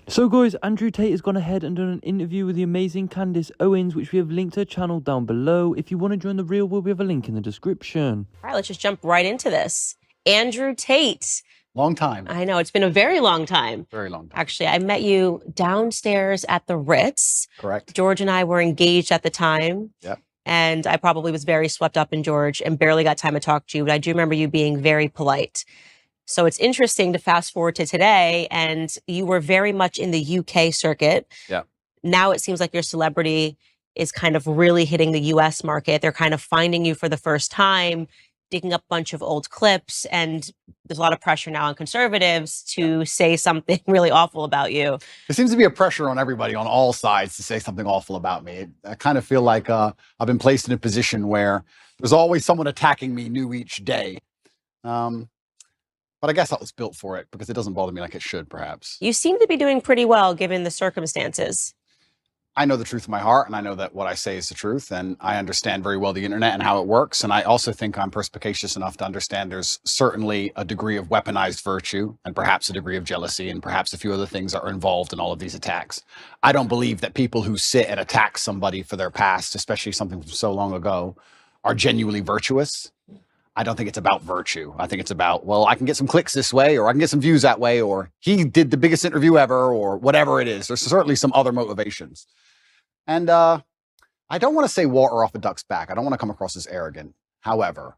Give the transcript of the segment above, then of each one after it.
So guys, Andrew Tate has gone ahead and done an interview with the amazing Candace Owens, which we have linked her channel down below. If you want to join the real world, we have a link in the description. All right, let's just jump right into this. Andrew Tate. Long time. I know, it's been a very long time. Very long time. Actually, I met you downstairs at the Ritz. Correct. George and I were engaged at the time. Yep. And I probably was very swept up in George and barely got time to talk to you, but I do remember you being very polite. So it's interesting to fast forward to today, and you were very much in the UK circuit. Yeah. Now it seems like your celebrity is kind of really hitting the US market. They're kind of finding you for the first time, digging up a bunch of old clips, and there's a lot of pressure now on conservatives to say something really awful about you. There seems to be a pressure on everybody on all sides to say something awful about me. I kind of feel like I've been placed in a position where there's always someone attacking me new each day. But I guess I was built for it because it doesn't bother me like it should, perhaps. You seem to be doing pretty well given the circumstances. I know the truth in my heart, and I know that what I say is the truth, and I understand very well the internet and how it works. And I also think I'm perspicacious enough to understand there's certainly a degree of weaponized virtue and perhaps a degree of jealousy and perhaps a few other things that are involved in all of these attacks. I don't believe that people who sit and attack somebody for their past, especially something from so long ago, are genuinely virtuous. I don't think it's about virtue. I think it's about, well, I can get some clicks this way, or I can get some views that way, or he did the biggest interview ever, or whatever it is. There's certainly some other motivations. And I don't want to say water off a duck's back. I don't want to come across as arrogant. However,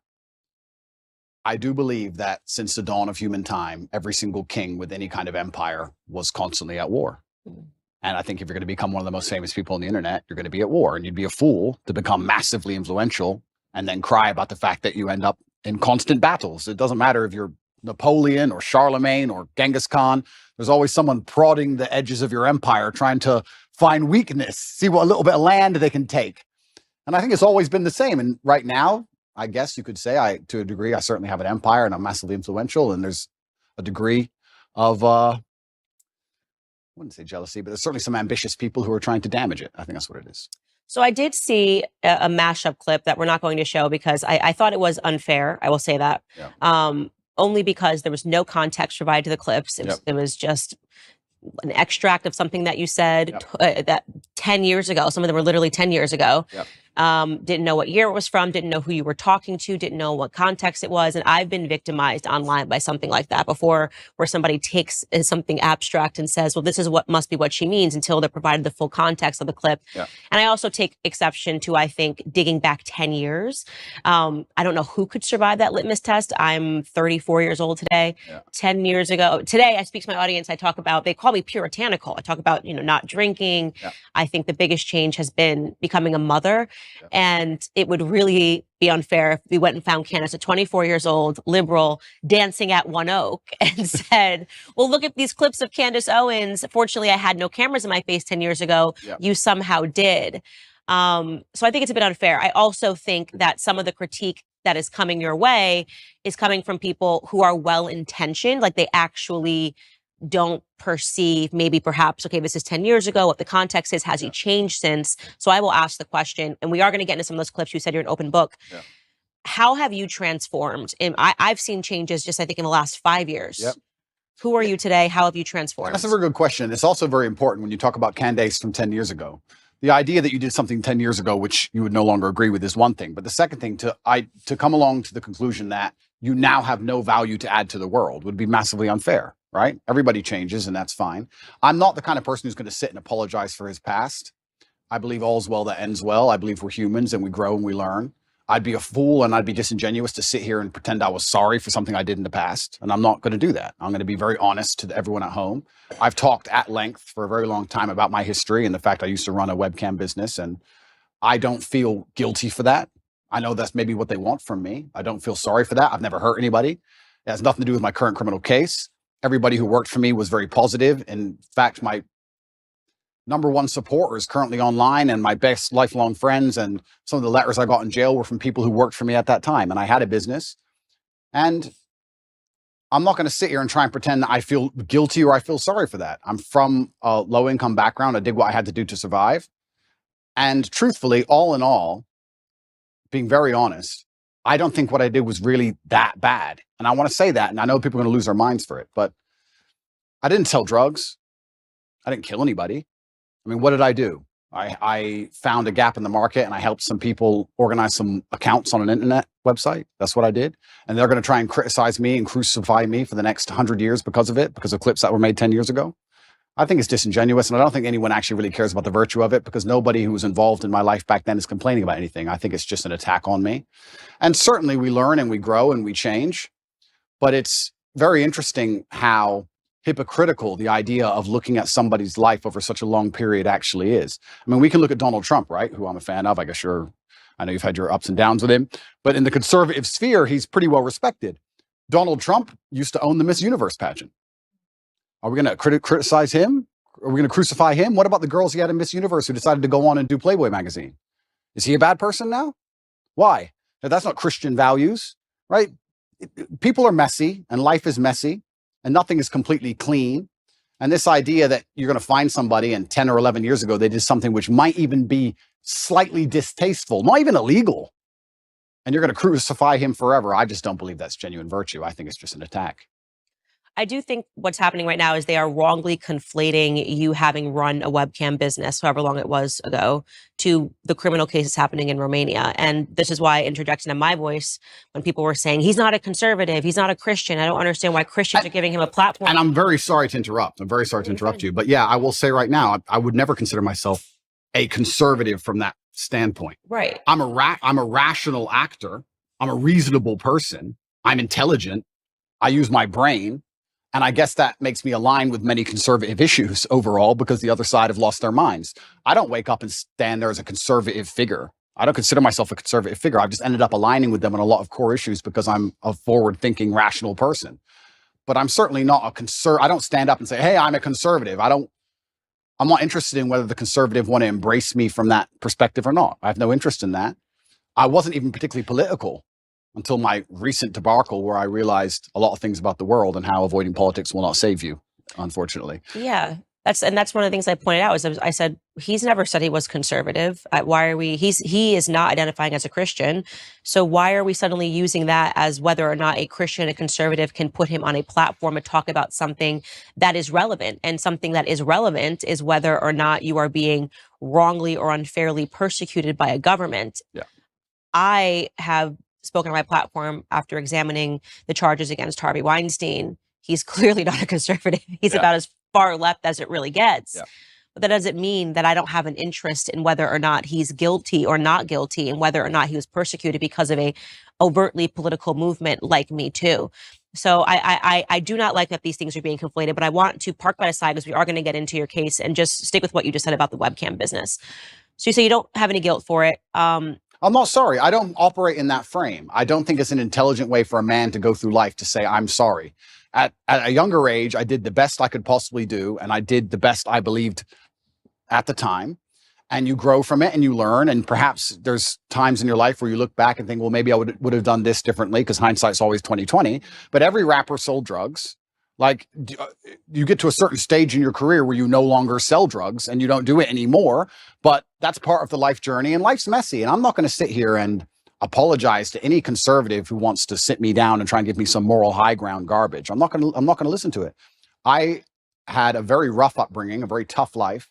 I do believe that since the dawn of human time, every single king with any kind of empire was constantly at war. And I think if you're going to become one of the most famous people on the internet, you're going to be at war. And you'd be a fool to become massively influential and then cry about the fact that you end up in constant battles. It doesn't matter if you're Napoleon or Charlemagne or Genghis Khan. There's always someone prodding the edges of your empire, trying to find weakness, see what a little bit of land they can take. And I think it's always been the same. And right now, I guess you could say, to a degree, I certainly have an empire and I'm massively influential. And there's a degree of, I wouldn't say jealousy, but there's certainly some ambitious people who are trying to damage it. I think that's what it is. So I did see a mashup clip that we're not going to show because I thought it was unfair. I will say that. Yeah. Only because there was no context provided to the clips. It was just an extract of something that you said that 10 years ago. Some of them were literally 10 years ago. Yep. Didn't know what year it was from, didn't know who you were talking to, didn't know what context it was. And I've been victimized online by something like that before, where somebody takes something abstract and says, well, this is what must be what she means, until they're provided the full context of the clip. Yeah. And I also take exception to, I think, digging back 10 years. I don't know who could survive that litmus test. I'm 34 years old today. Yeah. 10 years ago, today I speak to my audience. I talk about, they call me puritanical. I talk about, not drinking. Yeah. I think the biggest change has been becoming a mother. Yeah. And it would really be unfair if we went and found Candace at 24 years old, liberal, dancing at One Oak, and said, well, look at these clips of Candace Owens. Fortunately, I had no cameras in my face 10 years ago. Yeah. You somehow did. So I think it's a bit unfair. I also think that some of the critique that is coming your way is coming from people who are well-intentioned, like they actually don't perceive, maybe perhaps, okay, this is 10 years ago, what the context is, has he changed since? So I will ask the question, and we are going to get into some of those clips. You said you're an open book. Yeah. How have you transformed? And I've seen changes just, I think, in the last 5 years. Yep. Who are you today? How have you transformed? That's a very good question. It's also very important when you talk about Candace from 10 years ago. The idea that you did something 10 years ago, which you would no longer agree with, is one thing. But the second thing, to come along to the conclusion that you now have no value to add to the world would be massively unfair, right? Everybody changes, and that's fine. I'm not the kind of person who's going to sit and apologize for his past. I believe all's well that ends well. I believe we're humans and we grow and we learn. I'd be a fool and I'd be disingenuous to sit here and pretend I was sorry for something I did in the past. And I'm not going to do that. I'm going to be very honest to everyone at home. I've talked at length for a very long time about my history and the fact I used to run a webcam business, and I don't feel guilty for that. I know that's maybe what they want from me. I don't feel sorry for that. I've never hurt anybody. It has nothing to do with my current criminal case. Everybody who worked for me was very positive. In fact, my number one supporter is currently online, and my best lifelong friends and some of the letters I got in jail were from people who worked for me at that time. And I had a business, and I'm not going to sit here and try and pretend that I feel guilty or I feel sorry for that. I'm from a low income background. I did what I had to do to survive. And truthfully, all in all, being very honest, I don't think what I did was really that bad. And I want to say that. And I know people are going to lose their minds for it, but I didn't sell drugs. I didn't kill anybody. I mean, what did I do? I found a gap in the market and I helped some people organize some accounts on an internet website. That's what I did. And they're going to try and criticize me and crucify me for the next 100 years because of it, because of clips that were made 10 years ago. I think it's disingenuous, and I don't think anyone actually really cares about the virtue of it, because nobody who was involved in my life back then is complaining about anything. I think it's just an attack on me. And certainly we learn and we grow and we change, but it's very interesting how hypocritical the idea of looking at somebody's life over such a long period actually is. I mean, we can look at Donald Trump, right? Who I'm a fan of. I guess I know you've had your ups and downs with him, but in the conservative sphere, he's pretty well respected. Donald Trump used to own the Miss Universe pageant. Are we going to criticize him? Are we going to crucify him? What about the girls he had in Miss Universe who decided to go on and do Playboy magazine? Is he a bad person now? Why? Now, that's not Christian values, right? People are messy and life is messy and nothing is completely clean. And this idea that you're going to find somebody and 10 or 11 years ago, they did something which might even be slightly distasteful, not even illegal, and you're going to crucify him forever. I just don't believe that's genuine virtue. I think it's just an attack. I do think what's happening right now is they are wrongly conflating you having run a webcam business, however long it was ago, to the criminal cases happening in Romania. And this is why I interjected in my voice when people were saying, he's not a conservative, he's not a Christian. I don't understand why Christians are giving him a platform. And I'm very sorry to interrupt. I'm very sorry to interrupt you. But yeah, I will say right now, I would never consider myself a conservative from that standpoint. Right. I'm a rational actor. I'm a reasonable person. I'm intelligent. I use my brain. And I guess that makes me align with many conservative issues overall, because the other side have lost their minds. I don't wake up and stand there as a conservative figure. I don't consider myself a conservative figure. I've just ended up aligning with them on a lot of core issues because I'm a forward-thinking, rational person. But I'm certainly not a I don't stand up and say, hey, I'm a conservative. I'm not interested in whether the conservative want to embrace me from that perspective or not. I have no interest in that. I wasn't even particularly political until my recent debacle, where I realized a lot of things about the world and how avoiding politics will not save you, unfortunately. Yeah, that's one of the things I pointed out. I said, he's never said he was conservative. Why are we? He is not identifying as a Christian. So why are we suddenly using that as whether or not a Christian, a conservative, can put him on a platform and talk about something that is relevant? And something that is relevant is whether or not you are being wrongly or unfairly persecuted by a government. Yeah. I have spoken on my platform after examining the charges against Harvey Weinstein. He's clearly not a conservative. He's about as far left as it really gets. Yeah. But that doesn't mean that I don't have an interest in whether or not he's guilty or not guilty, and whether or not he was persecuted because of a overtly political movement like Me Too. So I do not like that these things are being conflated, but I want to park that aside, because we are going to get into your case, and just stick with what you just said about the webcam business. So you say you don't have any guilt for it. I'm not sorry. I don't operate in that frame. I don't think it's an intelligent way for a man to go through life to say, I'm sorry. At a younger age, I did the best I could possibly do, and I did the best I believed at the time. And you grow from it and you learn. And perhaps there's times in your life where you look back and think, well, maybe I would have done this differently, because hindsight's always 20/20. But every rapper sold drugs. Like, you get to a certain stage in your career where you no longer sell drugs and you don't do it anymore, but that's part of the life journey, and life's messy. And I'm not going to sit here and apologize to any conservative who wants to sit me down and try and give me some moral high ground garbage. I'm not going to listen to it. I had a very rough upbringing, a very tough life,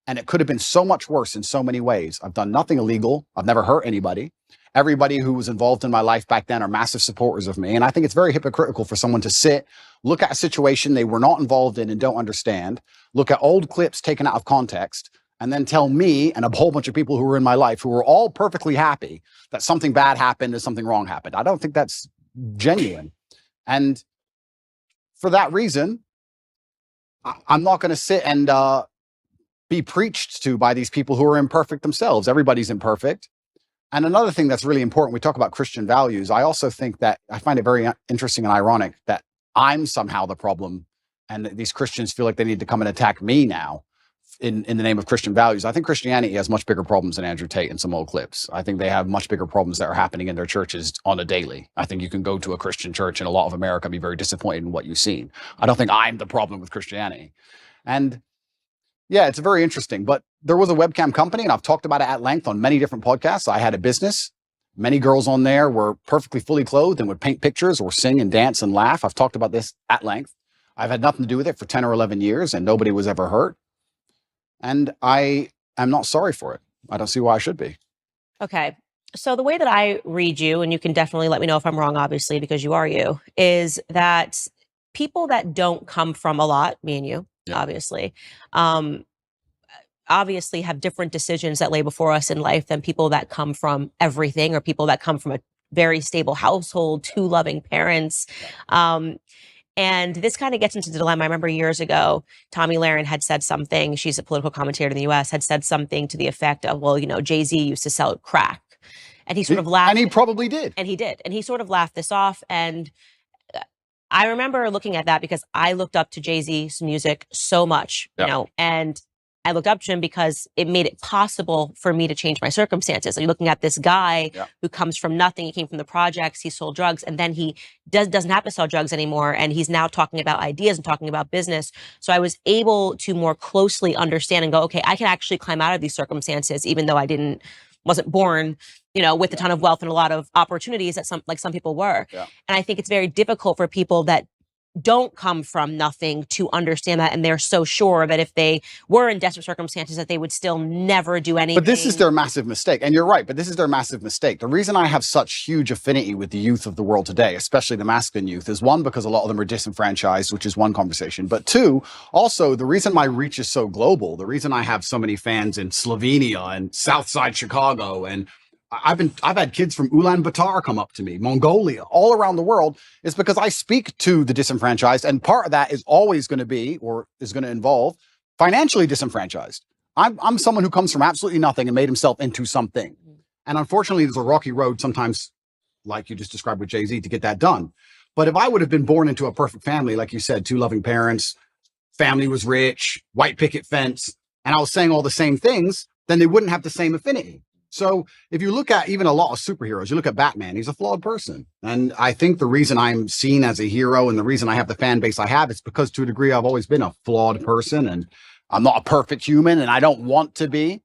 and it could have been so much worse in so many ways. I've done nothing illegal. I've never hurt anybody. Everybody who was involved in my life back then are massive supporters of me. And I think it's very hypocritical for someone to sit, look at a situation they were not involved in and don't understand, look at old clips taken out of context, and then tell me and a whole bunch of people who were in my life who were all perfectly happy that something bad happened and something wrong happened. I don't think that's genuine. And for that reason, I'm not going to sit and be preached to by these people who are imperfect themselves. Everybody's imperfect. And another thing that's really important, we talk about Christian values. I also think that I find it very interesting and ironic that I'm somehow the problem, and these Christians feel like they need to come and attack me now in the name of Christian values. I think Christianity has much bigger problems than Andrew Tate in some old clips. I think they have much bigger problems that are happening in their churches on a daily. I think you can go to a Christian church in a lot of America and be very disappointed in what you've seen. I don't think I'm the problem with Christianity. And yeah, it's very interesting. But there was a webcam company, and I've talked about it at length on many different podcasts. I had a business. Many girls on there were perfectly fully clothed and would paint pictures or sing and dance and laugh. I've talked about this at length. I've had nothing to do with it for 10 or 11 years, and nobody was ever hurt. And I am not sorry for it. I don't see why I should be. Okay. So the way that I read you, and you can definitely let me know if I'm wrong, obviously, because you are you, is that people that don't come from a lot, me and you, Yeah. obviously have different decisions that lay before us in life than people that come from everything, or people that come from a very stable household, two loving parents. And this kind of gets into the dilemma. I remember years ago, Tommy Lahren had said something. She's a political commentator in the US, had said something to the effect of, well, Jay-Z used to sell crack. And he sort of laughed. And he probably did. And he did. And he sort of laughed this off. And I remember looking at that because I looked up to Jay-Z's music so much, and I looked up to him because it made it possible for me to change my circumstances. You're looking at this guy who comes from nothing. He came from the projects. He sold drugs, and then he doesn't have to sell drugs anymore. And he's now talking about ideas and talking about business. So I was able to more closely understand and go, okay, I can actually climb out of these circumstances, even though I wasn't born, with a ton of wealth and a lot of opportunities that some people were. Yeah. And I think it's very difficult for people that don't come from nothing to understand that. And they're so sure that if they were in desperate circumstances, that they would still never do anything. But this is their massive mistake. And you're right, but this is their massive mistake. The reason I have such huge affinity with the youth of the world today, especially the masculine youth, is one, because a lot of them are disenfranchised, which is one conversation. But two, also the reason my reach is so global, the reason I have so many fans in Slovenia and Southside Chicago, and I've had kids from Ulaanbaatar come up to me, Mongolia, all around the world, is because I speak to the disenfranchised. And part of that is always going to be, or is going to involve, financially disenfranchised. I'm someone who comes from absolutely nothing and made himself into something. And unfortunately, there's a rocky road sometimes, like you just described with Jay-Z, to get that done. But if I would have been born into a perfect family, like you said, two loving parents, family was rich, white picket fence, and I was saying all the same things, then they wouldn't have the same affinity. So if you look at even a lot of superheroes, you look at Batman, he's a flawed person. And I think the reason I'm seen as a hero and the reason I have the fan base I have is because to a degree, I've always been a flawed person and I'm not a perfect human and I don't want to be.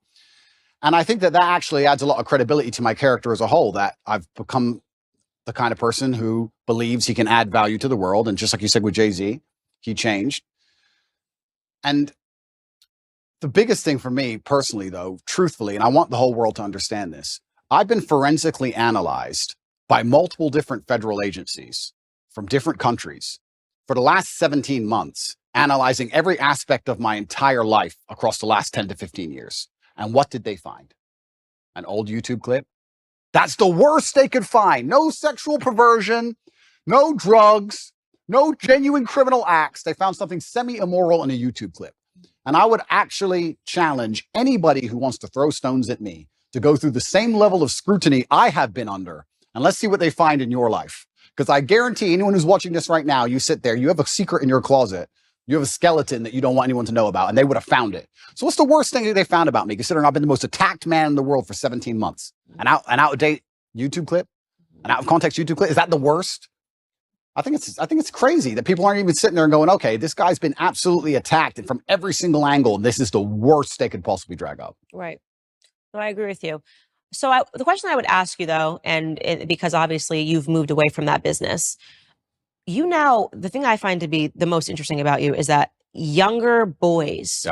And I think that actually adds a lot of credibility to my character as a whole, that I've become the kind of person who believes he can add value to the world. And just like you said with Jay-Z, he changed. And the biggest thing for me personally, though, truthfully, and I want the whole world to understand this, I've been forensically analyzed by multiple different federal agencies from different countries for the last 17 months, analyzing every aspect of my entire life across the last 10 to 15 years. And what did they find? An old YouTube clip? That's the worst they could find. No sexual perversion, no drugs, no genuine criminal acts. They found something semi-immoral in a YouTube clip. And I would actually challenge anybody who wants to throw stones at me to go through the same level of scrutiny I have been under. And let's see what they find in your life. Because I guarantee anyone who's watching this right now, you sit there, you have a secret in your closet. You have a skeleton that you don't want anyone to know about, and they would have found it. So what's the worst thing that they found about me, considering I've been the most attacked man in the world for 17 months? An out-of-date YouTube clip? An out-of-context YouTube clip? Is that the worst? I think it's crazy that people aren't even sitting there and going, okay, this guy's been absolutely attacked and from every single angle, and this is the worst they could possibly drag up. Right. No, I agree with you. So the question I would ask you, though, because obviously you've moved away from that business, the thing I find to be the most interesting about you is that younger boys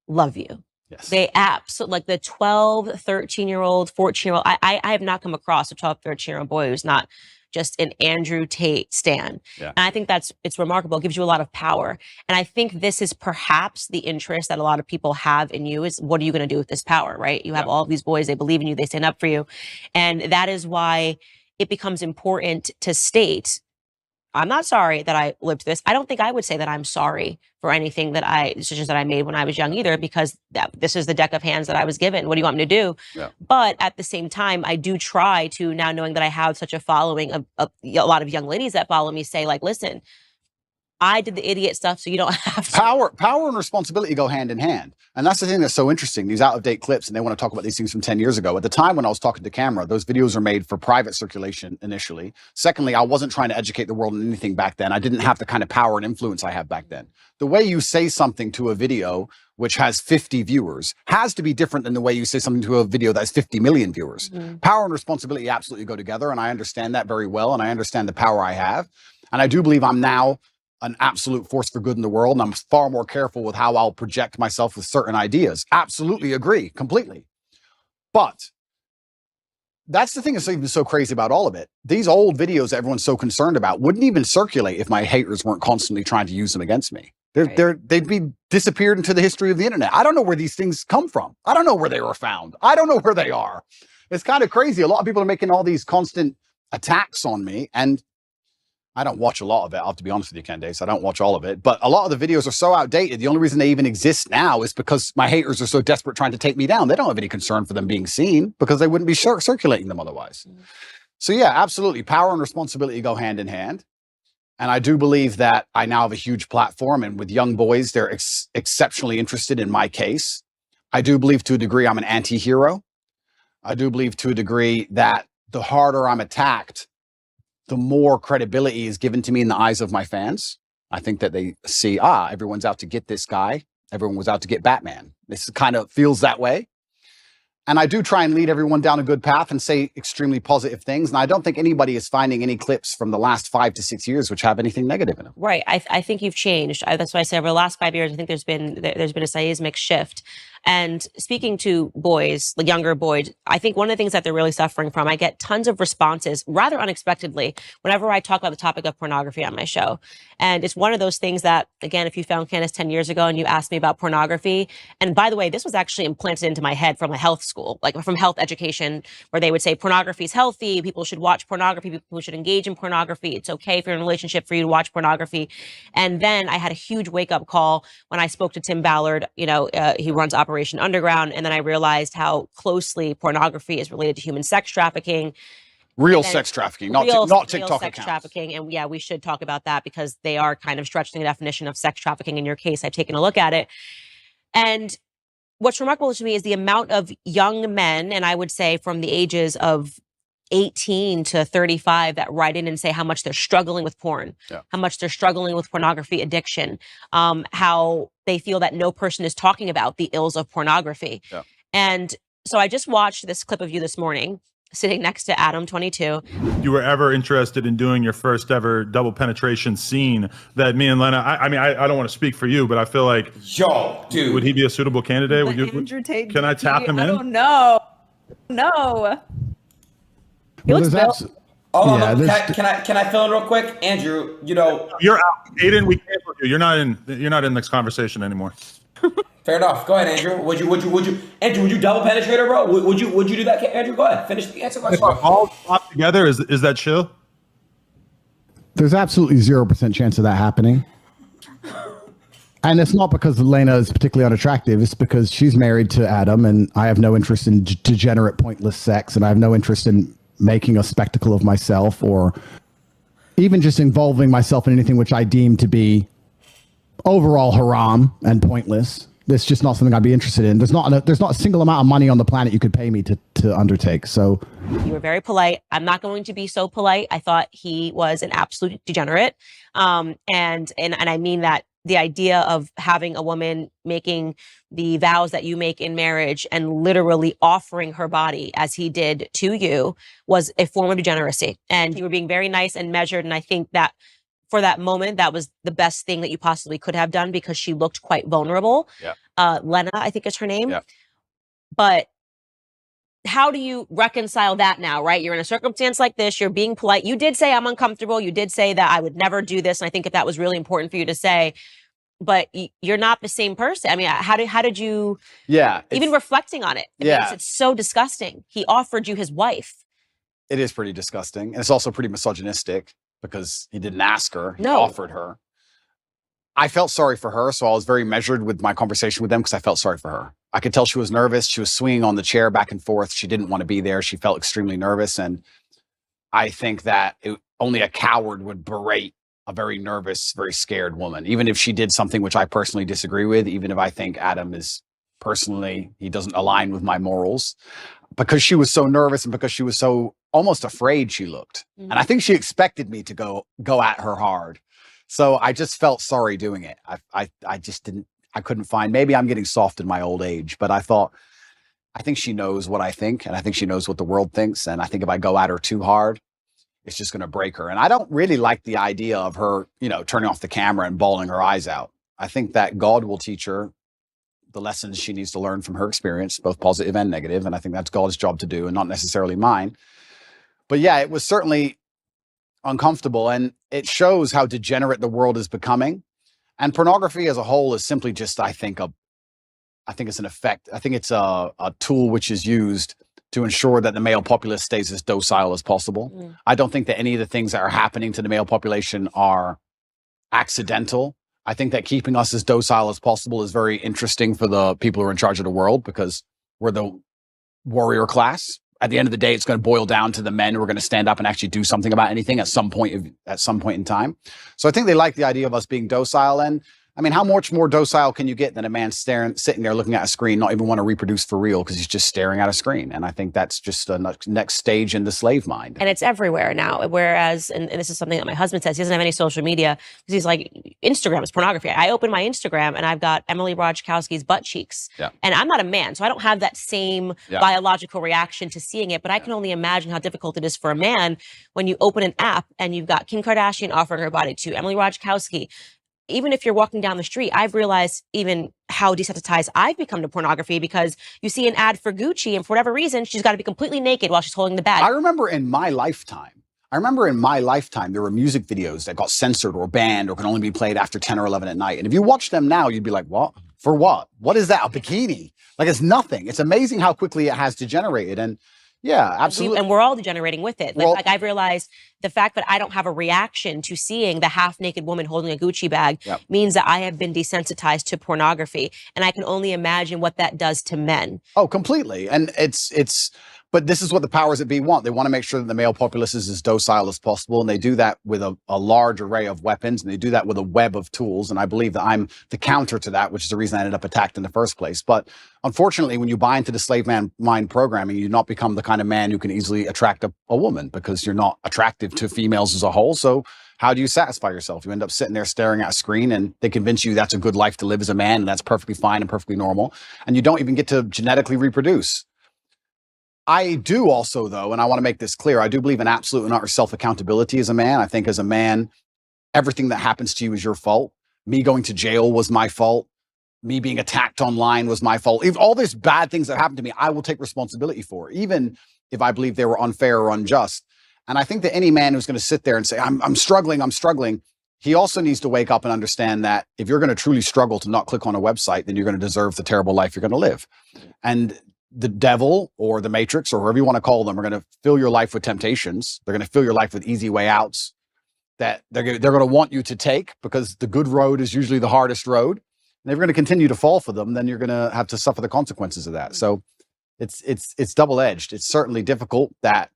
love you. Yes. They absolutely, like the 12, 13-year-old, 14-year-old. I have not come across a 12, 13-year-old boy who's not just an Andrew Tate stan. Yeah. And I think it's remarkable. It gives you a lot of power. And I think this is perhaps the interest that a lot of people have in you is, what are you going to do with this power, right? You have all of these boys, they believe in you, they stand up for you. And that is why it becomes important to state, I'm not sorry that I lived this. I don't think I would say that I'm sorry for anything decisions that I made when I was young either, because this is the deck of hands that I was given. What do you want me to do? Yeah. But at the same time, I do try to, now knowing that I have such a following of a lot of young ladies that follow me, say like, listen, I did the idiot stuff, so you don't have to. Power and responsibility go hand in hand. And that's the thing that's so interesting, these out-of-date clips, and they want to talk about these things from 10 years ago. At the time when I was talking to camera, those videos are made for private circulation initially. Secondly, I wasn't trying to educate the world on anything back then. I didn't have the kind of power and influence I have back then. The way you say something to a video which has 50 viewers has to be different than the way you say something to a video that has 50 million viewers. Mm-hmm. Power and responsibility absolutely go together, and I understand that very well, and I understand the power I have. And I do believe I'm now an absolute force for good in the world, and I'm far more careful with how I'll project myself with certain ideas. Absolutely agree, completely. But that's the thing that's even so crazy about all of it. These old videos everyone's so concerned about wouldn't even circulate if my haters weren't constantly trying to use them against me. They'd be disappeared into the history of the internet. I don't know where these things come from. I don't know where they were found. I don't know where they are. It's kind of crazy. A lot of people are making all these constant attacks on me, and I don't watch a lot of it. I'll have to be honest with you, Candace. I don't watch all of it, but a lot of the videos are so outdated. The only reason they even exist now is because my haters are so desperate trying to take me down. They don't have any concern for them being seen because they wouldn't be circulating them otherwise. So yeah, absolutely. Power and responsibility go hand in hand. And I do believe that I now have a huge platform, and with young boys, they're exceptionally interested in my case. I do believe to a degree I'm an anti-hero. I do believe to a degree that the harder I'm attacked, the more credibility is given to me in the eyes of my fans. I think that they see, everyone's out to get this guy. Everyone was out to get Batman. This kind of feels that way. And I do try and lead everyone down a good path and say extremely positive things. And I don't think anybody is finding any clips from the last 5 to 6 years which have anything negative in them. Right. I think you've changed. That's why I say over the last 5 years, I think there's been a seismic shift. And speaking to boys, the younger boys, I think one of the things that they're really suffering from, I get tons of responses rather unexpectedly whenever I talk about the topic of pornography on my show. And it's one of those things that, again, if you found Candace 10 years ago and you asked me about pornography, and by the way, this was actually implanted into my head from a health school, like from health education, where they would say pornography is healthy, people should watch pornography, people should engage in pornography, it's okay if you're in a relationship for you to watch pornography. And then I had a huge wake-up call when I spoke to Tim Ballard, he runs Operation Underground, and then I realized how closely pornography is related to human sex trafficking. Real sex trafficking, not TikTok sex accounts. Trafficking. And yeah, we should talk about that because they are kind of stretching the definition of sex trafficking. In your case, I've taken a look at it. And what's remarkable to me is the amount of young men, and I would say from the ages of 18 to 35, that write in and say how much they're struggling with porn, how much they're struggling with pornography addiction, how they feel that no person is talking about the ills of pornography. Yeah. And so I just watched this clip of you this morning, sitting next to Adam, 22. You were ever interested in doing your first ever double penetration scene that me and Lena, I mean, I don't want to speak for you, but I feel like, dude, would he be a suitable candidate? Andrew Tate, can I tap him in? I don't know. No. He looks built. Can I fill in real quick, Andrew? You're out, Aiden. We can't put you. You're not in this conversation anymore. Fair enough. Go ahead, Andrew. Would you double penetrate her, bro? Would you do that, Andrew? Go ahead. Finish the answer question. All popped together. Is that chill? There's absolutely 0% chance of that happening. And it's not because Lena is particularly unattractive. It's because she's married to Adam, and I have no interest in degenerate, pointless sex, and I have no interest in making a spectacle of myself or even just involving myself in anything which I deem to be overall haram and pointless. That's just not something I'd be interested in. There's not a single amount of money on the planet you could pay me to undertake. So you were very polite. I'm not going to be so polite. I thought he was an absolute degenerate. And I mean that. The idea of having a woman making the vows that you make in marriage and literally offering her body as he did to you was a form of degeneracy. And you were being very nice and measured. And I think that for that moment, that was the best thing that you possibly could have done because she looked quite vulnerable. Yeah. Lena, I think is her name. Yeah. But how do you reconcile that now, right? You're in a circumstance like this. You're being polite. You did say I'm uncomfortable. You did say that I would never do this. And I think that was really important for you to say. But you're not the same person. I mean, how did you? Yeah. Even reflecting on it, it's so disgusting. He offered you his wife. It is pretty disgusting, and it's also pretty misogynistic because he didn't ask her. He No. offered her. I felt sorry for her, so I was very measured with my conversation with them because I felt sorry for her. I could tell she was nervous. She was swinging on the chair back and forth. She didn't want to be there. She felt extremely nervous. And I think that only a coward would berate a very nervous, very scared woman, even if she did something which I personally disagree with, even if I think Adam is personally, he doesn't align with my morals, because she was so nervous and because she was so almost afraid she looked. Mm-hmm. And I think she expected me to go at her hard. So I just felt sorry doing it. I just didn't, I couldn't find, maybe I'm getting soft in my old age, but I think she knows what I think, and I think she knows what the world thinks. And I think if I go at her too hard, it's just going to break her. And I don't really like the idea of her, you know, turning off the camera and bawling her eyes out. I think that God will teach her the lessons she needs to learn from her experience, both positive and negative. And I think that's God's job to do and not necessarily mine. But yeah, it was certainly uncomfortable, and it shows how degenerate the world is becoming. And pornography as a whole is simply just, I think it's an effect. I think it's a tool which is used to ensure that the male populace stays as docile as possible. I don't think that any of the things that are happening to the male population are accidental. I think that keeping us as docile as possible is very interesting for the people who are in charge of the world, because we're the warrior class. At the end of the day, it's going to boil down to the men who are going to stand up and actually do something about anything at some point in time. So I think they like the idea of us being docile. And I mean, how much more docile can you get than a man sitting there looking at a screen, not even want to reproduce for real because he's just staring at a screen? And I think that's just a next stage in the slave mind. And it's everywhere now. Whereas, and this is something that my husband says, he doesn't have any social media because he's like, Instagram is pornography. I open my Instagram and I've got Emily Ratajkowski's butt cheeks. Yeah. And I'm not a man, so I don't have that same biological reaction to seeing it. But I can only imagine how difficult it is for a man when you open an app and you've got Kim Kardashian offering her body to Emily Ratajkowski. Even if you're walking down the street, I've realized even how desensitized I've become to pornography, because you see an ad for Gucci and for whatever reason, she's got to be completely naked while she's holding the bag. I remember in my lifetime, there were music videos that got censored or banned or can only be played after 10 or 11 at night. And if you watch them now, you'd be like, what? For what? What is that? A bikini? Like, it's nothing. It's amazing how quickly it has degenerated. And yeah, absolutely. And we're all degenerating with it. Like I've realized the fact that I don't have a reaction to seeing the half-naked woman holding a Gucci bag means that I have been desensitized to pornography. And I can only imagine what that does to men. Oh, completely. And but this is what the powers that be want. They want to make sure that the male populace is as docile as possible. And they do that with a large array of weapons. And they do that with a web of tools. And I believe that I'm the counter to that, which is the reason I ended up attacked in the first place. But unfortunately, when you buy into the slave mind programming, you do not become the kind of man who can easily attract a woman, because you're not attractive to females as a whole. So how do you satisfy yourself? You end up sitting there staring at a screen, and they convince you that's a good life to live as a man, and that's perfectly fine and perfectly normal. And you don't even get to genetically reproduce. I do also, though, and I want to make this clear, I do believe in absolute and utter self-accountability as a man. I think as a man, everything that happens to you is your fault. Me going to jail was my fault. Me being attacked online was my fault. If all these bad things that happened to me, I will take responsibility for, even if I believe they were unfair or unjust. And I think that any man who's going to sit there and say, I'm struggling, he also needs to wake up and understand that if you're going to truly struggle to not click on a website, then you're going to deserve the terrible life you're going to live. And the devil or the matrix or whoever you want to call them are going to fill your life with temptations. They're going to fill your life with easy way outs that they're going to want you to take, because the good road is usually the hardest road. And if you're going to continue to fall for them, then you're going to have to suffer the consequences of that. So it's double-edged. It's certainly difficult that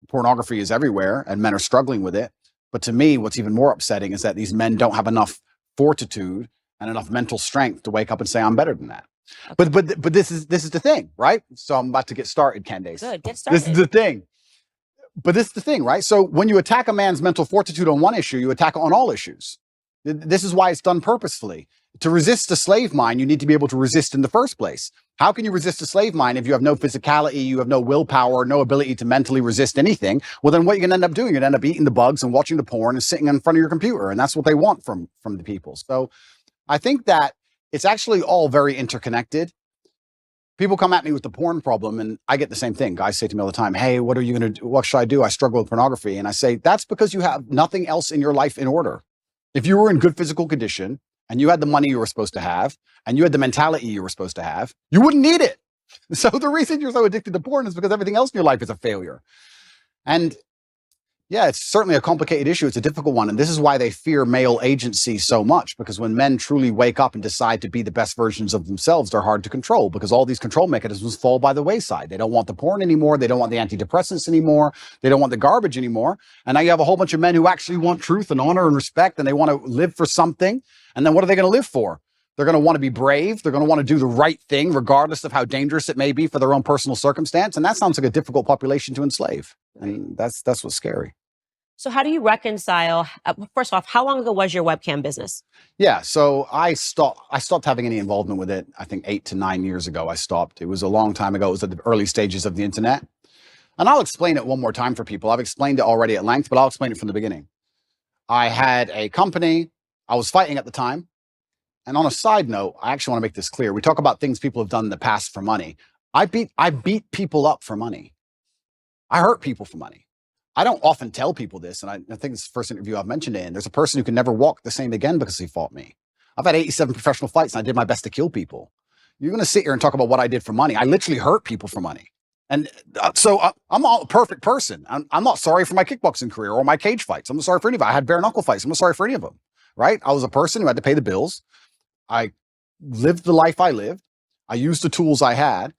pornography is everywhere and men are struggling with it. But to me, what's even more upsetting is that these men don't have enough fortitude and enough mental strength to wake up and say, I'm better than that. Okay. But this is the thing, right? So I'm about to get started, Candace. Good, get started. This is the thing. But this is the thing, right? So when you attack a man's mental fortitude on one issue, you attack it on all issues. This is why it's done purposefully. To resist a slave mind, you need to be able to resist in the first place. How can you resist a slave mind if you have no physicality, you have no willpower, no ability to mentally resist anything? Well, then what you're going to end up doing, you're going to end up eating the bugs and watching the porn and sitting in front of your computer. And that's what they want from the people. So I think that it's actually all very interconnected. People come at me with the porn problem, and I get the same thing. Guys say to me all the time, hey, what are you going to do? What should I do? I struggle with pornography. And I say, that's because you have nothing else in your life in order. If you were in good physical condition and you had the money you were supposed to have and you had the mentality you were supposed to have, you wouldn't need it. So the reason you're so addicted to porn is because everything else in your life is a failure. And yeah, it's certainly a complicated issue. It's a difficult one. And this is why they fear male agency so much, because when men truly wake up and decide to be the best versions of themselves, they're hard to control, because all these control mechanisms fall by the wayside. They don't want the porn anymore. They don't want the antidepressants anymore. They don't want the garbage anymore. And now you have a whole bunch of men who actually want truth and honor and respect, and they want to live for something. And then what are they going to live for? They're going to want to be brave. They're going to want to do the right thing, regardless of how dangerous it may be for their own personal circumstance. And that sounds like a difficult population to enslave. And that's what's scary. So how do you reconcile, first off, how long ago was your webcam business? Yeah, so I stopped having any involvement with it. I think 8 to 9 years ago, I stopped. It was a long time ago. It was at the early stages of the internet. And I'll explain it one more time for people. I've explained it already at length, but I'll explain it from the beginning. I had a company. I was fighting at the time. And on a side note, I actually want to make this clear. We talk about things people have done in the past for money. I beat people up for money. I hurt people for money. I don't often tell people this, and I think it's the first interview I've mentioned it in. There's a person who can never walk the same again because he fought me. I've had 87 professional fights, and I did my best to kill people. You're going to sit here and talk about what I did for money. I literally hurt people for money. And so I'm not a perfect person. I'm not sorry for my kickboxing career or my cage fights. I'm not sorry for any of it. I had bare knuckle fights. I'm not sorry for any of them, right? I was a person who had to pay the bills. I lived the life I lived. I used the tools I had.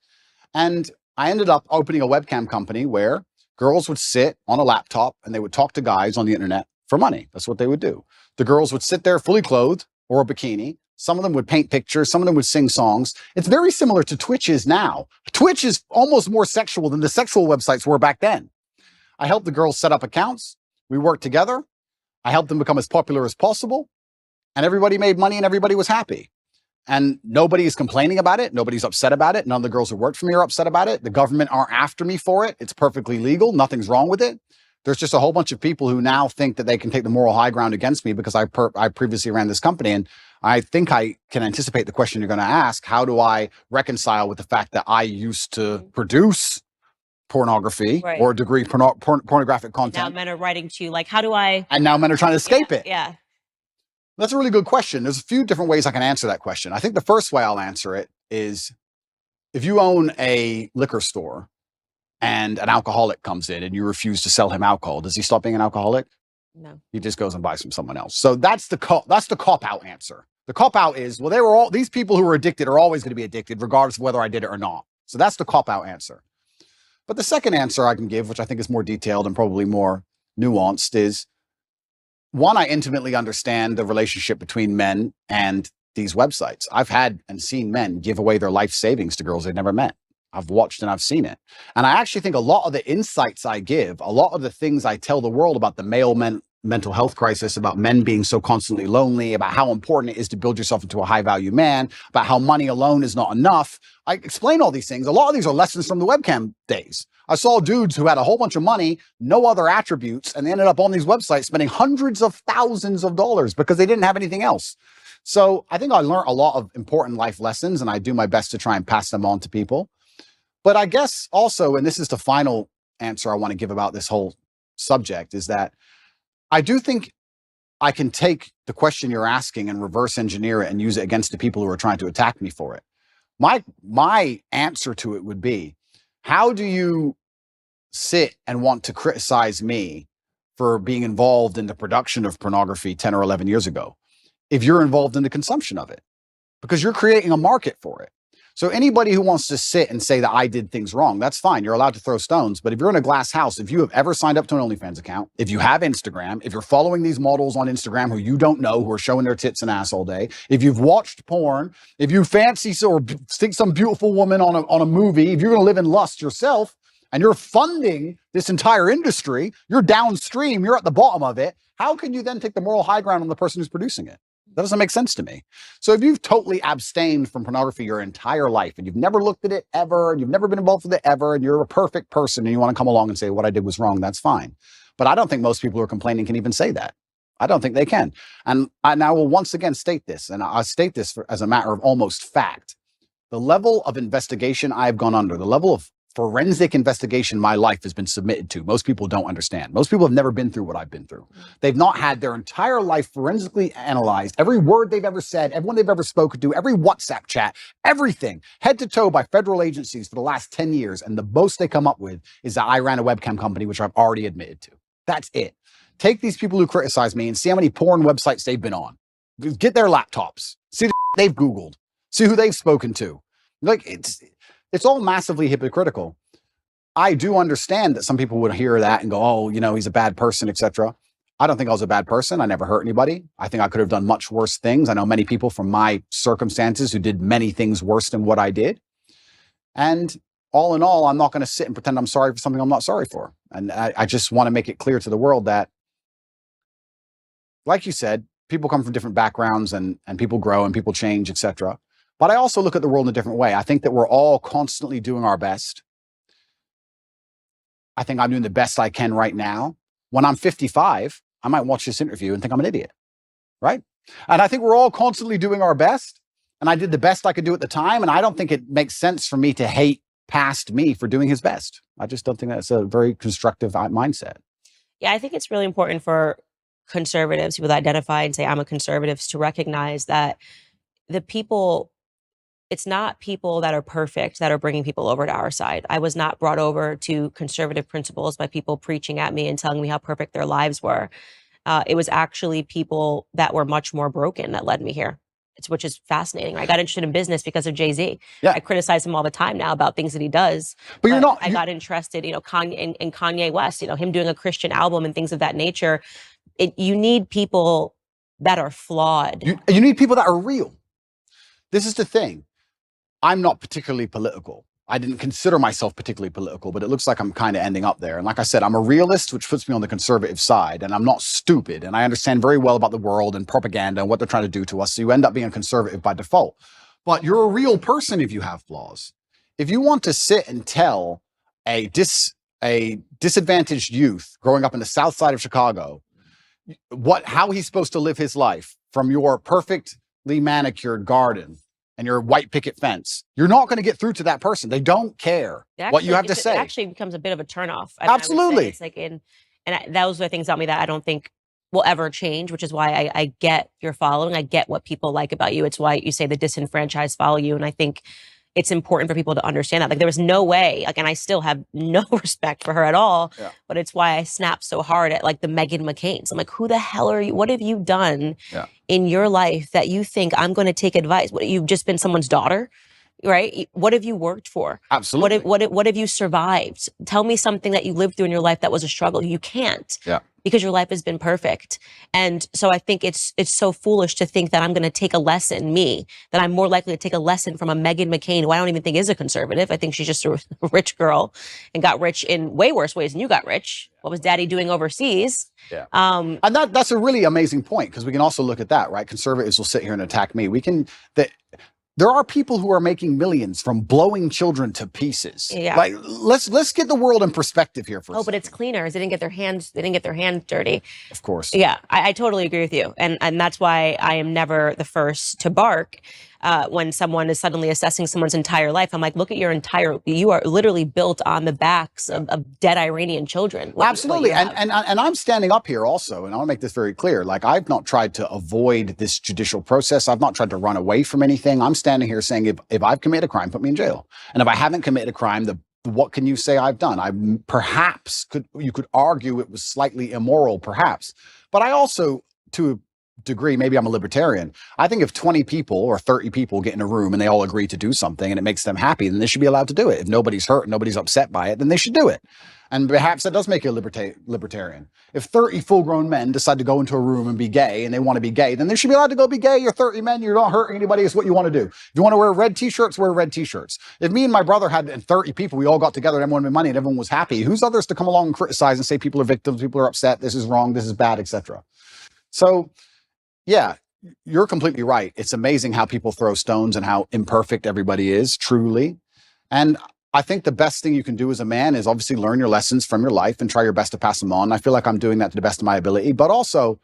And I ended up opening a webcam company where girls would sit on a laptop and they would talk to guys on the internet for money. That's what they would do. The girls would sit there fully clothed or a bikini. Some of them would paint pictures. Some of them would sing songs. It's very similar to Twitch is now. Twitch is almost more sexual than the sexual websites were back then. I helped the girls set up accounts. We worked together. I helped them become as popular as possible. And everybody made money and everybody was happy. And nobody is complaining about it. Nobody's upset about it. None of the girls who worked for me are upset about it. The government aren't after me for it. It's perfectly legal. Nothing's wrong with it. There's just a whole bunch of people who now think that they can take the moral high ground against me because I previously ran this company. And I think I can anticipate the question you're going to ask. How do I reconcile with the fact that I used to produce pornography or degree pornographic content? Now men are writing to you like, how do I? And now men are trying to escape it. Yeah. That's a really good question. There's a few different ways I can answer that question. I think the first way I'll answer it is if you own a liquor store and an alcoholic comes in and you refuse to sell him alcohol, does he stop being an alcoholic? No. He just goes and buys from someone else. So that's the cop-out answer. The cop-out is, well, these people who are addicted are always going to be addicted regardless of whether I did it or not. So that's the cop-out answer. But the second answer I can give, which I think is more detailed and probably more nuanced, is one, I intimately understand the relationship between men and these websites. I've had and seen men give away their life savings to girls they've never met. I've watched and I've seen it. And I actually think a lot of the insights I give, a lot of the things I tell the world about the mental health crisis, about men being so constantly lonely, about how important it is to build yourself into a high value man, about how money alone is not enough. I explain all these things. A lot of these are lessons from the webcam days. I saw dudes who had a whole bunch of money, no other attributes, and they ended up on these websites spending hundreds of thousands of dollars because they didn't have anything else. So I think I learned a lot of important life lessons, and I do my best to try and pass them on to people. But I guess also, and this is the final answer I want to give about this whole subject, is that I do think I can take the question you're asking and reverse engineer it and use it against the people who are trying to attack me for it. My answer to it would be, how do you sit and want to criticize me for being involved in the production of pornography 10 or 11 years ago if you're involved in the consumption of it? Because you're creating a market for it. So anybody who wants to sit and say that I did things wrong, that's fine. You're allowed to throw stones. But if you're in a glass house, if you have ever signed up to an OnlyFans account, if you have Instagram, if you're following these models on Instagram who you don't know, who are showing their tits and ass all day, if you've watched porn, if you fancy or think some beautiful woman on a movie, if you're going to live in lust yourself and you're funding this entire industry, you're downstream, you're at the bottom of it. How can you then take the moral high ground on the person who's producing it? That doesn't make sense to me. So if you've totally abstained from pornography your entire life and you've never looked at it ever, and you've never been involved with it ever, and you're a perfect person and you want to come along and say what I did was wrong, that's fine. But I don't think most people who are complaining can even say that. I don't think they can. And I will once again state this, and I state this as a matter of almost fact. The level of investigation I've gone under, the level of forensic investigation my life has been submitted to, most people don't understand. Most people have never been through what I've been through. They've not had their entire life forensically analyzed, every word they've ever said, everyone they've ever spoken to, every WhatsApp chat, everything, head to toe by federal agencies for the last 10 years. And the most they come up with is that I ran a webcam company, which I've already admitted to. That's it. Take these people who criticize me and see how many porn websites they've been on. Get their laptops, see the they've Googled, see who they've spoken to. Like, it's all massively hypocritical. I do understand that some people would hear that and go, oh, you know, he's a bad person, etc. I don't think I was a bad person. I never hurt anybody. I think I could have done much worse things. I know many people from my circumstances who did many things worse than what I did. And all in all, I'm not going to sit and pretend I'm sorry for something I'm not sorry for. And I just want to make it clear to the world that, like you said, people come from different backgrounds and people grow and people change, etc. But I also look at the world in a different way. I think that we're all constantly doing our best I think I'm doing the best I can right now. When I'm 55, I might watch this interview and think I'm an idiot, right? And I think we're all constantly doing our best. And I did the best I could do at the time. And I don't think it makes sense for me to hate past me for doing his best. I just don't think that's a very constructive mindset. Yeah, I think it's really important for conservatives, people that identify and say, I'm a conservative, to recognize that the people, it's not people that are perfect that are bringing people over to our side. I was not brought over to conservative principles by people preaching at me and telling me how perfect their lives were. It was actually people that were much more broken that led me here. Which is fascinating. I got interested in business because of Jay-Z. Yeah. I criticize him all the time now about things that he does. But you're not. I got interested, in Kanye West, him doing a Christian album and things of that nature. You need people that are flawed. You need people that are real. This is the thing. I'm not particularly political. I didn't consider myself particularly political, but it looks like I'm kind of ending up there. And like I said, I'm a realist, which puts me on the conservative side, and I'm not stupid. And I understand very well about the world and propaganda and what they're trying to do to us. So you end up being a conservative by default. But you're a real person if you have flaws. If you want to sit and tell a disadvantaged youth growing up in the south side of Chicago how he's supposed to live his life from your perfectly manicured garden and your white picket fence, you're not going to get through to that person. They don't care what you have to say. It actually becomes a bit of a turnoff. Absolutely. It's like those are things about me that I don't think will ever change, which is why I get your following. I get what people like about you. It's why you say the disenfranchised follow you. And I think it's important for people to understand that. Like, there was no way, and I still have no respect for her at all, but it's why I snapped so hard at the Meghan McCains. I'm like, who the hell are you? What have you done in your life that you think I'm going to take advice? What, you've just been someone's daughter, right? What have you worked for? Absolutely. What have you survived? Tell me something that you lived through in your life that was a struggle. You can't. Yeah. Because your life has been perfect. And so I think it's so foolish to think that I'm going to take a lesson, that I'm more likely to take a lesson from a Meghan McCain, who I don't even think is a conservative. I think she's just a rich girl and got rich in way worse ways than you got rich. What was daddy doing overseas? Yeah. And that's a really amazing point, because we can also look at that, right? Conservatives will sit here and attack me. There are people who are making millions from blowing children to pieces. Yeah. Like, let's get the world in perspective here for a second. But it's cleaners. They didn't get their hands dirty. Of course. Yeah, I totally agree with you. And that's why I am never the first to bark when someone is suddenly assessing someone's entire life. I'm like, look at you are literally built on the backs of dead Iranian children. Absolutely. And I'm standing up here also, and I want to make this very clear. Like, I've not tried to avoid this judicial process. I've not tried to run away from anything. I'm standing here saying, if I've committed a crime, put me in jail. And if I haven't committed a crime, what can you say I've done? You could argue it was slightly immoral, perhaps. But I also, to a degree, maybe I'm a libertarian. I think if 20 people or 30 people get in a room and they all agree to do something and it makes them happy, then they should be allowed to do it. If nobody's hurt, nobody's upset by it, then they should do it. And perhaps that does make you a libertarian. If 30 full-grown men decide to go into a room and be gay, and they want to be gay, then they should be allowed to go be gay. You're 30 men. You're not hurting anybody. It's what you want to do. If you want to wear red T-shirts, wear red T-shirts. If me and my brother had 30 people, we all got together and everyone made money and everyone was happy, who's others to come along and criticize and say people are victims, people are upset, this is wrong, this is bad, etc. So, yeah, you're completely right. It's amazing how people throw stones and how imperfect everybody is, truly. And I think the best thing you can do as a man is obviously learn your lessons from your life and try your best to pass them on. I feel like I'm doing that to the best of my ability. But also,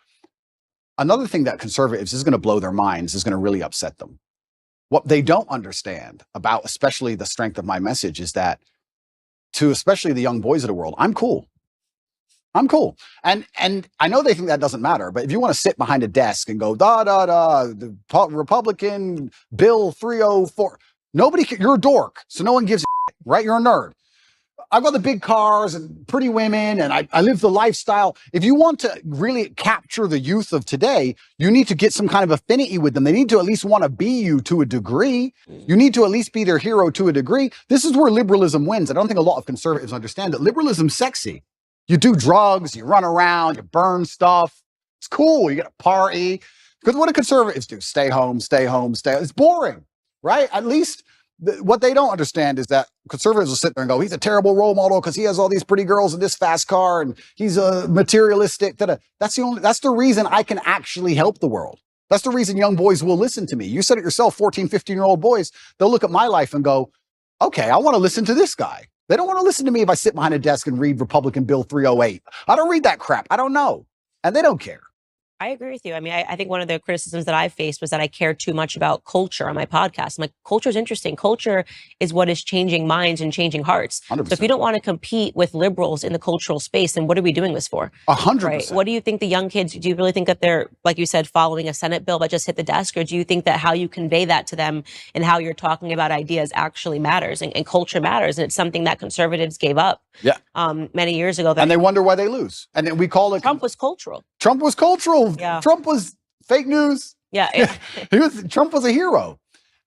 another thing that conservatives is going to blow their minds, is going to really upset them. What they don't understand about, especially the strength of my message, is that to especially the young boys of the world, I'm cool. I'm cool. And I know they think that doesn't matter, but if you want to sit behind a desk and go, the Republican Bill 304, you're a dork. So no one gives a shit, right? You're a nerd. I've got the big cars and pretty women, and I live the lifestyle. If you want to really capture the youth of today, you need to get some kind of affinity with them. They need to at least want to be you to a degree. You need to at least be their hero to a degree. This is where liberalism wins. I don't think a lot of conservatives understand that liberalism's sexy. You do drugs, you run around, you burn stuff. It's cool. You get a party. Because what do conservatives do? Stay home, stay home, stay home. It's boring, right? At least what they don't understand is that conservatives will sit there and go, he's a terrible role model because he has all these pretty girls in this fast car and he's a materialistic. That's the reason I can actually help the world. That's the reason young boys will listen to me. You said it yourself, 14, 15-year-old boys, they'll look at my life and go, okay, I want to listen to this guy. They don't want to listen to me if I sit behind a desk and read Republican Bill 308. I don't read that crap. I don't know. And they don't care. I agree with you. I mean, I think one of the criticisms that I faced was that I care too much about culture on my podcast. I'm like, culture is interesting. Culture is what is changing minds and changing hearts. 100%. So if you don't want to compete with liberals in the cultural space, then what are we doing this for? 100%. Right? What do you think the young kids, do you really think that they're, like you said, following a Senate bill that just hit the desk? Or do you think that how you convey that to them and how you're talking about ideas actually matters and culture matters? And it's something that conservatives gave up many years ago. And they wonder why they lose. And then we call it... Trump was cultural. Trump was cultural. Yeah. Trump was fake news. Yeah. Trump was a hero.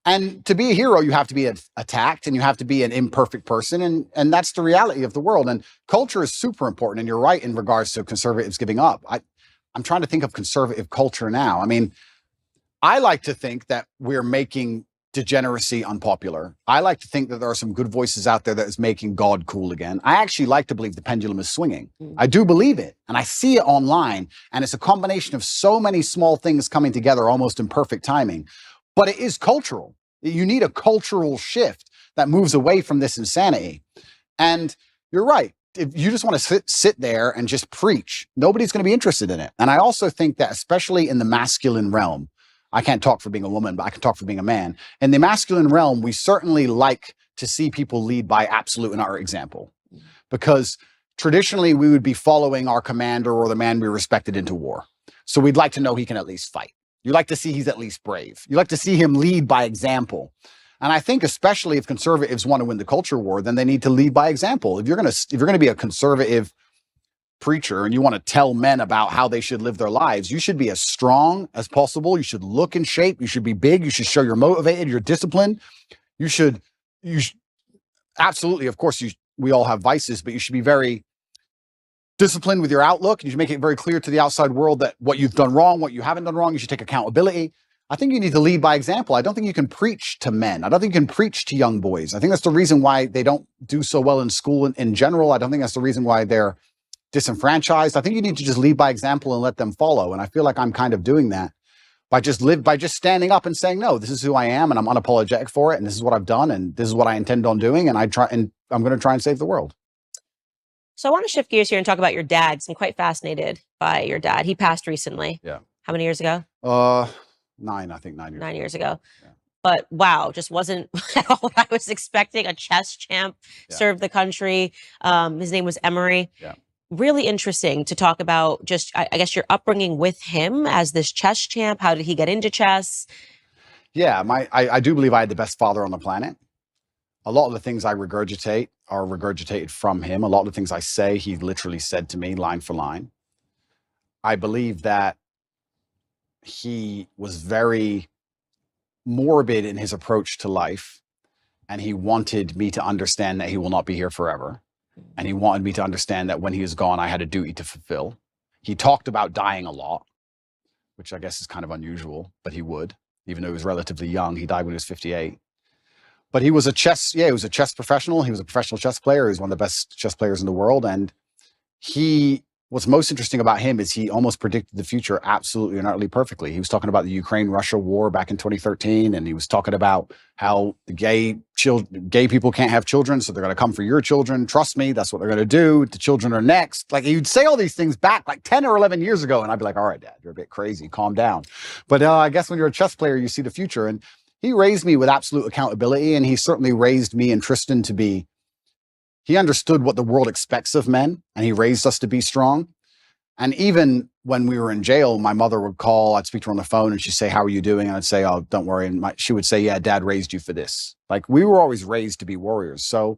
And to be a hero, you have to be attacked and you have to be an imperfect person. And that's the reality of the world. And culture is super important. And you're right in regards to conservatives giving up. I'm trying to think of conservative culture now. I mean, I like to think that we're making degeneracy unpopular. I like to think that there are some good voices out there that is making God cool again. I actually like to believe the pendulum is swinging. I do believe it. And I see it online. And it's a combination of so many small things coming together almost in perfect timing. But it is cultural. You need a cultural shift that moves away from this insanity. And you're right. If you just want to sit there and just preach, nobody's going to be interested in it. And I also think that especially in the masculine realm, I can't talk for being a woman, but I can talk for being a man. In the masculine realm, we certainly like to see people lead by absolute and utter example, because traditionally we would be following our commander or the man we respected into war. So we'd like to know he can at least fight. You like to see he's at least brave. You like to see him lead by example. And I think especially if conservatives want to win the culture war, then they need to lead by example. If you're going to be a conservative preacher and you want to tell men about how they should live their lives, you should be as strong as possible. You should look in shape. You should be big. You should show you're motivated, you're disciplined. You should absolutely, of course, we all have vices, but you should be very disciplined with your outlook. You should make it very clear to the outside world that what you've done wrong, what you haven't done wrong, you should take accountability. I think you need to lead by example. I don't think you can preach to men. I don't think you can preach to young boys. I think that's the reason why they don't do so well in school in general. I don't think that's the reason why they're disenfranchised. I think you need to just lead by example and let them follow. And I feel like I'm kind of doing that by just standing up and saying, no, this is who I am and I'm unapologetic for it. And this is what I've done. And this is what I intend on doing. And I'm going to try and save the world. So I want to shift gears here and talk about your dad. I'm quite fascinated by your dad. He passed recently. Yeah. How many years ago? 9 years. 9 years ago. Yeah. But wow, just wasn't at all what I was expecting. A chess champ, served the country. His name was Emery. Yeah. Really interesting to talk about just, I guess, your upbringing with him as this chess champ. How did he get into chess? Yeah, I do believe I had the best father on the planet. A lot of the things I regurgitate are regurgitated from him. A lot of the things I say, he literally said to me line for line. I believe that he was very morbid in his approach to life, and he wanted me to understand that he will not be here forever. And he wanted me to understand that when he is gone, I had a duty to fulfill. He talked about dying a lot, which I guess is kind of unusual, but he would, even though he was relatively young. He died when he was 58. But he was a chess professional. He was a professional chess player. He was one of the best chess players in the world. And what's most interesting about him is he almost predicted the future absolutely and utterly perfectly. He was talking about the Ukraine-Russia war back in 2013, and he was talking about how the gay people can't have children, so they're going to come for your children. Trust me, that's what they're going to do. The children are next. Like, he'd say all these things back like 10 or 11 years ago, and I'd be like, all right, Dad, you're a bit crazy. Calm down. But I guess when you're a chess player, you see the future. And he raised me with absolute accountability, and he certainly raised me and Tristan to be. He understood what the world expects of men, and he raised us to be strong. And even when we were in jail, my mother would call, I'd speak to her on the phone, and she'd say, how are you doing? And I'd say, oh, don't worry. And she would say, yeah, Dad raised you for this. Like, we were always raised to be warriors. So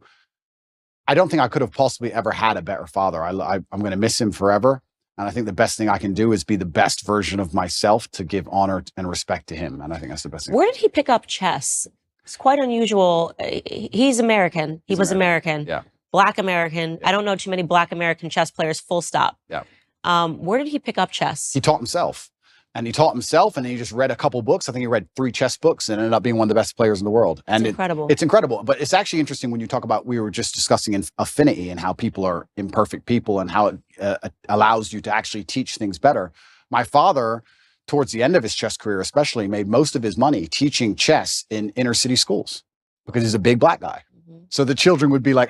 I don't think I could have possibly ever had a better father. I'm going to miss him forever. And I think the best thing I can do is be the best version of myself to give honor and respect to him. And I think that's the best thing. Where did he pick up chess? It's quite unusual. He's American. He was American. Yeah. Black American. Yeah. I don't know too many Black American chess players, full stop. Yeah. Where did he pick up chess? He taught himself. And he taught himself, and he just read a couple books. I think he read 3 chess books and ended up being one of the best players in the world. And it's incredible. It's incredible. But it's actually interesting when you talk about, we were just discussing affinity and how people are imperfect people and how it allows you to actually teach things better. My father, towards the end of his chess career especially, made most of his money teaching chess in inner city schools because he's a big Black guy. Mm-hmm. So the children would be like,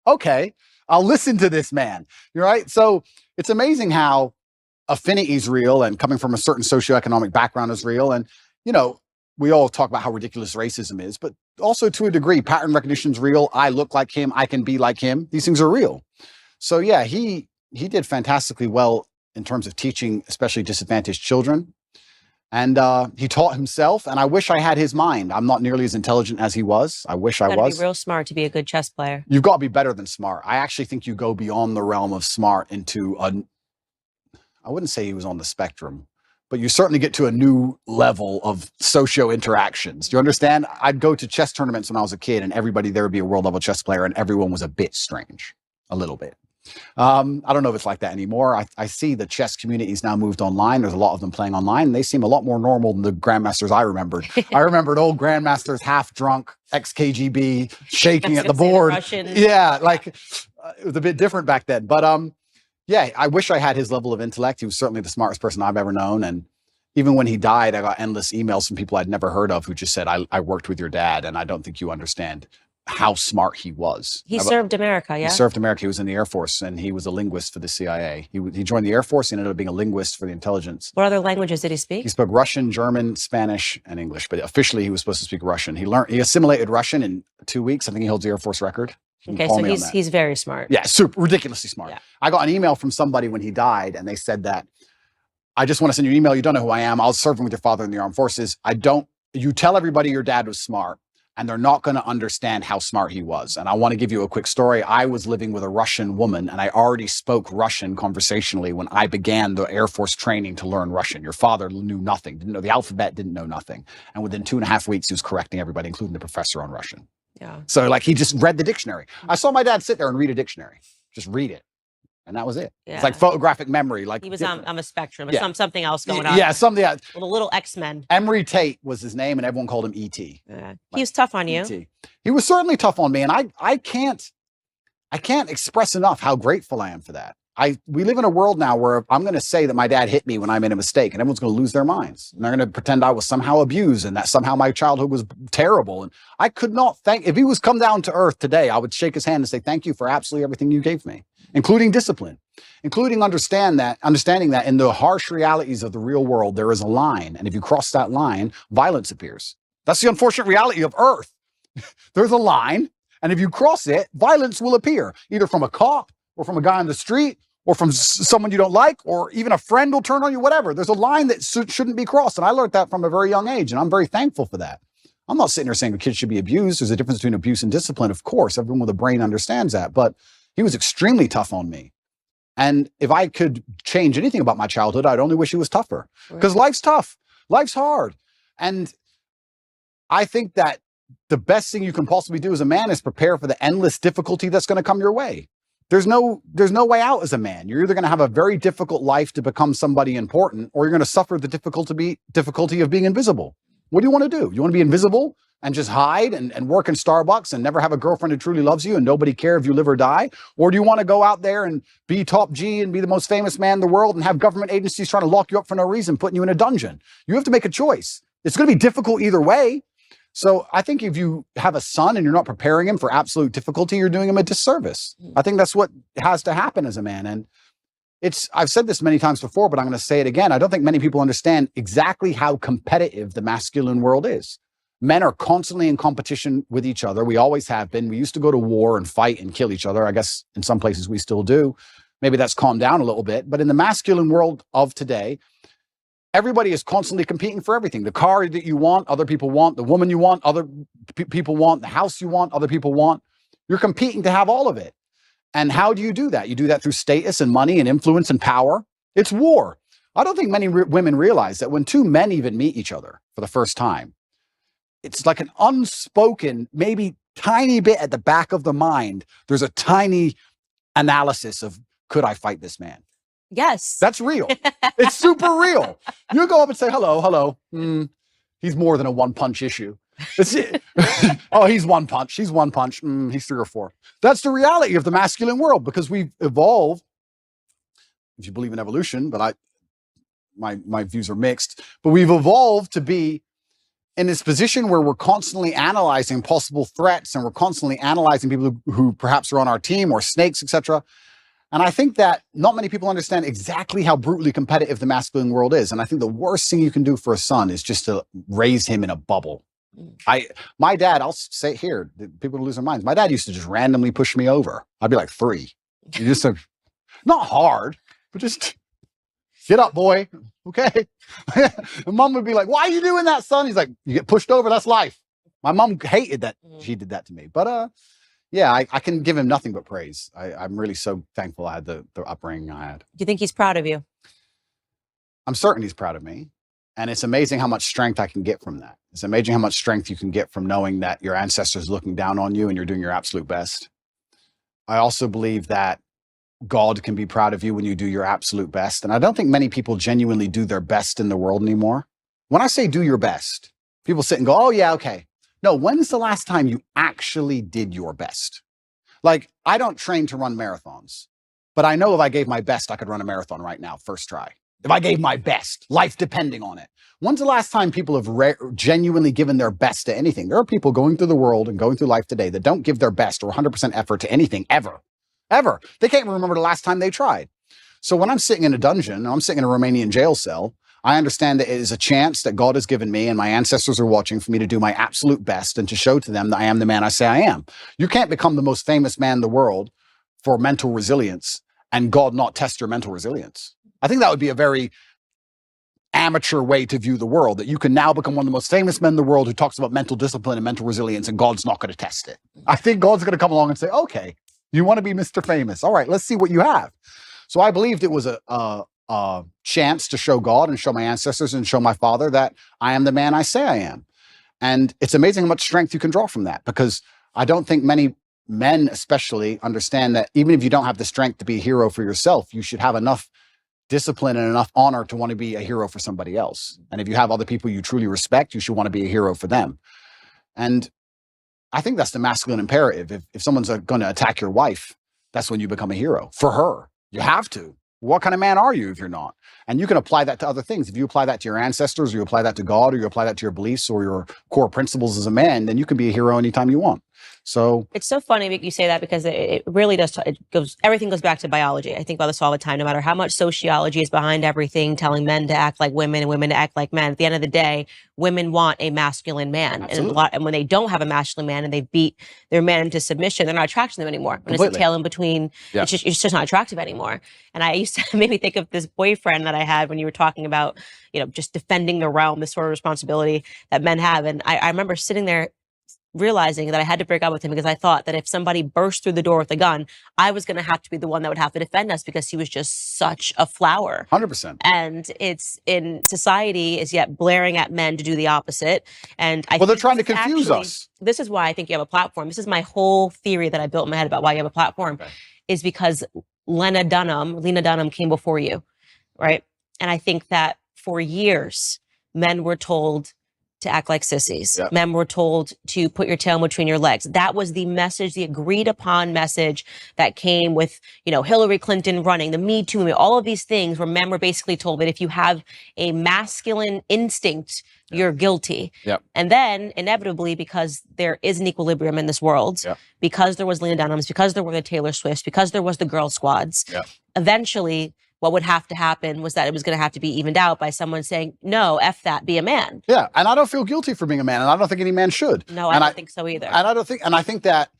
okay, I'll listen to this man. You're right. So it's amazing how affinity is real and coming from a certain socioeconomic background is real. And, you know, we all talk about how ridiculous racism is, but also to a degree, pattern recognition is real. I look like him. I can be like him. These things are real. So yeah, he did fantastically well in terms of teaching, especially disadvantaged children. And he taught himself, and I wish I had his mind. I'm not nearly as intelligent as he was. I wish I was. You gotta be real smart to be a good chess player. You've got to be better than smart. I actually think you go beyond the realm of smart into I wouldn't say he was on the spectrum, but you certainly get to a new level of socio interactions. Do you understand? I'd go to chess tournaments when I was a kid, and everybody there would be a world level chess player, and everyone was a bit strange, a little bit. I don't know if it's like that anymore. I see the chess community's now moved online. There's a lot of them playing online, and they seem a lot more normal than the grandmasters I remembered. I remembered old grandmasters, half drunk, ex-KGB, shaking at the board. Yeah, like it was a bit different back then. But yeah, I wish I had his level of intellect. He was certainly the smartest person I've ever known. And even when he died, I got endless emails from people I'd never heard of who just said, I worked with your dad, and I don't think you understand how smart he was. He served America, yeah? He served America. He was in the Air Force, and he was a linguist for the CIA. He joined the Air Force. He ended up being a linguist for the intelligence. What other languages did he speak? He spoke Russian, German, Spanish, and English. But officially, he was supposed to speak Russian. He assimilated Russian in 2 weeks. I think he holds the Air Force record. Okay, so he's very smart. Yeah, super ridiculously smart. Yeah. I got an email from somebody when he died, and they said that, I just want to send you an email. You don't know who I am. I was serving with your father in the armed forces. You tell everybody your dad was smart, and they're not going to understand how smart he was. And I want to give you a quick story. I was living with a Russian woman, and I already spoke Russian conversationally when I began the Air Force training to learn Russian. Your father knew nothing, didn't know the alphabet, didn't know nothing. And within 2.5 weeks, he was correcting everybody, including the professor on Russian. Yeah. So like he just read the dictionary. I saw my dad sit there and read a dictionary, just read it. And that was it. Yeah. It's like photographic memory. Like he was on a spectrum. Yeah. Something else going on. Yeah, something else. Well, the little X-Men. Emery Tate was his name, and everyone called him E.T. Yeah. He was tough on you. E.T. He was certainly tough on me, and I can't express enough how grateful I am for that. We live in a world now where I'm going to say that my dad hit me when I made a mistake, and everyone's going to lose their minds. And they're going to pretend I was somehow abused and that somehow my childhood was terrible. And I could not if he was come down to earth today, I would shake his hand and say, thank you for absolutely everything you gave me, including discipline, including understanding that in the harsh realities of the real world, there is a line. And if you cross that line, violence appears. That's the unfortunate reality of earth. There's a line. And if you cross it, violence will appear, either from a cop or from a guy on the street, or from someone you don't like, or even a friend will turn on you, whatever. There's a line that shouldn't be crossed. And I learned that from a very young age, and I'm very thankful for that. I'm not sitting here saying a kid should be abused. There's a difference between abuse and discipline, of course. Everyone with a brain understands that. But he was extremely tough on me. And if I could change anything about my childhood, I'd only wish he was tougher. Because life's tough. Life's hard. And I think that the best thing you can possibly do as a man is prepare for the endless difficulty that's going to come your way. There's no way out as a man. You're either going to have a very difficult life to become somebody important, or you're going to suffer the difficulty of being invisible. What do you want to do? You want to be invisible and just hide and work in Starbucks and never have a girlfriend who truly loves you and nobody care if you live or die? Or do you want to go out there and be top G and be the most famous man in the world and have government agencies trying to lock you up for no reason, putting you in a dungeon? You have to make a choice. It's going to be difficult either way. So I think if you have a son and you're not preparing him for absolute difficulty, you're doing him a disservice. I think that's what has to happen as a man. And I've said this many times before, but I'm going to say it again. I don't think many people understand exactly how competitive the masculine world is. Men are constantly in competition with each other. We always have been. We used to go to war and fight and kill each other. I guess in some places we still do. Maybe that's calmed down a little bit. But in the masculine world of today, everybody is constantly competing for everything. The car that you want, other people want. The woman you want, other people want. The house you want, other people want. You're competing to have all of it. And how do you do that? You do that through status and money and influence and power. It's war. I don't think many women realize that when two men even meet each other for the first time, it's like an unspoken, maybe tiny bit at the back of the mind. There's a tiny analysis of, could I fight this man? Yes. That's real. It's super real. You go up and say, hello. He's more than a one-punch issue. It's it. Oh, he's one punch. He's one punch. He's 3 or 4. That's the reality of the masculine world, because we've evolved, if you believe in evolution, but my views are mixed, but we've evolved to be in this position where we're constantly analyzing possible threats and we're constantly analyzing people who perhaps are on our team or snakes, etc. And I think that not many people understand exactly how brutally competitive the masculine world is. And I think the worst thing you can do for a son is just to raise him in a bubble. My dad, I'll say it here, people lose their minds. My dad used to just randomly push me over. I'd be like 3. You just not hard, but just get up, boy. Okay. And mom would be like, why are you doing that, son? He's like, you get pushed over. That's life. My mom hated that she did that to me. But yeah, I can give him nothing but praise. I'm really so thankful I had the upbringing I had. Do you think he's proud of you? I'm certain he's proud of me. And it's amazing how much strength I can get from that. It's amazing how much strength you can get from knowing that your ancestors are looking down on you and you're doing your absolute best. I also believe that God can be proud of you when you do your absolute best. And I don't think many people genuinely do their best in the world anymore. When I say do your best, people sit and go, oh yeah, okay. No, when's the last time you actually did your best? Like, I don't train to run marathons, but I know if I gave my best, I could run a marathon right now, first try. If I gave my best, life depending on it. When's the last time people have genuinely given their best to anything? There are people going through the world and going through life today that don't give their best or 100% effort to anything ever. They can't even remember the last time they tried. So when I'm sitting in a dungeon, I'm sitting in a Romanian jail cell, I understand that it is a chance that God has given me and my ancestors are watching for me to do my absolute best and to show to them that I am the man I say I am. You can't become the most famous man in the world for mental resilience and God not test your mental resilience. I think that would be a very amateur way to view the world, that you can now become one of the most famous men in the world who talks about mental discipline and mental resilience and God's not going to test it. I think God's going to come along and say, okay, you want to be Mr. Famous. All right, let's see what you have. So I believed it was a chance to show God and show my ancestors and show my father that I am the man I say I am. And it's amazing how much strength you can draw from that, because I don't think many men especially understand that even if you don't have the strength to be a hero for yourself, you should have enough discipline and enough honor to want to be a hero for somebody else. And if you have other people you truly respect, you should want to be a hero for them. And I think that's the masculine imperative. If someone's going to attack your wife, that's when you become a hero for her. You have to. What kind of man are you if you're not? And you can apply that to other things. If you apply that to your ancestors, or you apply that to God, or you apply that to your beliefs or your core principles as a man, then you can be a hero anytime you want. So it's so funny that you say that, because it really does. Everything goes back to biology. I think about this all the time. No matter how much sociology is behind everything, telling men to act like women and women to act like men, at the end of the day, women want a masculine man. And when they don't have a masculine man and they beat their man into submission, they're not attracted to them anymore. When it's a tail in between, it's just not attractive anymore. And I used to, made me think of this boyfriend that I had when you were talking about, just defending the realm, this sort of responsibility that men have. And I remember sitting there realizing that I had to break up with him, because I thought that if somebody burst through the door with a gun, I was going to have to be the one that would have to defend us, because he was just such a flower. 100%. And it's in society is yet blaring at men to do the opposite. And they're trying to confuse us. This is why I think you have a platform. This is my whole theory that I built in my head about why you have a platform, is because Lena Dunham came before you, right? And I think that for years, men were told to act like sissies. Yep. Men were told to put your tail between your legs. That was the message, the agreed upon message that came with, Hillary Clinton running, the Me Too movement, all of these things where men were basically told that if you have a masculine instinct, you're guilty. Yep. And then inevitably, because there is an equilibrium in this world, because there was Lena Dunham's, because there were the Taylor Swifts, because there was the girl squads, eventually what would have to happen was that it was going to have to be evened out by someone saying, no, F that, be a man. Yeah. And I don't feel guilty for being a man, and I don't think any man should. No, I don't think so either. And I think that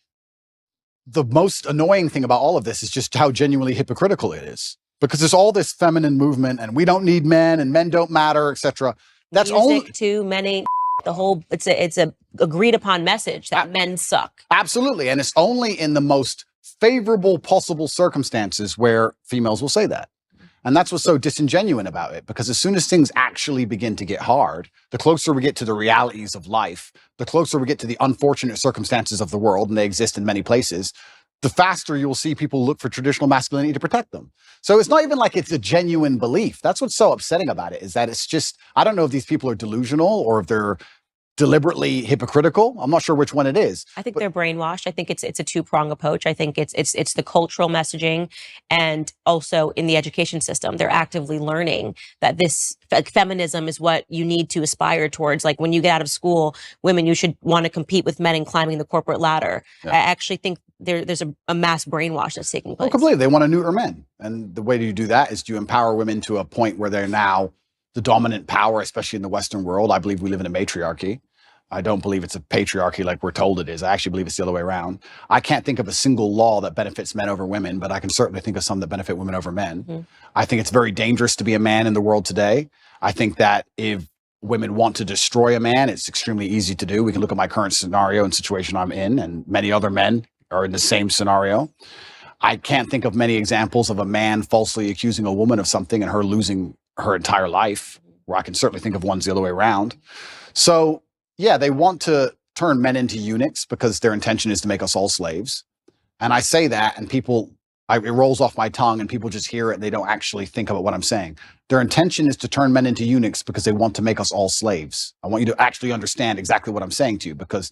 the most annoying thing about all of this is just how genuinely hypocritical it is, because there's all this feminine movement and we don't need men and men don't matter, etc. That's music too, men ain't the whole, it's a agreed upon message that men suck. Absolutely. And it's only in the most favorable possible circumstances where females will say that. And that's what's so disingenuous about it, because as soon as things actually begin to get hard, the closer we get to the realities of life, the closer we get to the unfortunate circumstances of the world, and they exist in many places, the faster you'll see people look for traditional masculinity to protect them. So it's not even like it's a genuine belief. That's what's so upsetting about it, is that it's just, I don't know if these people are delusional or if they're deliberately hypocritical. I'm not sure which one it is. I think they're brainwashed. I think it's a two-pronged approach. I think it's the cultural messaging, and also in the education system, they're actively learning that this feminism is what you need to aspire towards. Like when you get out of school, women, you should want to compete with men in climbing the corporate ladder. Yeah. I actually think there's a mass brainwash that's taking place. Oh, completely. They want to neuter men. And the way you do that is to empower women to a point where they're now the dominant power, especially in the Western world. I believe we live in a matriarchy. I don't believe it's a patriarchy like we're told it is. I actually believe it's the other way around. I can't think of a single law that benefits men over women, but I can certainly think of some that benefit women over men. Mm-hmm. I think it's very dangerous to be a man in the world today. I think that if women want to destroy a man, it's extremely easy to do. We can look at my current scenario and situation I'm in, and many other men are in the same scenario. I can't think of many examples of a man falsely accusing a woman of something and her losing her entire life, where I can certainly think of ones the other way around. So yeah, they want to turn men into eunuchs because their intention is to make us all slaves. And I say that and it rolls off my tongue and people just hear it and they don't actually think about what I'm saying. Their intention is to turn men into eunuchs because they want to make us all slaves. I want you to actually understand exactly what I'm saying to you, because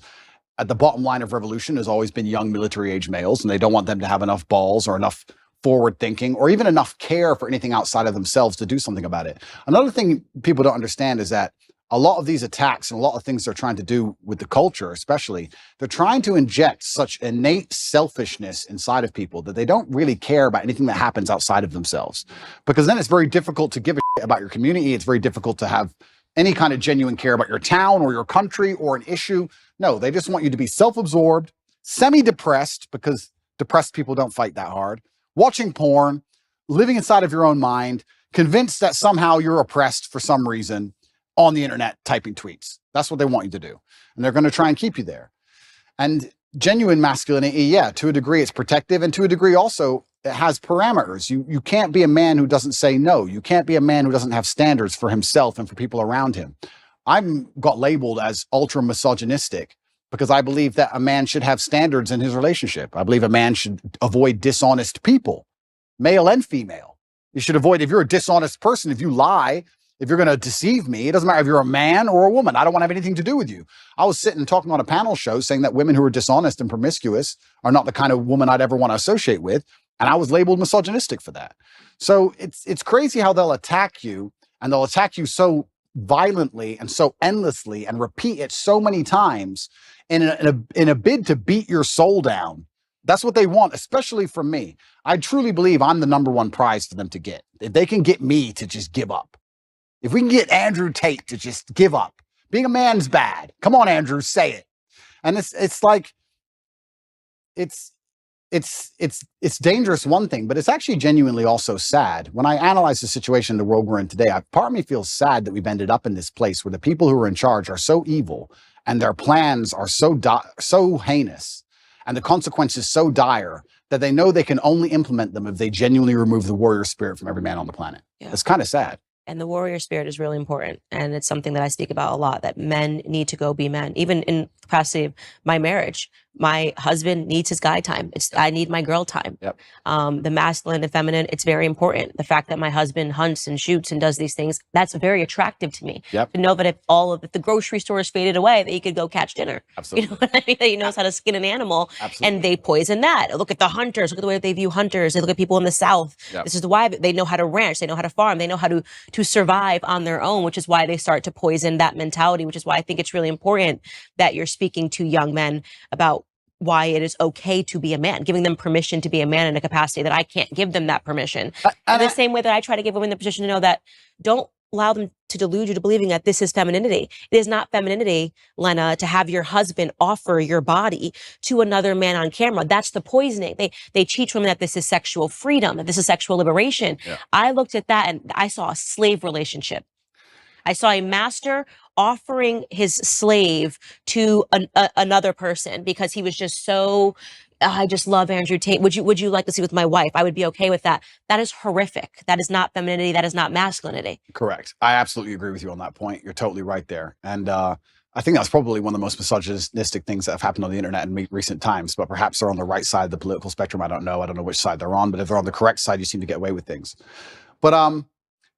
at the bottom line of revolution has always been young military age males, and they don't want them to have enough balls or enough forward thinking or even enough care for anything outside of themselves to do something about it. Another thing people don't understand is that a lot of these attacks and a lot of things they're trying to do with the culture, especially, they're trying to inject such innate selfishness inside of people that they don't really care about anything that happens outside of themselves. Because then it's very difficult to give a shit about your community. It's very difficult to have any kind of genuine care about your town or your country or an issue. No, they just want you to be self-absorbed, semi-depressed, because depressed people don't fight that hard, watching porn, living inside of your own mind, convinced that somehow you're oppressed for some reason, on the internet typing tweets. That's what they want you to do. And they're going to try and keep you there. And genuine masculinity, yeah, to a degree it's protective, and to a degree also it has parameters. You can't be a man who doesn't say no. You can't be a man who doesn't have standards for himself and for people around him. I've got labeled as ultra misogynistic because I believe that a man should have standards in his relationship. I believe a man should avoid dishonest people, male and female. You should avoid, if you're a dishonest person, if you lie, if you're going to deceive me, it doesn't matter if you're a man or a woman. I don't want to have anything to do with you. I was sitting talking on a panel show saying that women who are dishonest and promiscuous are not the kind of woman I'd ever want to associate with. And I was labeled misogynistic for that. So it's crazy how they'll attack you, and they'll attack you so violently and so endlessly and repeat it so many times in a bid to beat your soul down. That's what they want, especially from me. I truly believe I'm the number one prize for them to get. If they can get me to just give up. If we can get Andrew Tate to just give up, being a man's bad. Come on, Andrew, say it. And it's like, it's dangerous, one thing, but it's actually genuinely also sad. When I analyze the situation in the world we're in today, part of me feels sad that we've ended up in this place where the people who are in charge are so evil and their plans are so heinous and the consequences so dire that they know they can only implement them if they genuinely remove the warrior spirit from every man on the planet. Yeah. It's kind of sad. And the warrior spirit is really important. And it's something that I speak about a lot, that men need to go be men. Even in the capacity of my marriage, my husband needs his guy time. I need my girl time. Yep. The masculine and feminine, it's very important. The fact that my husband hunts and shoots and does these things, that's very attractive to me. Yep. To know that if the grocery store is faded away, that he could go catch dinner. Absolutely. You know what I mean? That he knows how to skin an animal. Absolutely. And they poison that. Look at the hunters. Look at the way they view hunters. They look at people in the South. Yep. This is why they know how to ranch. They know how to farm. They know how to survive on their own, which is why they start to poison that mentality, which is why I think it's really important that you're speaking to young men about why it is okay to be a man, giving them permission to be a man in a capacity that I can't give them that permission. In the same way that I try to give women the position to know that don't allow them to delude you to believing that this is femininity. It is not femininity, Lena, to have your husband offer your body to another man on camera. That's the poisoning. They teach women that this is sexual freedom, that this is sexual liberation. Yeah. I looked at that and I saw a slave relationship. I saw a master offering his slave to another person because he was just so, I just love Andrew Tate. Would you like to see with my wife? I would be okay with that. That is horrific. That is not femininity. That is not masculinity. Correct. I absolutely agree with you on that point. You're totally right there. And I think that's probably one of the most misogynistic things that have happened on the internet in recent times, but perhaps they're on the right side of the political spectrum. I don't know which side they're on, but if they're on the correct side, you seem to get away with things. But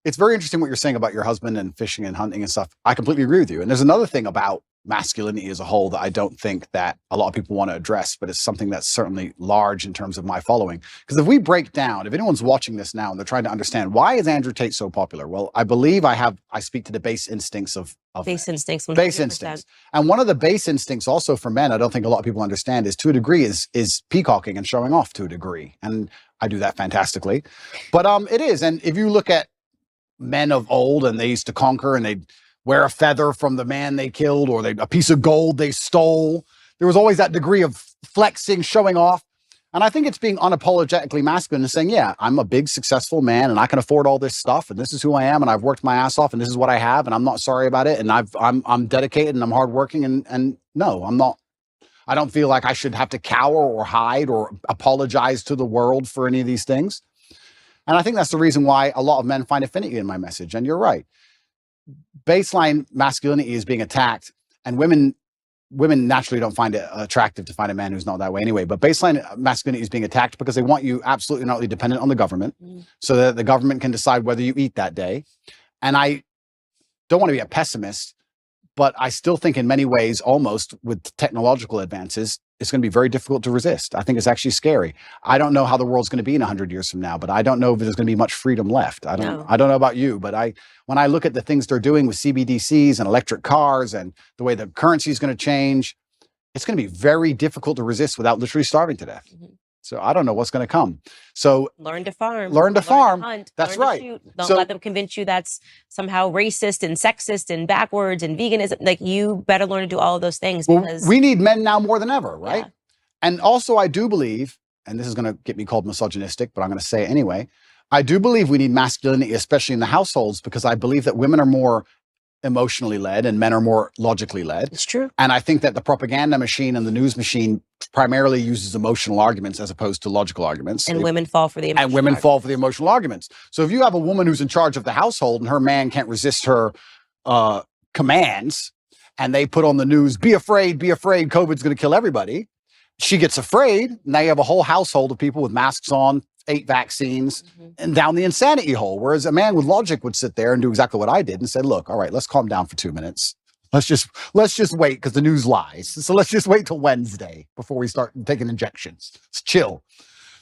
it's very interesting what you're saying about your husband and fishing and hunting and stuff. I completely agree with you. And there's another thing about masculinity as a whole that I don't think that a lot of people want to address, but it's something that's certainly large in terms of my following. Because if we break down, if anyone's watching this now and they're trying to understand why is Andrew Tate so popular, well, I believe I speak to the base instincts of Base instincts. 100%. base instincts. And one of the base instincts also for men, I don't think a lot of people understand, is to a degree is peacocking and showing off to a degree. And I do that fantastically. But it is. And if you look at men of old, and they used to conquer, and they'd wear a feather from the man they killed, or a piece of gold they stole. There was always that degree of flexing, showing off. And I think it's being unapologetically masculine and saying, yeah, I'm a big, successful man, and I can afford all this stuff, and this is who I am, and I've worked my ass off, and this is what I have, and I'm not sorry about it, and I'm dedicated, and I'm hardworking, and no, I'm not. I don't feel like I should have to cower or hide or apologize to the world for any of these things. And I think that's the reason why a lot of men find affinity in my message. And you're right. Baseline masculinity is being attacked, and women naturally don't find it attractive to find a man who's not that way anyway. But baseline masculinity is being attacked because they want you absolutely not dependent on the government, so that the government can decide whether you eat that day. And I don't want to be a pessimist, but I still think in many ways, almost with technological advances, it's going to be very difficult to resist. I think it's actually scary. I don't know how the world's going to be in 100 years from now, but I don't know if there's going to be much freedom left. I don't know about you, but when I look at the things they're doing with CBDCs and electric cars and the way the currency is going to change, it's going to be very difficult to resist without literally starving to death. So I don't know what's going to come. So learn to farm. Learn to farm. Hunt, that's learn right. To shoot. Don't let them convince you that's somehow racist and sexist and backwards and veganism. Like, you better learn to do all of those things. Because we need men now more than ever, right? Yeah. And also I do believe, and this is going to get me called misogynistic, but I'm going to say it anyway, I do believe we need masculinity, especially in the households, because I believe that women are more emotionally led and men are more logically led. It's true. And I think that the propaganda machine and the news machine primarily uses emotional arguments as opposed to logical arguments. And women fall for the emotional arguments. So if you have a woman who's in charge of the household and her man can't resist her commands, and they put on the news, be afraid, COVID's going to kill everybody. She gets afraid. Now you have a whole household of people with masks on, 8 vaccines, and down the insanity hole. Whereas a man with logic would sit there and do exactly what I did and say, look, all right, let's calm down for 2 minutes. Let's just wait, because the news lies. So let's just wait till Wednesday before we start taking injections. Let's chill.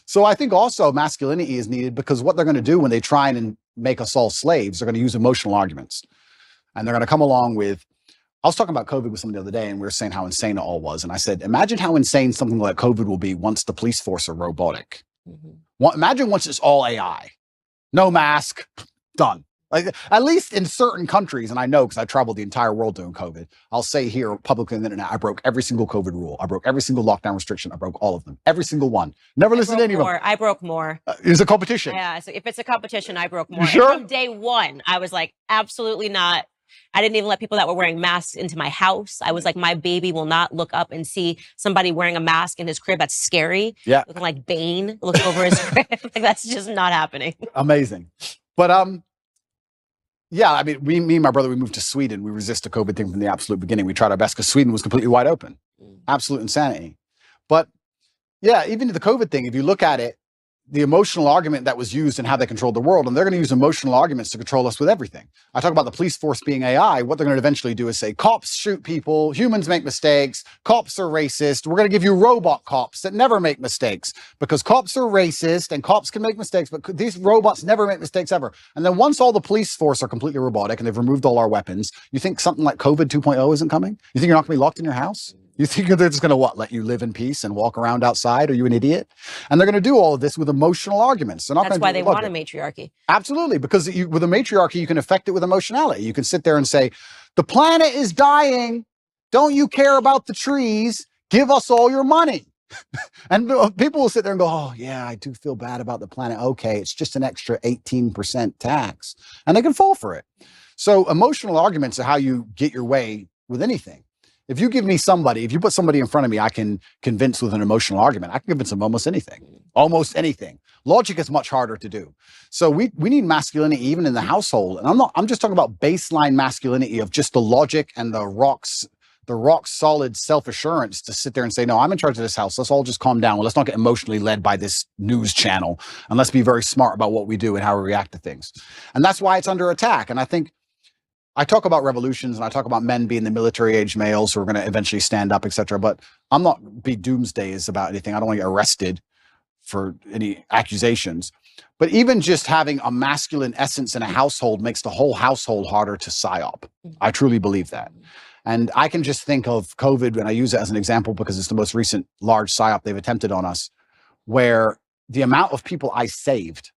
So I think also masculinity is needed, because what they're going to do when they try and make us all slaves, they're going to use emotional arguments. And they're going to come along with, I was talking about COVID with someone the other day, and we were saying how insane it all was. And I said, imagine how insane something like COVID will be once the police force are robotic. Imagine once it's all AI, no mask, done. Like, at least in certain countries, and I know because I traveled the entire world doing COVID, I'll say here publicly on the internet, I broke every single COVID rule. I broke every single lockdown restriction. I broke all of them. Every single one. Never listened to any of them. I broke more. It's a competition. Yeah, so if it's a competition, I broke more. You sure? And from day one, I was like, absolutely not. I didn't even let people that were wearing masks into my house. I was like, my baby will not look up and see somebody wearing a mask in his crib. That's scary. Yeah. Looking like Bane looks over his crib. Like, that's just not happening. Amazing. But yeah, I mean, me and my brother, we moved to Sweden. We resist the COVID thing from the absolute beginning. We tried our best because Sweden was completely wide open. Absolute insanity. But yeah, even the COVID thing, if you look at it, the emotional argument that was used and how they controlled the world, and they're going to use emotional arguments to control us with everything. I talk about the police force being AI. What they're going to eventually do is say, cops shoot people, humans make mistakes, cops are racist. We're going to give you robot cops that never make mistakes, because cops are racist and cops can make mistakes, but these robots never make mistakes ever. And then once all the police force are completely robotic and they've removed all our weapons, you think something like COVID 2.0 isn't coming? You think you're not going to be locked in your house? You think they're just going to let you live in peace and walk around outside? Are you an idiot? And they're going to do all of this with emotional arguments. They're not That's why they want a matriarchy. Absolutely, because with a matriarchy, you can affect it with emotionality. You can sit there and say, the planet is dying. Don't you care about the trees? Give us all your money. And people will sit there and go, oh, yeah, I do feel bad about the planet. Okay, it's just an extra 18% tax. And they can fall for it. So emotional arguments are how you get your way with anything. If you give me somebody, if you put somebody in front of me, I can convince with an emotional argument. I can convince them almost anything. Almost anything. Logic is much harder to do. So we need masculinity even in the household. And I'm just talking about baseline masculinity of just the logic and the rock solid self-assurance to sit there and say, no, I'm in charge of this house. Let's all just calm down. Well, let's not get emotionally led by this news channel. And let's be very smart about what we do and how we react to things. And that's why it's under attack. And I think I talk about revolutions and I talk about men being the military age males who are going to eventually stand up, etc. But I'm not be doomsdays about anything. I don't want to get arrested for any accusations. But even just having a masculine essence in a household makes the whole household harder to psyop. I truly believe that. And I can just think of COVID, and I use it as an example because it's the most recent large psyop they've attempted on us, where the amount of people I saved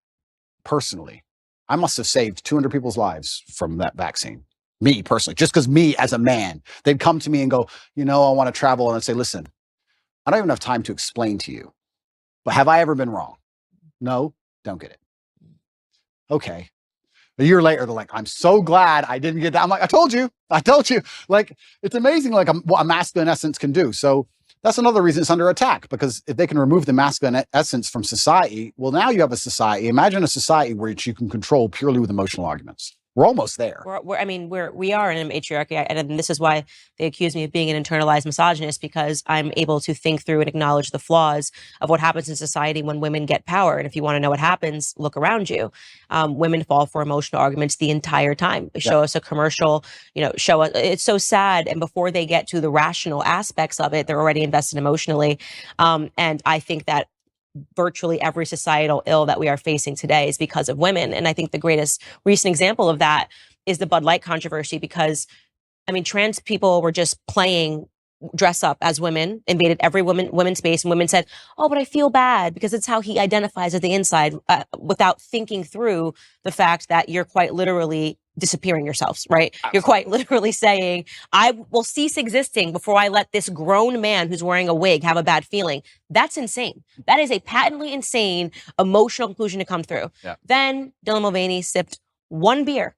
personally, I must have saved 200 people's lives from that vaccine. Me personally, just because me as a man, they'd come to me and go, I want to travel. And I'd say, listen, I don't even have time to explain to you, but have I ever been wrong? No, don't get it. Okay. A year later, they're like, I'm so glad I didn't get that. I'm like, I told you. Like, it's amazing, like what a masculine essence can do. So that's another reason it's under attack, because if they can remove the masculine essence from society, well, now you have a society. Imagine a society where you can control purely with emotional arguments. We're almost there. We are in a matriarchy, and this is why they accuse me of being an internalized misogynist, because I'm able to think through and acknowledge the flaws of what happens in society when women get power. And if you want to know what happens, look around you. Women fall for emotional arguments the entire time. Show us a commercial, show us. It's so sad. And before they get to the rational aspects of it, they're already invested emotionally. And I think that virtually every societal ill that we are facing today is because of women. And I think the greatest recent example of that is the Bud Light controversy, because, trans people were just playing dress up as women, invaded every women's space, and women said, oh, but I feel bad because it's how he identifies at the inside, without thinking through the fact that you're quite literally disappearing yourselves, right? Absolutely. You're quite literally saying, I will cease existing before I let this grown man who's wearing a wig have a bad feeling. That's insane. That is a patently insane emotional conclusion to come through. Yeah. Then Dylan Mulvaney sipped one beer,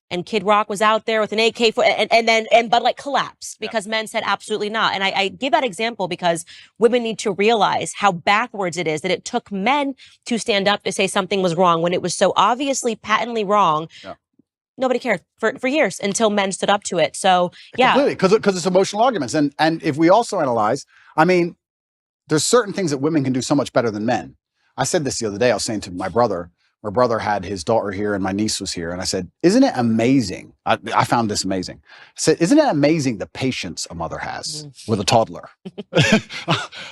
and Kid Rock was out there with an AK, and Bud Light collapsed because men said absolutely not. And I give that example because women need to realize how backwards it is that it took men to stand up to say something was wrong when it was so obviously patently wrong. Yeah. Nobody cared for years until men stood up to it. So yeah, completely, because it's emotional arguments. And if we also analyze, there's certain things that women can do so much better than men. I said this the other day. I was saying to my brother had his daughter here and my niece was here. And I said, isn't it amazing? I found this amazing. I said, isn't it amazing the patience a mother has with a toddler?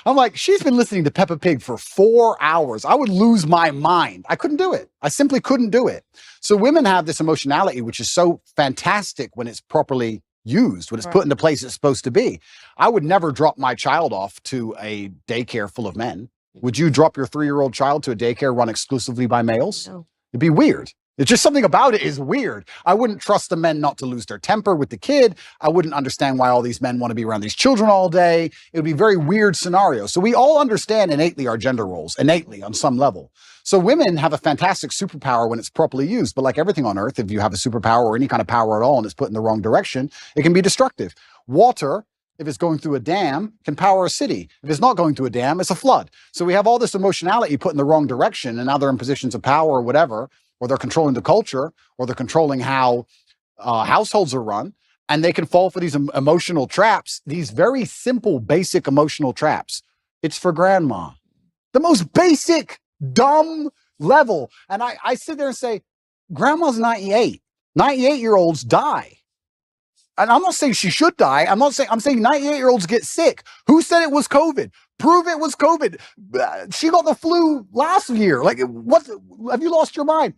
I'm like, she's been listening to Peppa Pig for 4 hours. I would lose my mind. I couldn't do it. I simply couldn't do it. So women have this emotionality, which is so fantastic when it's properly used, when it's put in the place it's supposed to be. I would never drop my child off to a daycare full of men. Would you drop your 3-year-old child to a daycare run exclusively by males? No. It'd be weird. It's just something about it is weird. I wouldn't trust the men not to lose their temper with the kid. I wouldn't understand why all these men want to be around these children all day. It would be a very weird scenario. So we all understand innately our gender roles, innately on some level. So women have a fantastic superpower when it's properly used. But like everything on earth, if you have a superpower or any kind of power at all and it's put in the wrong direction, it can be destructive. Water, if it's going through a dam, can power a city. If it's not going through a dam, it's a flood. So we have all this emotionality put in the wrong direction, and now they're in positions of power or whatever, or they're controlling the culture, or they're controlling how households are run, and they can fall for these emotional traps, these very simple, basic emotional traps. It's for grandma. The most basic, dumb level. And I sit there and say, grandma's 98. 98-year-olds die. And I'm not saying she should die. I'm saying 98-year-olds get sick. Who said it was COVID? Prove it was COVID. She got the flu last year. Like, what? Have you lost your mind?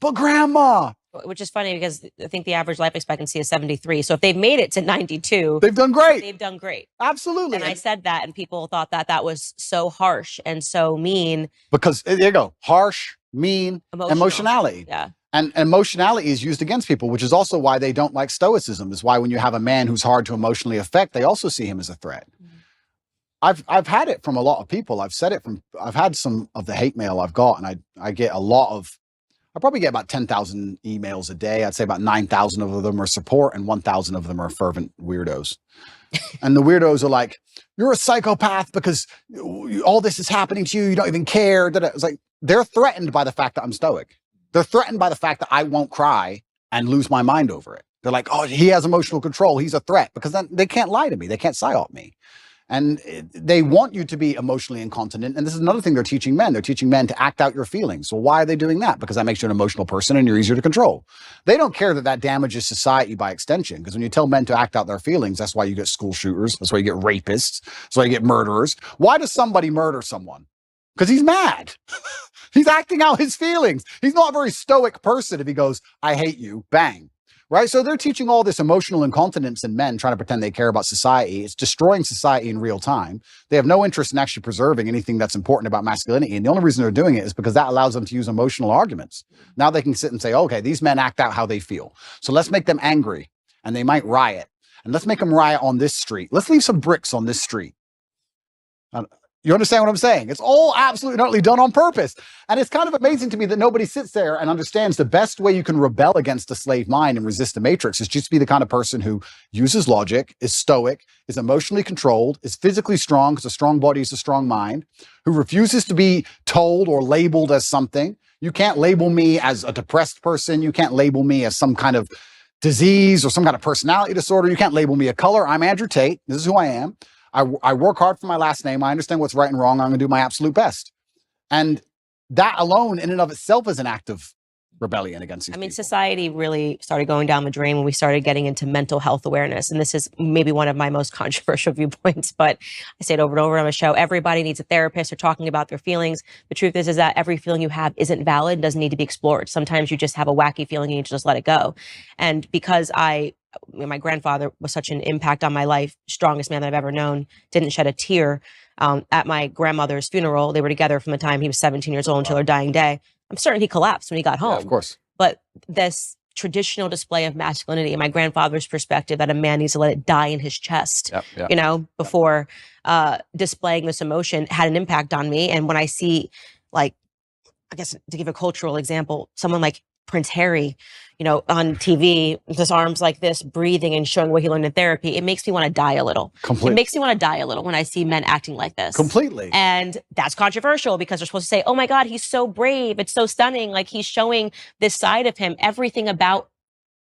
But grandma. Which is funny because I think the average life expectancy is 73. So if they've made it to 92, they've done great. They've done great. Absolutely. And I said that, and people thought that was so harsh and so mean. Because there you go. Harsh, mean, emotionality. Yeah. And emotionality is used against people, which is also why they don't like stoicism. Is why when you have a man who's hard to emotionally affect, they also see him as a threat. Mm-hmm. I've had it from a lot of people. I've had some of the hate mail I've got, and I get a lot of, I probably get about 10,000 emails a day. I'd say about 9,000 of them are support and 1,000 of them are fervent weirdos. And the weirdos are like, you're a psychopath because all this is happening to you. You don't even care. It's like, they're threatened by the fact that I'm stoic. They're threatened by the fact that I won't cry and lose my mind over it. They're like, oh, he has emotional control. He's a threat, because then they can't lie to me. They can't psyop me. And they want you to be emotionally incontinent. And this is another thing they're teaching men. They're teaching men to act out your feelings. Well, why are they doing that? Because that makes you an emotional person and you're easier to control. They don't care that that damages society by extension. Because when you tell men to act out their feelings, that's why you get school shooters. That's why you get rapists. That's why you get murderers. Why does somebody murder someone? Because he's mad. He's acting out his feelings. He's not a very stoic person if he goes, I hate you, bang. Right? So they're teaching all this emotional incontinence in men, trying to pretend they care about society. It's destroying society in real time. They have no interest in actually preserving anything that's important about masculinity. And the only reason they're doing it is because that allows them to use emotional arguments. Now they can sit and say, okay, these men act out how they feel. So let's make them angry and they might riot. And let's make them riot on this street. Let's leave some bricks on this street. You understand what I'm saying? It's all absolutely utterly done on purpose. And it's kind of amazing to me that nobody sits there and understands the best way you can rebel against the slave mind and resist the matrix is just be the kind of person who uses logic, is stoic, is emotionally controlled, is physically strong because a strong body is a strong mind, who refuses to be told or labeled as something. You can't label me as a depressed person. You can't label me as some kind of disease or some kind of personality disorder. You can't label me a color. I'm Andrew Tate. This is who I am. I work hard for my last name. I understand what's right and wrong. I'm going to do my absolute best. And that alone in and of itself is an act of rebellion against these people. Society really started going down the drain when we started getting into mental health awareness. And this is maybe one of my most controversial viewpoints, but I say it over and over on the show. Everybody needs a therapist or talking about their feelings. The truth is that every feeling you have isn't valid, doesn't need to be explored. Sometimes you just have a wacky feeling and you just let it go. And because my grandfather was such an impact on my life, strongest man that I've ever known, didn't shed a tear at my grandmother's funeral. They were together from the time he was 17 years old until her dying day. I'm certain he collapsed when he got home. Yeah, of course. But this traditional display of masculinity, in my grandfather's perspective, that a man needs to let it die in his chest, before displaying this emotion, had an impact on me. And when I see, like, I guess to give a cultural example, someone like Prince Harry, on TV, with his arms like this, breathing and showing what he learned in therapy, it makes me want to die a little. Completely. It makes me want to die a little when I see men acting like this. Completely. And that's controversial because they're supposed to say, oh my God, he's so brave. It's so stunning. Like, he's showing this side of him. Everything about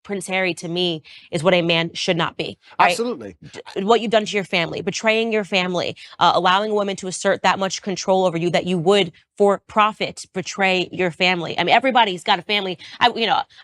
Prince Harry, to me, is what a man should not be. Right? Absolutely. What you've done to your family, betraying your family, allowing a woman to assert that much control over you that you would, for profit, betray your family. I mean, everybody's got a family.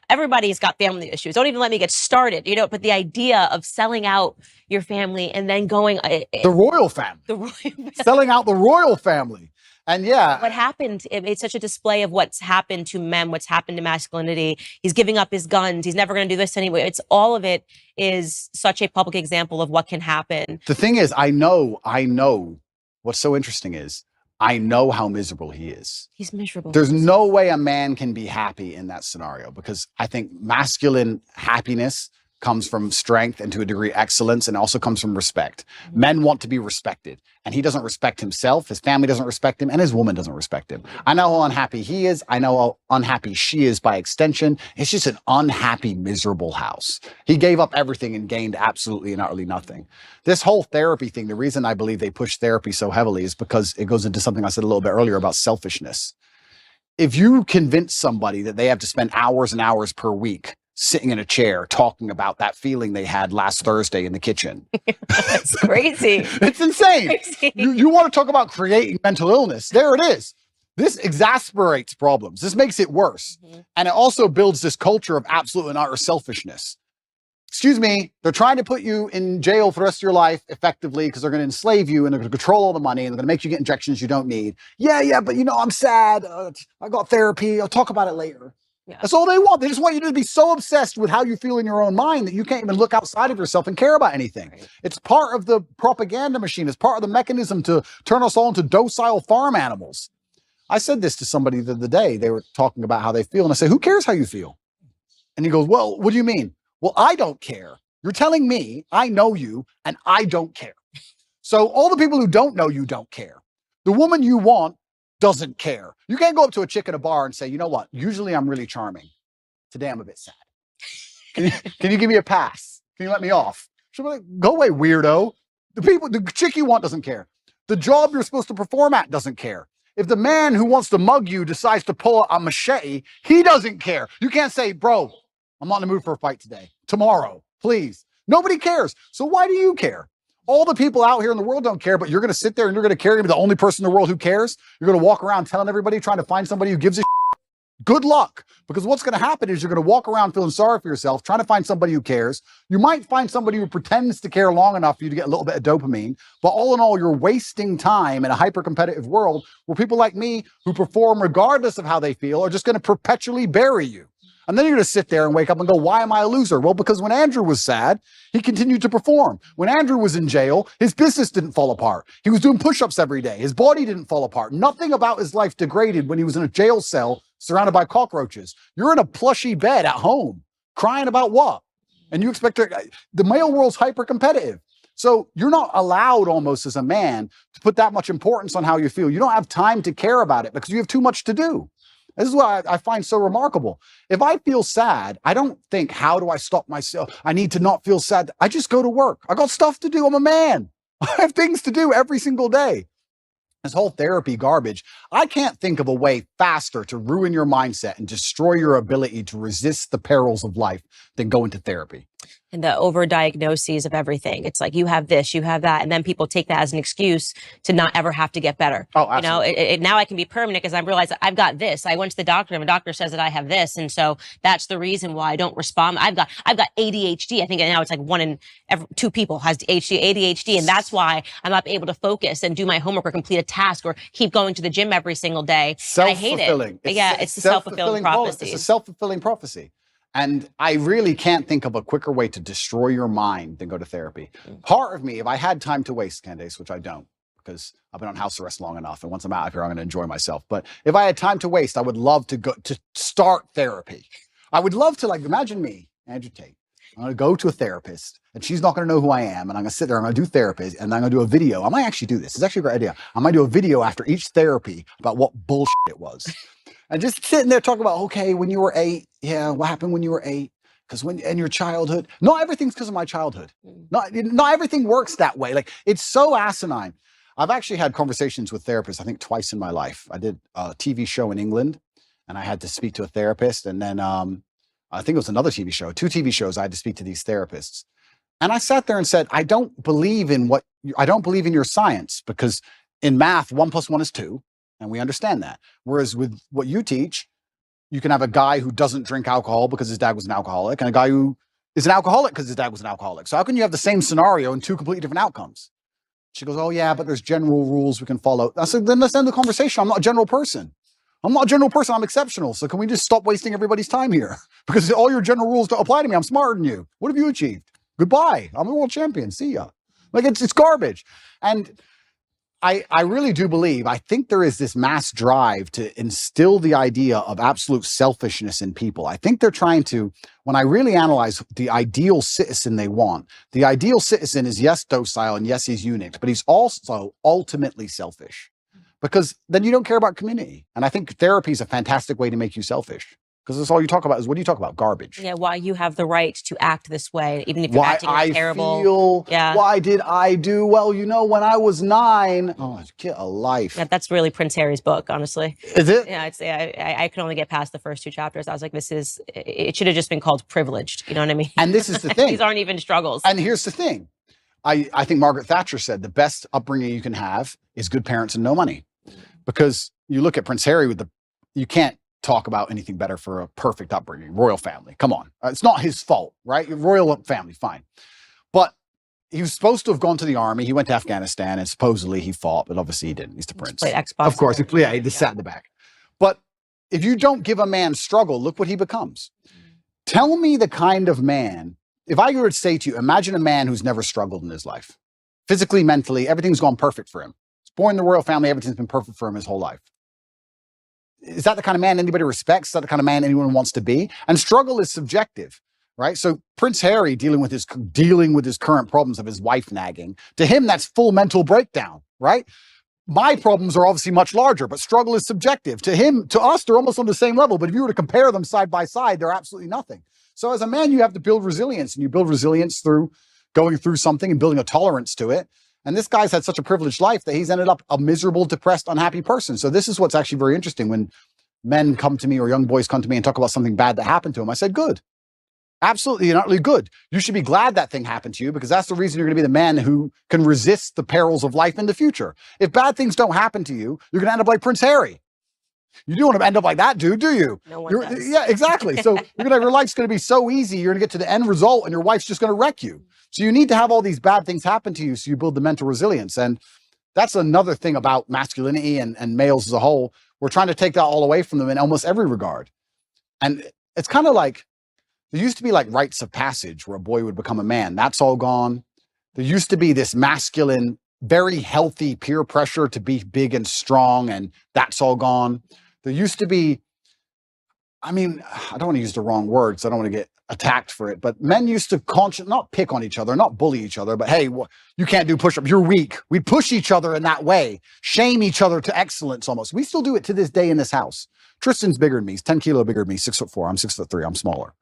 Everybody's got family issues. Don't even let me get started. But the idea of selling out your family and then going the royal family, selling out the royal family. And what happened, it's such a display of what's happened to men, what's happened to masculinity. He's giving up his guns. He's never going to do this anyway. It's all of it is such a public example of what can happen. The thing is, I know what's so interesting is I know how miserable he is. He's miserable. There's no way a man can be happy in that scenario because I think masculine happiness comes from strength and to a degree excellence, and also comes from respect. Mm-hmm. Men want to be respected, and he doesn't respect himself. His family doesn't respect him, and his woman doesn't respect him. I know how unhappy he is. I know how unhappy she is by extension. It's just an unhappy, miserable house. He gave up everything and gained absolutely and utterly nothing. This whole therapy thing, the reason I believe they push therapy so heavily is because it goes into something I said a little bit earlier about selfishness. If you convince somebody that they have to spend hours and hours per week sitting in a chair talking about that feeling they had last Thursday in the kitchen. It's crazy. It's insane. Crazy. You want to talk about creating mental illness. There it is. This exasperates problems. This makes it worse. Mm-hmm. And it also builds this culture of absolute and utter selfishness. Excuse me, they're trying to put you in jail for the rest of your life effectively because they're going to enslave you and they're going to control all the money and they're going to make you get injections you don't need. Yeah, but I'm sad. I got therapy. I'll talk about it later. Yeah. That's all they want. They just want you to be so obsessed with how you feel in your own mind that you can't even look outside of yourself and care about anything. Right. It's part of the propaganda machine. It's part of the mechanism to turn us all into docile farm animals. I said this to somebody the other day. They were talking about how they feel. And I said, who cares how you feel? And he goes, well, what do you mean? Well, I don't care. You're telling me I know you and I don't care. So all the people who don't know you don't care. The woman you want doesn't care. You can't go up to a chick at a bar and say, you know what? Usually I'm really charming. Today I'm a bit sad. Can you give me a pass? Can you let me off? She'll be like, go away, weirdo. The chick you want doesn't care. The job you're supposed to perform at doesn't care. If the man who wants to mug you decides to pull a machete, he doesn't care. You can't say, bro, I'm not in the mood for a fight today. Tomorrow, please. Nobody cares. So why do you care? All the people out here in the world don't care, but you're going to sit there and you're going to carry me, the only person in the world who cares. You're going to walk around telling everybody, trying to find somebody who gives a good luck. Because what's going to happen is you're going to walk around feeling sorry for yourself, trying to find somebody who cares. You might find somebody who pretends to care long enough for you to get a little bit of dopamine. But all in all, you're wasting time in a hyper-competitive world where people like me who perform regardless of how they feel are just going to perpetually bury you. And then you're going to sit there and wake up and go, why am I a loser? Well, because when Andrew was sad, he continued to perform. When Andrew was in jail, his business didn't fall apart. He was doing push-ups every day. His body didn't fall apart. Nothing about his life degraded when he was in a jail cell surrounded by cockroaches. You're in a plushy bed at home, crying about what? And you expect the male world's hyper-competitive. So you're not allowed almost as a man to put that much importance on how you feel. You don't have time to care about it because you have too much to do. This is what I find so remarkable. If I feel sad, I don't think, how do I stop myself? I need to not feel sad. I just go to work. I got stuff to do. I'm a man. I have things to do every single day. This whole therapy garbage. I can't think of a way faster to ruin your mindset and destroy your ability to resist the perils of life than going to therapy. And the overdiagnoses of everything. It's like, you have this, you have that. And then people take that as an excuse to not ever have to get better. Oh, absolutely. You know, now I can be permanent because I realize that I've got this. I went to the doctor and the doctor says that I have this. And so that's the reason why I don't respond. I've got ADHD. I think now it's like 1 in 2 people has ADHD. And that's why I'm not able to focus and do my homework or complete a task or keep going to the gym every single day. I hate it. It's the self-fulfilling prophecy. It's a self-fulfilling prophecy. And I really can't think of a quicker way to destroy your mind than go to therapy. Part of me, if I had time to waste, Candace, which I don't, because I've been on house arrest long enough, and once I'm out of here, I'm going to enjoy myself. But if I had time to waste, I would love to go to start therapy. I would love to, like, imagine me, Andrew Tate. I'm going to go to a therapist, and she's not going to know who I am, and I'm going to sit there, I'm going to do therapy, and I'm going to do a video. I might actually do this. It's actually a great idea. I might do a video after each therapy about what bullshit it was. And just sitting there talking about, okay, when you were 8, yeah, what happened when you were 8? Because in your childhood, not everything's because of my childhood. Not everything works that way. Like, it's so asinine. I've actually had conversations with therapists, I think twice in my life. I did a TV show in England, and I had to speak to a therapist. And then I think it was another TV show, 2 TV shows, I had to speak to these therapists. And I sat there and said, I don't believe in your science, because in math, 1 + 1 is 2. And we understand that. Whereas with what you teach, you can have a guy who doesn't drink alcohol because his dad was an alcoholic, and a guy who is an alcoholic because his dad was an alcoholic. So how can you have the same scenario and 2 completely different outcomes? She goes, oh yeah, but there's general rules we can follow. I said, then let's end the conversation. I'm not a general person. I'm exceptional. So can we just stop wasting everybody's time here? Because all your general rules don't apply to me. I'm smarter than you. What have you achieved? Goodbye. I'm a world champion. See ya. Like, it's garbage. And I really do believe, I think there is this mass drive to instill the idea of absolute selfishness in people. I think they're trying to, when I really analyze the ideal citizen they want, the ideal citizen is, yes, docile, and yes, he's unique, but he's also ultimately selfish, because then you don't care about community. And I think therapy is a fantastic way to make you selfish. Because that's all you talk about is, what do you talk about? Garbage. Yeah, why you have the right to act this way, even if you're Why acting I terrible. feel, why did I do? Well, you know, when I was 9, oh, get a life. Yeah, that's really Prince Harry's book, honestly. Is it? Yeah, I could only get past the first 2 chapters. I was like, it should have just been called Privileged. You know what I mean? And this is the thing. These aren't even struggles. And here's the thing. I think Margaret Thatcher said the best upbringing you can have is good parents and no money. Because you look at Prince Harry you can't talk about anything better for a perfect upbringing. Royal family, come on. It's not his fault, right? Royal family, fine. But he was supposed to have gone to the army. He went to Afghanistan, and supposedly he fought, but obviously he didn't. He's the prince. Played Xbox. Of course, he just sat in the back. But if you don't give a man struggle, look what he becomes. Tell me the kind of man, if I were to say to you, imagine a man who's never struggled in his life. Physically, mentally, everything's gone perfect for him. He's born in the royal family, everything's been perfect for him his whole life. Is that the kind of man anybody respects? Is that the kind of man anyone wants to be? And struggle is subjective, right? So Prince Harry dealing with his current problems of his wife nagging, to him, that's full mental breakdown, right? My problems are obviously much larger, but struggle is subjective. To us, they're almost on the same level. But if you were to compare them side by side, they're absolutely nothing. So as a man, you have to build resilience, and you build resilience through going through something and building a tolerance to it. And this guy's had such a privileged life that he's ended up a miserable, depressed, unhappy person. So this is what's actually very interesting. When men come to me or young boys come to me and talk about something bad that happened to them, I said, good. Absolutely, you're not really good. You should be glad that thing happened to you, because that's the reason you're going to be the man who can resist the perils of life in the future. If bad things don't happen to you, you're going to end up like Prince Harry. You don't want to end up like that dude, do you? No one does. Yeah, exactly. So your life's going to be so easy. You're going to get to the end result and your wife's just going to wreck you. So you need to have all these bad things happen to you so you build the mental resilience. And that's another thing about masculinity and males as a whole. We're trying to take that all away from them in almost every regard. And it's kind of like, there used to be like rites of passage where a boy would become a man. That's all gone. There used to be this masculine, very healthy peer pressure to be big and strong, and that's all gone. There used to be, I mean, I don't want to use the wrong words. I don't want to get attacked for it, but men used to not pick on each other, not bully each other, but hey, you can't do push-ups, you're weak. We push each other in that way, shame each other to excellence almost. We still do it to this day in this house. Tristan's bigger than me. He's 10 kilo bigger than me, 6'4". I'm 6'3". I'm smaller.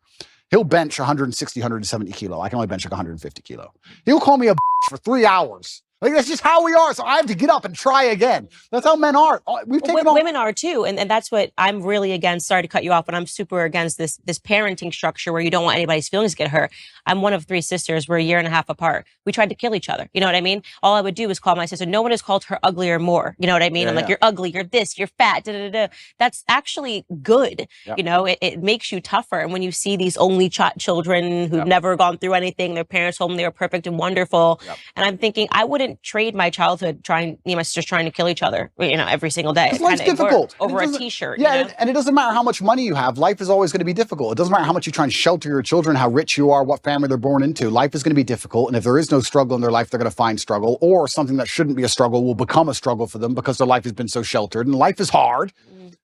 He'll bench 160, 170 kilo. I can only bench like 150 kilo. He'll call me a for 3 hours. Like, that's just how we are. So I have to get up and try again. That's how men are. Women are too. And that's what I'm really against. Sorry to cut you off, but I'm super against this parenting structure where you don't want anybody's feelings to get hurt. I'm one of 3 sisters. We're a year and a half apart. We tried to kill each other. You know what I mean? All I would do is call my sister. No one has called her ugly or more. You know what I mean? I'm like, you're ugly, you're this, you're fat, da, da, da. That's actually good. Yep. You know, it makes you tougher. And when you see these only children who've never gone through anything, their parents told them they were perfect and wonderful. Yep. And I'm thinking, I wouldn't trade my childhood my sisters trying to kill each other, every single day. Life's difficult. Over a t-shirt. Yeah, and it doesn't matter how much money you have. Life is always going to be difficult. It doesn't matter how much you try and shelter your children, how rich you are, what family they're born into. Life is going to be difficult. And if there is no struggle in their life, they're going to find struggle, or something that shouldn't be a struggle will become a struggle for them because their life has been so sheltered, and life is hard.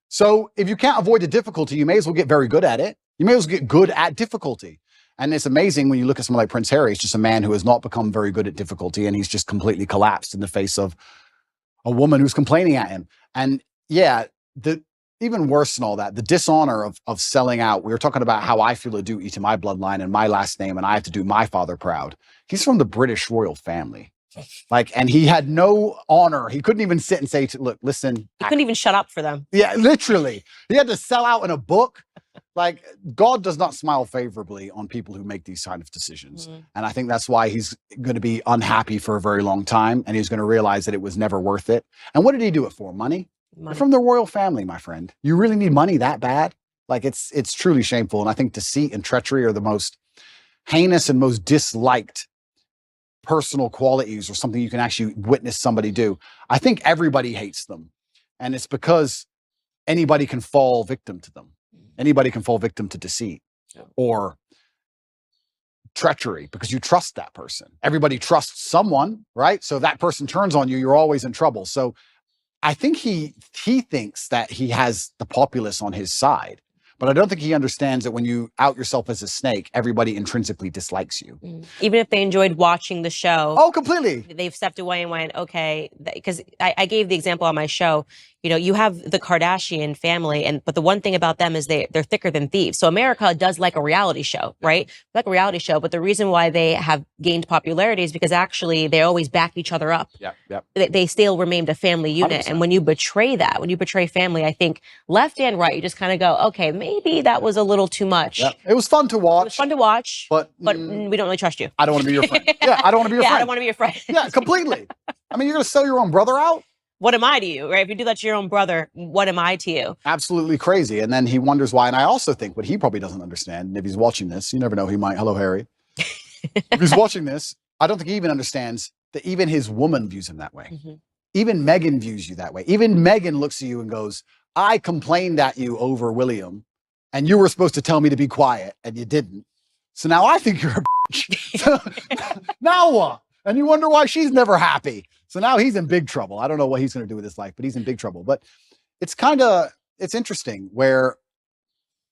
So if you can't avoid the difficulty, you may as well get very good at it. You may as well get good at difficulty. And it's amazing when you look at someone like Prince Harry. He's just a man who has not become very good at difficulty, and he's just completely collapsed in the face of a woman who's complaining at him. And yeah, even worse than all that, the dishonor of selling out. We were talking about how I feel a duty to my bloodline and my last name, and I have to do my father proud. He's from the British royal family. And he had no honor. He couldn't even sit and say, look, listen. He couldn't even shut up for them. Yeah, literally. He had to sell out in a book. Like, God does not smile favorably on people who make these kind of decisions. And I think that's why he's going to be unhappy for a very long time. And he's going to realize that it was never worth it. And what did he do it for? Money? You're from the royal family, my friend. You really need money that bad? Like, it's truly shameful. And I think deceit and treachery are the most heinous and most disliked personal qualities, or something you can actually witness somebody do. I think everybody hates them. And it's because anybody can fall victim to them. Anybody can fall victim to deceit or treachery because you trust that person. Everybody trusts someone, right? So if that person turns on you, you're always in trouble. So I think he thinks that he has the populace on his side. But I don't think he understands that when you out yourself as a snake, everybody intrinsically dislikes you. Even if they enjoyed watching the show. Oh, completely. They've stepped away and went, okay, because I gave the example on my show. You have the Kardashian family, but the one thing about them is they're thicker than thieves. So America does like a reality show, right? Like a reality show, but the reason why they have gained popularity is because actually they always back each other up. They still remained a family unit. 100%. And when you betray that, when you betray family, I think left and right, you just kind of go, okay, maybe that was a little too much. It was fun to watch. It was fun to watch, but we don't really trust you. I don't want to be your friend. I don't want to be your friend. I don't want to be your friend. Yeah, completely. I mean, you're going to sell your own brother out? What am I to you, right? If you do that to your own brother, what am I to you? Absolutely crazy. And then he wonders why. And I also think what he probably doesn't understand, and if he's watching this, you never know, he might. Hello, Harry. If he's watching this, I don't think he even understands that even his woman views him that way. Even Meghan views you that way. Even Meghan looks at you and goes, I complained at you over William, and you were supposed to tell me to be quiet, and you didn't. So now I think you're a bitch. Now what? And you wonder why she's never happy. So now he's in big trouble. I don't know what he's going to do with his life, but he's in big trouble. But it's interesting where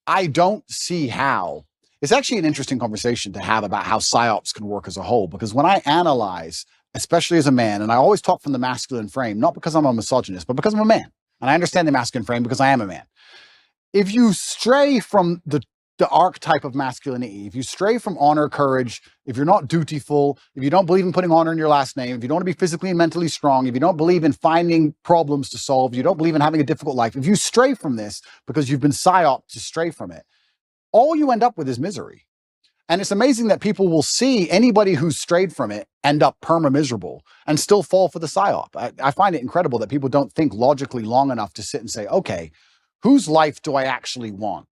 I don't see how. It's actually an interesting conversation to have about how psyops can work as a whole, because when I analyze, especially as a man, and I always talk from the masculine frame, not because I'm a misogynist, but because I'm a man. And I understand the masculine frame because I am a man. If you stray from the archetype of masculinity, if you stray from honor, courage, if you're not dutiful, if you don't believe in putting honor in your last name, if you don't want to be physically and mentally strong, if you don't believe in finding problems to solve, you don't believe in having a difficult life, if you stray from this because you've been psyoped to stray from it, all you end up with is misery. And it's amazing that people will see anybody who's strayed from it end up perma miserable and still fall for the psyop. I find it incredible that people don't think logically long enough to sit and say, okay, whose life do I actually want?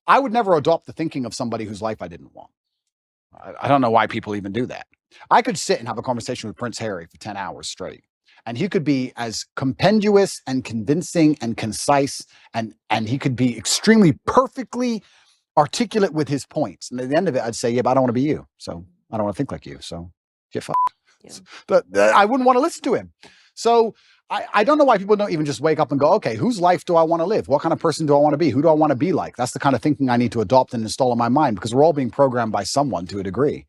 I would never adopt the thinking of somebody whose life I didn't want. I don't know why people even do that. I could sit and have a conversation with Prince Harry for 10 hours straight, and he could be as compendious and convincing and concise, and he could be extremely perfectly articulate with his points. And at the end of it, I'd say, yeah, but I don't want to be you. So I don't want to think like you. So get fucked. Yeah. But I wouldn't want to listen to him. So I don't know why people don't even just wake up and go, okay, whose life do I want to live? What kind of person do I want to be? Who do I want to be like? That's the kind of thinking I need to adopt and install in my mind, because we're all being programmed by someone to a degree.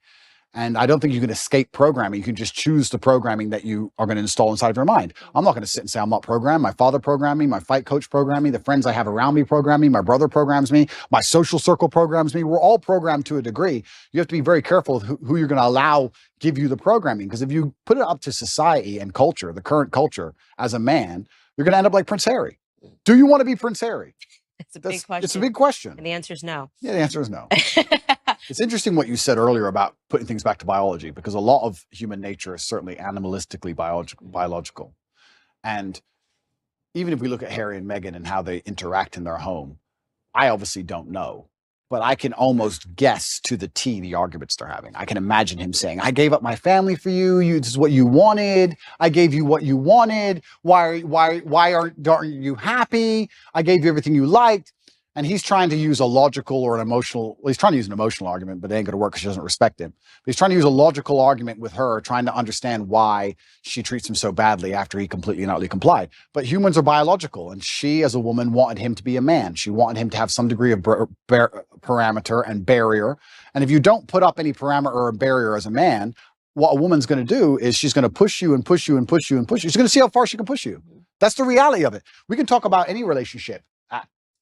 And I don't think you can escape programming. You can just choose the programming that you are going to install inside of your mind. I'm not going to sit and say I'm not programmed. My father programmed me. My fight coach programmed me. The friends I have around me program me. My brother programs me. My social circle programs me. We're all programmed to a degree. You have to be very careful of who you're going to allow give you the programming. Because if you put it up to society and culture, the current culture, as a man, you're going to end up like Prince Harry. Do you want to be Prince Harry? It's a big question. It's a big question. And the answer is no. Yeah, the answer is no. It's interesting what you said earlier about putting things back to biology, because a lot of human nature is certainly animalistically biological. And even if we look at Harry and Meghan and how they interact in their home, I obviously don't know, but I can almost guess to the T the arguments they're having. I can imagine him saying, I gave up my family for you. This is what you wanted. I gave you what you wanted. Why aren't you happy? I gave you everything you liked. And he's trying to use a logical or an emotional, well, he's trying to use an emotional argument, but it ain't going to work because she doesn't respect him. But he's trying to use a logical argument with her, trying to understand why she treats him so badly after he completely and utterly complied. But humans are biological, and she, as a woman, wanted him to be a man. She wanted him to have some degree of parameter and barrier. And if you don't put up any parameter or barrier as a man, what a woman's going to do is she's going to push you and push you and push you and push you. She's going to see how far she can push you. That's the reality of it. We can talk about any relationship,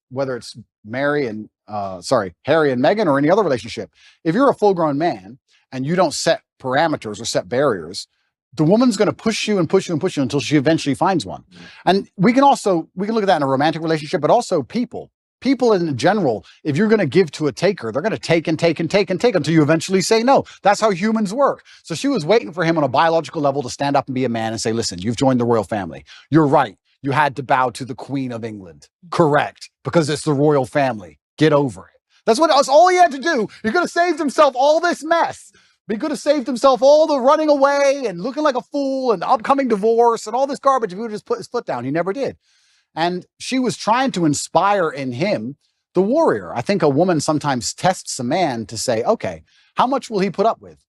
whether it's Harry and Meghan or any other relationship. If you're a full-grown man and you don't set parameters or set barriers, the woman's going to push you and push you and push you until she eventually finds one. And we can look at that in a romantic relationship, but also people in general. If you're going to give to a taker, they're going to take and take and take and take until you eventually say no. That's how humans work. So she was waiting for him on a biological level to stand up and be a man and say, listen, you've joined the royal family. You're right. You had to bow to the Queen of England. Correct. Because it's the royal family. Get over it. That's all he had to do. He could have saved himself all this mess. He could have saved himself all the running away and looking like a fool and upcoming divorce and all this garbage if he would just put his foot down. He never did. And she was trying to inspire in him the warrior. I think a woman sometimes tests a man to say, okay, how much will he put up with?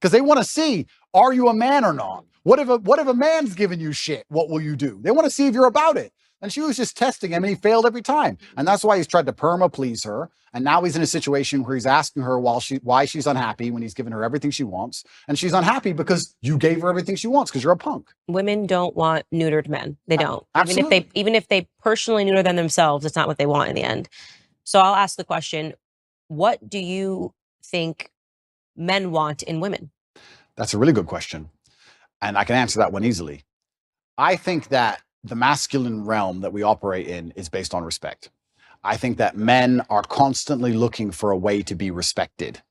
Because they want to see, are you a man or not? What if a man's giving you shit? What will you do? They want to see if you're about it. And she was just testing him, and he failed every time. And that's why he's tried to perma please her. And now he's in a situation where he's asking her why she's unhappy when he's given her everything she wants. And she's unhappy because you gave her everything she wants because you're a punk. Women don't want neutered men. They don't. Absolutely. Even if they personally neuter them themselves, it's not what they want in the end. So I'll ask the question, what do you think men want in women? That's a really good question. And I can answer that one easily. I think that the masculine realm that we operate in is based on respect. I think that men are constantly looking for a way to be respected.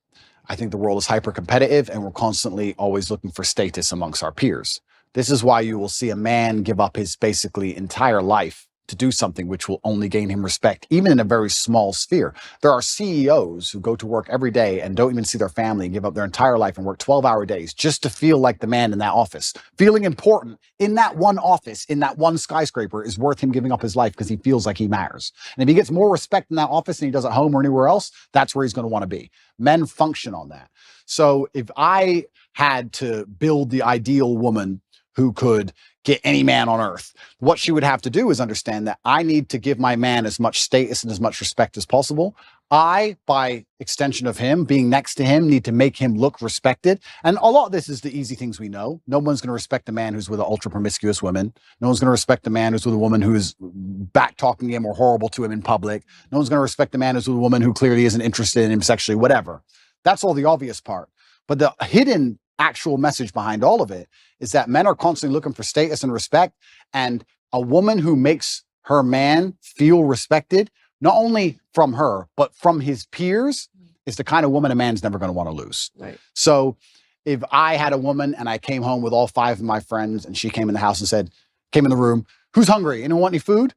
I think the world is hyper competitive and we're constantly always looking for status amongst our peers. This is why you will see a man give up his basically entire life to do something which will only gain him respect, even in a very small sphere. There are CEOs who go to work every day and don't even see their family and give up their entire life and work 12-hour days just to feel like the man in that office. Feeling important in that one office, in that one skyscraper, is worth him giving up his life because he feels like he matters. And if he gets more respect in that office than he does at home or anywhere else, that's where he's going to want to be. Men function on that. So if I had to build the ideal woman who could get any man on earth, what she would have to do is understand that I need to give my man as much status and as much respect as possible. I, by extension of him, being next to him, need to make him look respected. And a lot of this is the easy things we know. No one's going to respect a man who's with an ultra promiscuous woman. No one's going to respect a man who's with a woman who's back talking him or horrible to him in public. No one's going to respect a man who's with a woman who clearly isn't interested in him sexually, whatever. That's all the obvious part. But the hidden actual message behind all of it is that men are constantly looking for status and respect, and a woman who makes her man feel respected, not only from her, but from his peers, is the kind of woman a man's never going to want to lose. Right. So if I had a woman and I came home with all 5 of my friends and she came in the house and said, came in the room, who's hungry? Anyone want any food?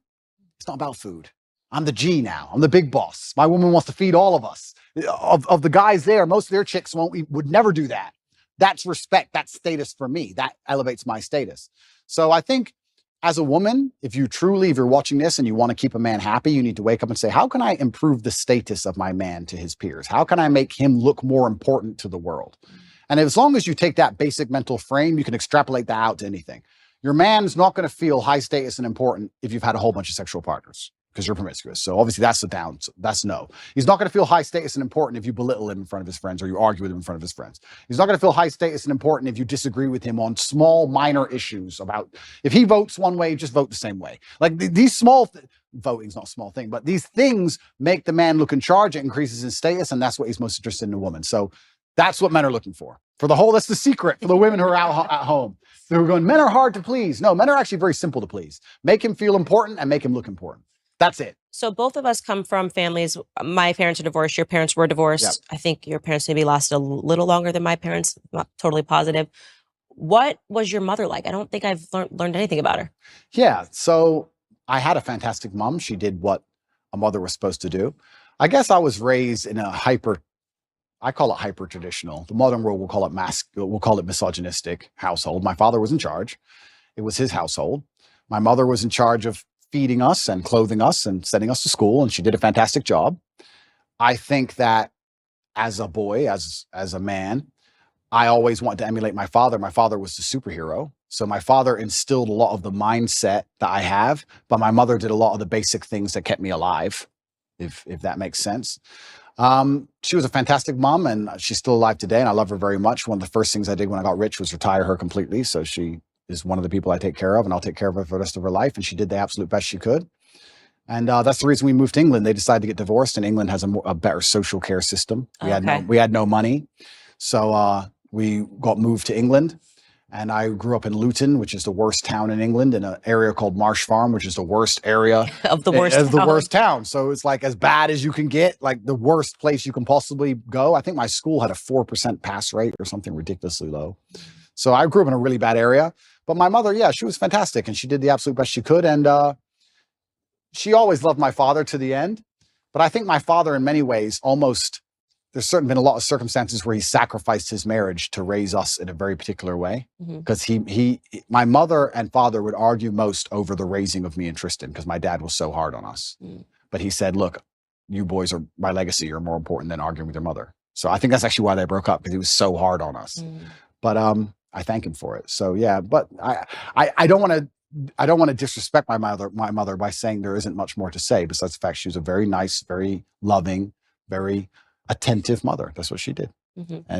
It's not about food. I'm the G now. I'm the big boss. My woman wants to feed all of us. Of the guys there, most of their chicks would never do that. That's respect. That's status for me. That elevates my status. So I think as a woman, if you're watching this and you want to keep a man happy, you need to wake up and say, how can I improve the status of my man to his peers? How can I make him look more important to the world? And as long as you take that basic mental frame, you can extrapolate that out to anything. Your man's not going to feel high status and important if you've had a whole bunch of sexual partners, because you're promiscuous. So obviously that's a down. That's no. He's not going to feel high status and important if you belittle him in front of his friends or you argue with him in front of his friends. He's not going to feel high status and important if you disagree with him on small, minor issues about if he votes one way, just vote the same way. Like these small voting's not a small thing, but these things make the man look in charge. It increases his status, and that's what he's most interested in a woman. So that's what men are looking for. That's the secret for the women who are out at home. They're going, men are hard to please. No, men are actually very simple to please. Make him feel important and make him look important. That's it. So both of us come from families. My parents are divorced. Your parents were divorced. Yep. I think your parents maybe lasted a little longer than my parents. Not totally positive. What was your mother like? I don't think I've learned anything about her. Yeah. So I had a fantastic mom. She did what a mother was supposed to do. I guess I was raised in a I call it hyper traditional. The modern world will call it misogynistic household. My father was in charge. It was his household. My mother was in charge of feeding us and clothing us and sending us to school, and she did a fantastic job. I think that as a boy, as a man, I always wanted to emulate my father. My father was the superhero. So my father instilled a lot of the mindset that I have, but my mother did a lot of the basic things that kept me alive, if that makes sense. She was a fantastic mom, and she's still alive today, and I love her very much. One of the first things I did when I got rich was retire her completely. So she is one of the people I take care of, and I'll take care of her for the rest of her life. And she did the absolute best she could. And that's the reason we moved to England. They decided to get divorced, and England has a better social care system. We had no money. So we got moved to England. And I grew up in Luton, which is the worst town in England, in an area called Marsh Farm, which is the worst area of the worst town. So it's like as bad as you can get, like the worst place you can possibly go. I think my school had a 4% pass rate or something ridiculously low. So I grew up in a really bad area. But my mother, yeah, she was fantastic, and she did the absolute best she could. And she always loved my father to the end. But I think my father, in many ways, there's certainly been a lot of circumstances where he sacrificed his marriage to raise us in a very particular way. Because my mother and father would argue most over the raising of me and Tristan, because my dad was so hard on us. But he said, look, you boys are my legacy. You're more important than arguing with your mother. So I think that's actually why they broke up, because he was so hard on us. But I thank him for it. So yeah, but I don't want to disrespect my mother by saying there isn't much more to say, besides the fact she was a very nice, very loving, very attentive mother. That's what she did.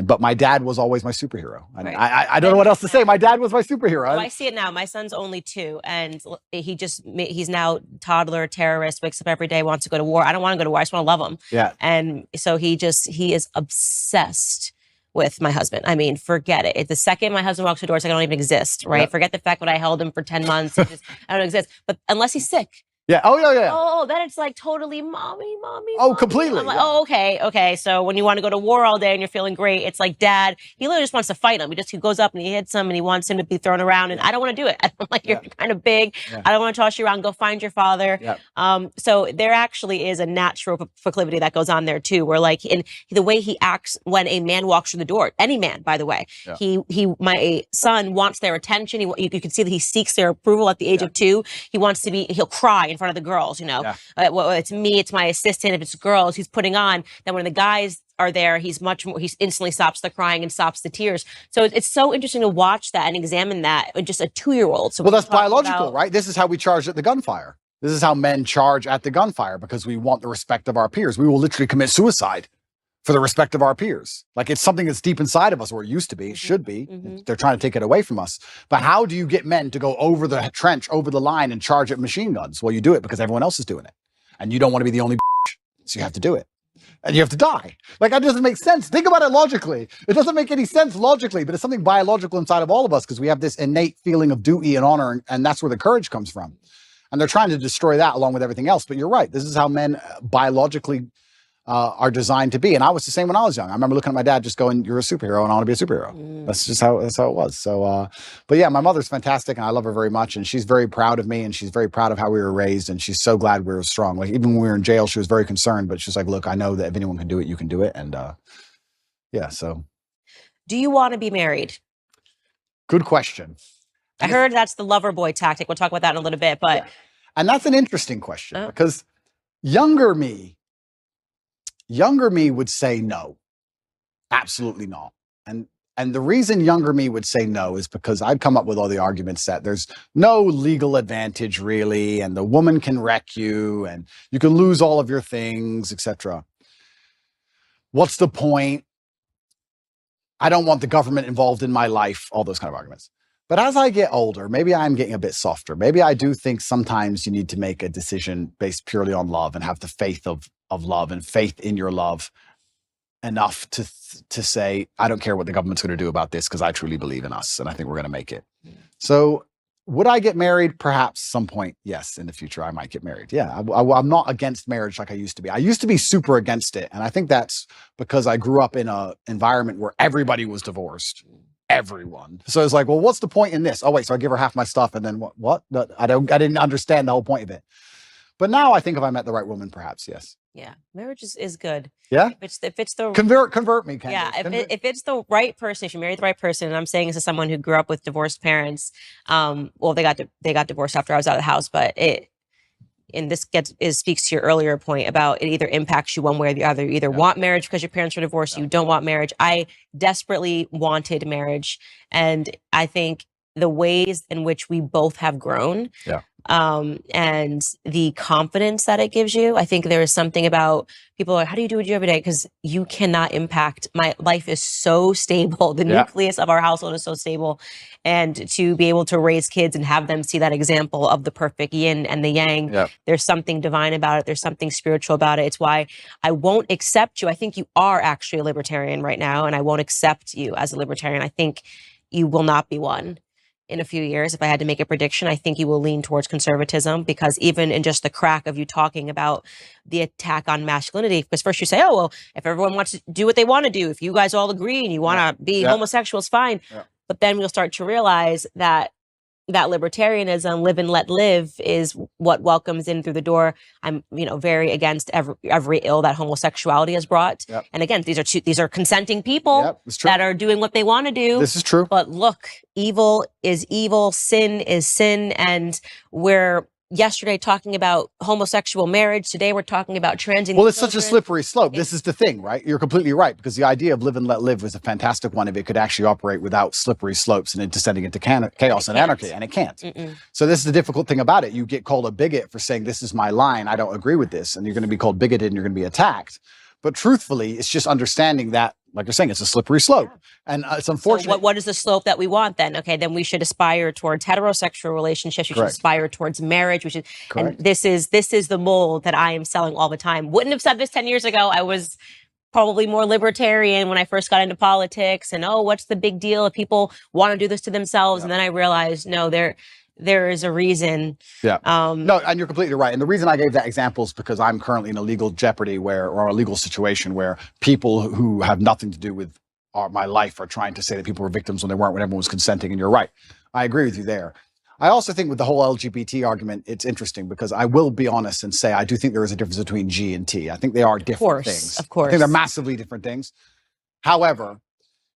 But my dad was always my superhero. And I don't know what else to say. My dad was my superhero. Oh, I see it now. My son's only 2, and he's now toddler terrorist, wakes up every day, wants to go to war. I don't want to go to war. I just want to love him. Yeah. And so he is obsessed with my husband. I mean, forget it. The second my husband walks through the door, it's like I don't even exist, right? Yep. Forget the fact that I held him for 10 months. I don't exist. But unless he's sick. Yeah. Oh, yeah. Oh, then it's like totally mommy. Oh, completely. I'm like, oh, okay. So when you want to go to war all day and you're feeling great, it's like dad, he literally just wants to fight him. He goes up and he hits him and he wants him to be thrown around. And I don't want to do it. I'm like, you're kind of big. Yeah. I don't want to toss you around. Go find your father. Yeah. So there actually is a natural proclivity that goes on there too, where like in the way he acts when a man walks through the door, any man, by the way, my son wants their attention. You can see that he seeks their approval at the age of 2. He'll cry in front of the girls, well, it's me, it's my assistant. If it's girls he's putting on, then when the guys are there, he instantly stops the crying and stops the tears. So it's so interesting to watch that and examine that in just a 2-year-old. So that's biological, right? This is how we charge at the gunfire. This is how men charge at the gunfire, because we want the respect of our peers. We will literally commit suicide for the respect of our peers. Like it's something that's deep inside of us, or it used to be, it should be. They're trying to take it away from us. But how do you get men to go over the trench, over the line and charge at machine guns? Well, you do it because everyone else is doing it. And you don't want to be the only so you have to do it. And you have to die. Like that doesn't make sense. Think about it logically. It doesn't make any sense logically, but it's something biological inside of all of us, because we have this innate feeling of duty and honor, and that's where the courage comes from. And they're trying to destroy that along with everything else. But you're right. This is how men biologically are designed to be. And I was the same when I was young. I remember looking at my dad just going, "You're a superhero and I want to be a superhero." That's just how it was. So, but yeah, my mother's fantastic and I love her very much. And she's very proud of me and she's very proud of how we were raised. And she's so glad we were strong. Like even when we were in jail, she was very concerned, but she's like, "Look, I know that if anyone can do it, you can do it." And yeah, so. Do you want to be married? Good question. I heard that's the lover boy tactic. We'll talk about that in a little bit, but. Yeah. And that's an interesting question because younger me would say no, absolutely not. And the reason younger me would say no is because I'd come up with all the arguments that there's no legal advantage really, and the woman can wreck you and you can lose all of your things, etc. What's the point? I don't want the government involved in my life, all those kind of arguments. But as I get older, maybe I'm getting a bit softer. Maybe I do think sometimes you need to make a decision based purely on love and have the faith of love and faith in your love enough to say, I don't care what the government's going to do about this because I truly believe in us and I think we're going to make it. So would I get married? Perhaps some point, yes, in the future I might get married. Yeah, I'm not against marriage like I used to be. I used to be super against it. And I think that's because I grew up in an environment where everybody was divorced. Everyone. So it's like, well, what's the point in this? Oh, wait, so I give her half my stuff and then what? No, I didn't understand the whole point of it. But now I think if I met the right woman, perhaps, yes. Yeah, marriage is good. Yeah? If it's the convert me, Candace. Yeah, if it's the right person, if you marry the right person, and I'm saying this as someone who grew up with divorced parents, well, they got divorced after I was out of the house, but speaks to your earlier point about it either impacts you one way or the other. You either want marriage because your parents were divorced, you don't want marriage. I desperately wanted marriage, and I think the ways in which we both have grown, and the confidence that it gives you. I think there is something about people are like, how do you do what you do every day? Because you cannot impact. My life is so stable. The nucleus of our household is so stable. And to be able to raise kids and have them see that example of the perfect yin and the yang, there's something divine about it. There's something spiritual about it. It's why I won't accept you. I think you are actually a libertarian right now, and I won't accept you as a libertarian. I think you will not be one. In a few years, if I had to make a prediction, I think you will lean towards conservatism, because even in just the crack of you talking about the attack on masculinity, because first you say, oh, well, if everyone wants to do what they want to do, if you guys all agree and you want to be homosexuals, fine. But then we'll start to realize that libertarianism, live and let live, is what welcomes in through the door. I'm, very against every ill that homosexuality has brought. And again, these are consenting people that are doing what they want to do. This is true. But look, evil is evil, sin is sin, and we're yesterday talking about homosexual marriage. Today we're talking about transing. Well, it's such a slippery slope. This is the thing, right? You're completely right, because the idea of live and let live was a fantastic one if it could actually operate without slippery slopes and it descending into chaos and anarchy, and it can't. So this is the difficult thing about it. You get called a bigot for saying, this is my line, I don't agree with this, and you're going to be called bigoted and you're going to be attacked. But truthfully, it's just understanding that, like you're saying, it's a slippery slope. And it's unfortunate. So what is the slope that we want then? Okay, then we should aspire towards heterosexual relationships. We should aspire towards marriage. We should, and this is the mold that I am selling all the time. Wouldn't have said this 10 years ago. I was probably more libertarian when I first got into politics. And what's the big deal if people want to do this to themselves? And then I realized, no, there is a reason. No, and you're completely right. And the reason I gave that example is because I'm currently in a legal jeopardy or a legal situation where people who have nothing to do with my life are trying to say that people were victims when they weren't, when everyone was consenting. And you're right. I agree with you there. I also think with the whole LGBT argument, it's interesting because I will be honest and say I do think there is a difference between G and T. I think they are different things. Of course. I think they're massively different things. However,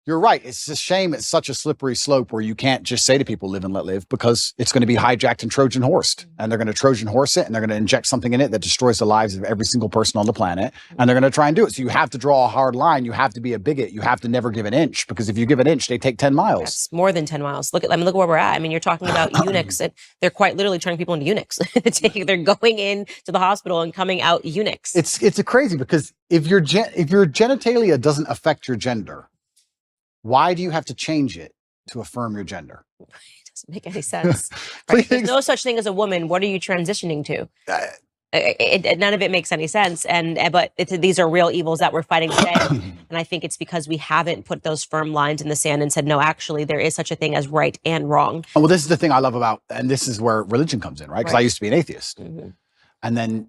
you're right. It's a shame. It's such a slippery slope where you can't just say to people, live and let live, because it's going to be hijacked and Trojan horsed, and they're going to Trojan horse it, and they're going to inject something in it that destroys the lives of every single person on the planet. And they're going to try and do it. So you have to draw a hard line. You have to be a bigot. You have to never give an inch, because if you give an inch, they take 10 miles. That's more than 10 miles. Look where we're at. I mean, you're talking about eunuchs. They're quite literally turning people into eunuchs. They're going in to the hospital and coming out eunuchs. It's a crazy, because if your genitalia doesn't affect your gender, why do you have to change it to affirm your gender? It doesn't make any sense. Right? There's no such thing as a woman. What are you transitioning to? None of it makes any sense. But these are real evils that we're fighting today. And I think it's because we haven't put those firm lines in the sand and said, no, actually, there is such a thing as right and wrong. Well, this is the thing I love about, and this is where religion comes in, right? Because I used to be an atheist. And then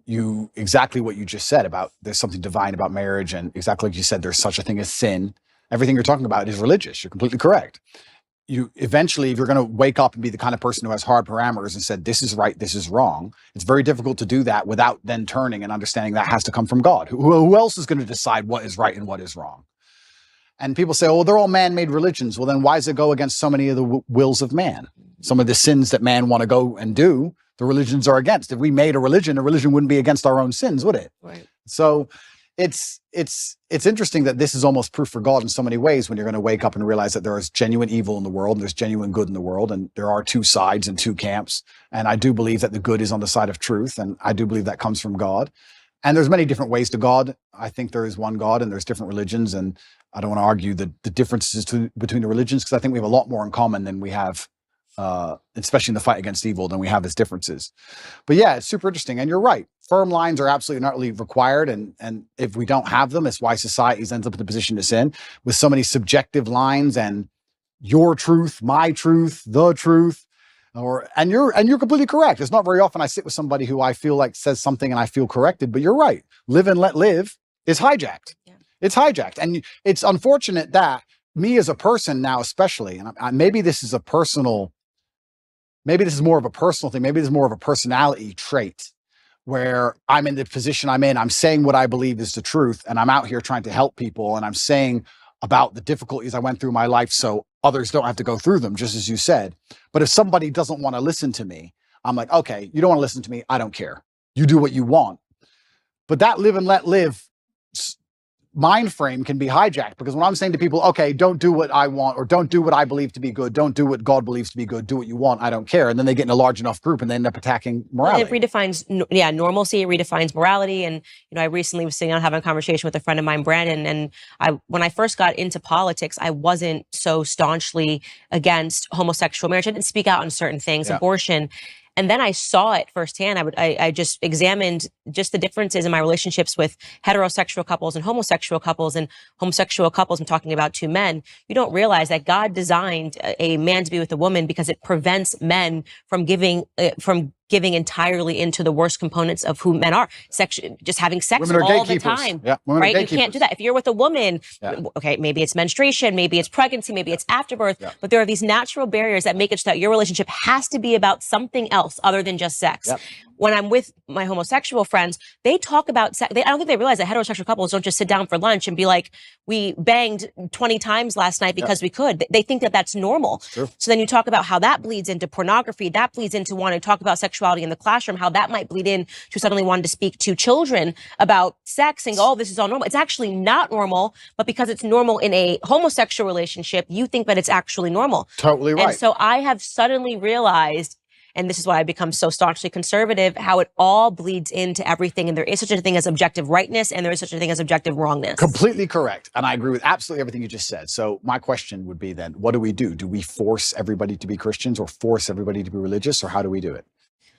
exactly what you just said about there's something divine about marriage, and exactly like you said, there's such a thing as sin. Everything you're talking about is religious. You're completely correct. You eventually, if you're going to wake up and be the kind of person who has hard parameters and said, this is right, this is wrong, it's very difficult to do that without then turning and understanding that has to come from God. Who else is going to decide what is right and what is wrong? And people say, oh, they're all man-made religions. Well, then why does it go against so many of the wills of man? Some of the sins that man want to go and do, the religions are against. If we made a religion wouldn't be against our own sins, would it? Right. So it's interesting that this is almost proof for God in so many ways, when you're going to wake up and realize that there is genuine evil in the world and there's genuine good in the world, and there are two sides and two camps. And I do believe that the good is on the side of truth, and I do believe that comes from God. And there's many different ways to God. I think there is one God and there's different religions, and I don't want to argue the differences between the religions, because I think we have a lot more in common than we have, especially in the fight against evil, than we have as differences. But yeah, it's super interesting. And you're right. Firm lines are absolutely not really required. And if we don't have them, it's why society ends up in the position it's in, with so many subjective lines and your truth, my truth, the truth. And you're completely correct. It's not very often I sit with somebody who I feel like says something and I feel corrected, but you're right. Live and let live is hijacked. Yeah. It's hijacked. And it's unfortunate that me as a person now, especially, and maybe this is more of a personal thing. Maybe this is more of a personality trait, where I'm in the position I'm in. I'm saying what I believe is the truth, and I'm out here trying to help people, and I'm saying about the difficulties I went through in my life so others don't have to go through them, just as you said. But if somebody doesn't want to listen to me, I'm like, okay, you don't want to listen to me. I don't care. You do what you want. But that live and let live mind frame can be hijacked, because when I'm saying to people, okay, don't do what I want, or don't do what I believe to be good, don't do what God believes to be good, do what you want, I don't care. And then they get in a large enough group and they end up attacking morality. It redefines, normalcy. It redefines morality. And, I recently was sitting down having a conversation with a friend of mine, Brandon, and when I first got into politics, I wasn't so staunchly against homosexual marriage. I didn't speak out on certain things, abortion. And then I saw it firsthand. I just examined just the differences in my relationships with heterosexual couples and homosexual couples. And homosexual couples, I'm talking about two men. You don't realize that God designed a man to be with a woman because it prevents men from giving entirely into the worst components of who men are. Just having sex all the time. Yeah, right? You can't do that. If you're with a woman, okay, maybe it's menstruation, maybe it's pregnancy, maybe it's afterbirth, but there are these natural barriers that make it so that your relationship has to be about something else other than just sex. Yep. When I'm with my homosexual friends, they talk about sex. I don't think they realize that heterosexual couples don't just sit down for lunch and be like, we banged 20 times last night because we could. They think that that's normal. True. So then you talk about how that bleeds into pornography, that bleeds into wanting to talk about sexuality in the classroom, how that might bleed in to suddenly wanting to speak to children about sex and go, oh, this is all normal. It's actually not normal, but because it's normal in a homosexual relationship, you think that it's actually normal. Totally right. And so I have suddenly realized, and this is why I become so staunchly conservative, how it all bleeds into everything. And there is such a thing as objective rightness, and there is such a thing as objective wrongness. Completely correct. And I agree with absolutely everything you just said. So my question would be then, what do we do? Do we force everybody to be Christians, or force everybody to be religious, or how do we do it?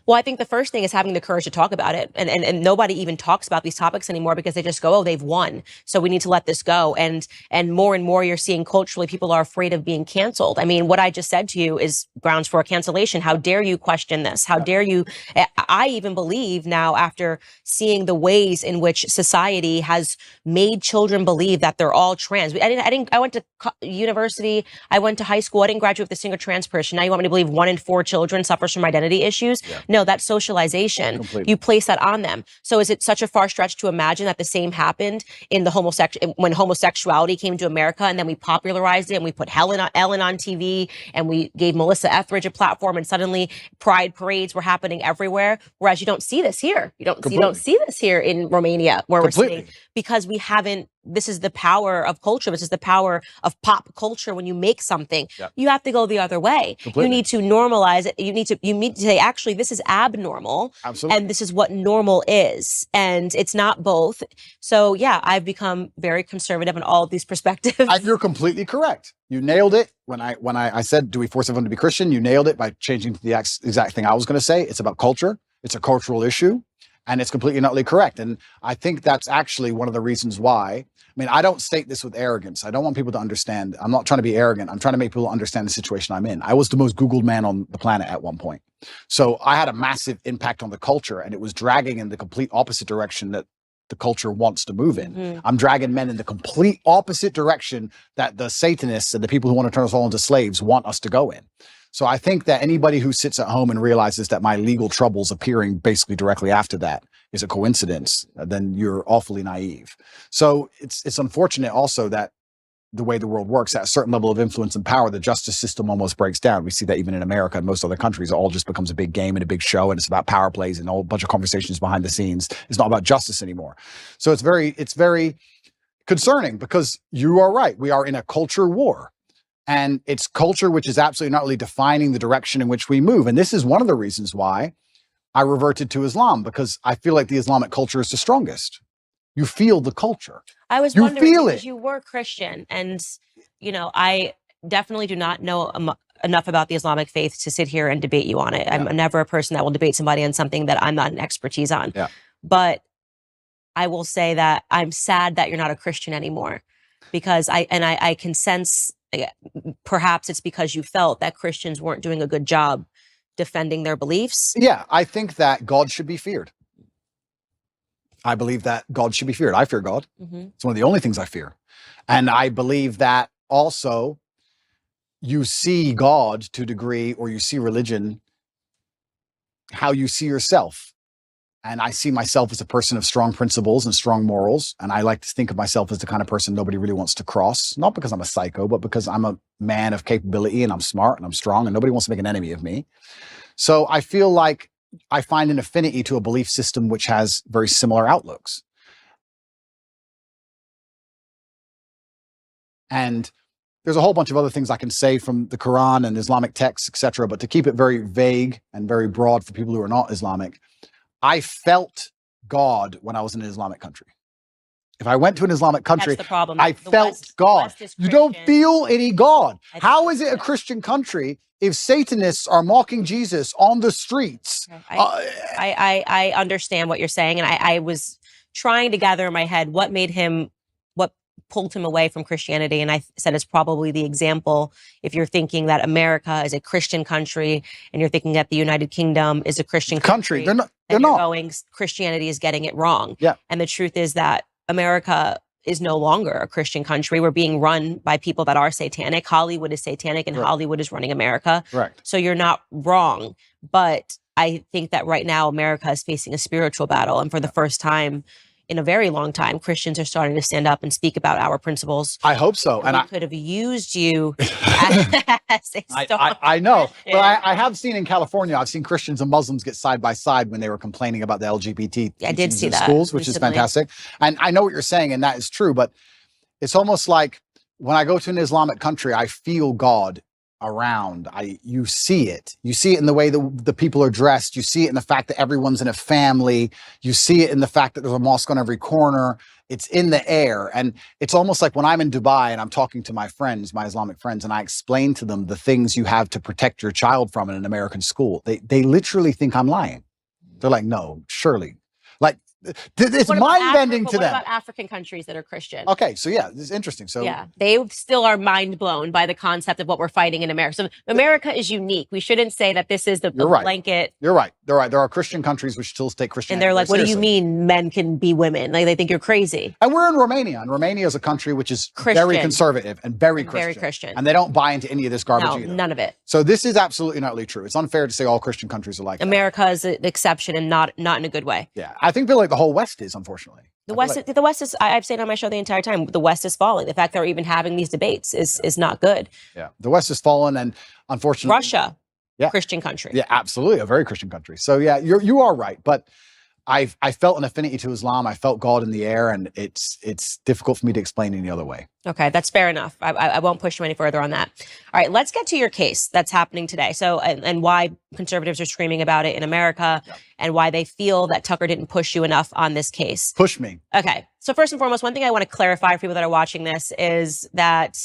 Well, I think the first thing is having the courage to talk about it. And nobody even talks about these topics anymore because they just go, oh, they've won. So we need to let this go. And more you're seeing culturally, people are afraid of being canceled. I mean, what I just said to you is grounds for a cancellation. How dare you question this? How dare you? I even believe now, after seeing the ways in which society has made children believe that they're all trans. I went to university. I went to high school. I didn't graduate with a single trans person. Now you want me to believe 1 in 4 children suffers from identity issues? Yeah. No, that's socialization. Completely. You place that on them. So is it such a far stretch to imagine that the same happened in the when homosexuality came to America, and then we popularized it and we put Ellen on TV and we gave Melissa Etheridge a platform, and suddenly pride parades were happening everywhere. Whereas you don't see this here. You don't see this here in Romania where we're sitting, because we haven't. This is the power of culture. This is the power of pop culture. When you make something, you have to go the other way. Completely. You need to normalize it. You need to say, actually, this is abnormal. Absolutely. And this is what normal is. And it's not both. So yeah, I've become very conservative in all of these perspectives. And you're completely correct. You nailed it. When I said, do we force everyone to be Christian? You nailed it by changing to the exact thing I was going to say. It's about culture. It's a cultural issue. And it's completely and utterly correct. And I think that's actually one of the reasons why. I mean, I don't state this with arrogance. I don't want people to understand. I'm not trying to be arrogant. I'm trying to make people understand the situation I'm in. I was the most Googled man on the planet at one point. So I had a massive impact on the culture, and it was dragging in the complete opposite direction that the culture wants to move in. I'm dragging men in the complete opposite direction that the Satanists and the people who want to turn us all into slaves want us to go in. So I think that anybody who sits at home and realizes that my legal troubles appearing basically directly after that is a coincidence, then you're awfully naive. So it's unfortunate also that the way the world works, at a certain level of influence and power, the justice system almost breaks down. We see that even in America and most other countries, it all just becomes a big game and a big show, and it's about power plays and a whole bunch of conversations behind the scenes. It's not about justice anymore. So it's very concerning, because you are right. We are in a culture war, and it's culture which is absolutely not really defining the direction in which we move. And this is one of the reasons why I reverted to Islam, because I feel like the Islamic culture is the strongest. You feel the culture. I was You wondering, feel because it. you were Christian, and I definitely do not know enough about the Islamic faith to sit here and debate you on it. I'm never a person that will debate somebody on something that I'm not an expertise on. Yeah. But I will say that I'm sad that you're not a Christian anymore, because I can sense, perhaps it's because you felt that Christians weren't doing a good job defending their beliefs. Yeah, I think that God should be feared. I believe that God should be feared. I fear God. It's one of the only things I fear. And I believe that also you see God to a degree, or you see religion, how you see yourself. And I see myself as a person of strong principles and strong morals. And I like to think of myself as the kind of person nobody really wants to cross, not because I'm a psycho, but because I'm a man of capability, and I'm smart and I'm strong, and nobody wants to make an enemy of me. So I feel like I find an affinity to a belief system which has very similar outlooks. And there's a whole bunch of other things I can say from the Quran and Islamic texts, etc. But to keep it very vague and very broad for people who are not Islamic, I felt God when I was in an Islamic country. If I went to an Islamic country, That's the problem. I The felt West- God. West is You don't Christian. feel any God. I How think is it a so. Christian country if Satanists are mocking Jesus on the streets? I understand what you're saying, and I was trying to gather in my head what pulled him away from Christianity, and I said it's probably the example. If you're thinking that America is a Christian country, and you're thinking that the United Kingdom is a Christian country, They're not. then They're you're not. going, Christianity is getting it wrong. Yeah. And the truth is that America is no longer a Christian country. We're being run by people that are satanic. Hollywood is satanic, and Right. Hollywood is running America. Correct. So you're not wrong. But I think that right now America is facing a spiritual battle. And for the first time in a very long time, Christians are starting to stand up and speak about our principles. I hope so. And we could have used you as a star. I know, but Yeah. I have seen in California, I've seen Christians and Muslims get side by side when they were complaining about the LGBT I did teachings see in that schools, which is recently. fantastic. And I know what you're saying, and that is true, but it's almost like when I go to an Islamic country, I feel God around. You see it. You see it in the way the people are dressed. You see it in the fact that everyone's in a family. You see it in the fact that there's a mosque on every corner. It's in the air. And it's almost like when I'm in Dubai and I'm talking to my friends, my Islamic friends, and I explain to them the things you have to protect your child from in an American school. They literally think I'm lying. They're like, no, surely. Like, it's What about mind-bending Afri- to but them. What about African countries that are Christian? Okay, so yeah, this is interesting. So Yeah, they still are mind blown by the concept of what we're fighting in America. So America is unique. We shouldn't say that this is the You're right. blanket. You're right. They're right. There are Christian countries which still take Christianity. And they're like, very what do you seriously. mean men can be women? Like, they think you're crazy. And we're in Romania, and Romania is a country which is very Christian. conservative and very And Christian. very Christian. And they don't buy into any of this garbage No, either. none of it. So this is absolutely not really true. It's unfair to say all Christian countries are like that. America is an exception, and not in a good way. Yeah, I feel like the whole West is, unfortunately. The West is. I've said on my show the entire time. The West is falling. The fact they're even having these debates is not good. Yeah, the West has fallen, and unfortunately, Russia, Yeah. Christian country. Yeah, absolutely, a very Christian country. So yeah, you are right, but I felt an affinity to Islam. I felt God in the air, and it's difficult for me to explain any other way. Okay, that's fair enough. I won't push you any further on that. All right, let's get to your case that's happening today. So, and why conservatives are screaming about it in America, and why they feel that Tucker didn't push you enough on this case. Push me. Okay, so first and foremost, one thing I want to clarify for people that are watching this is that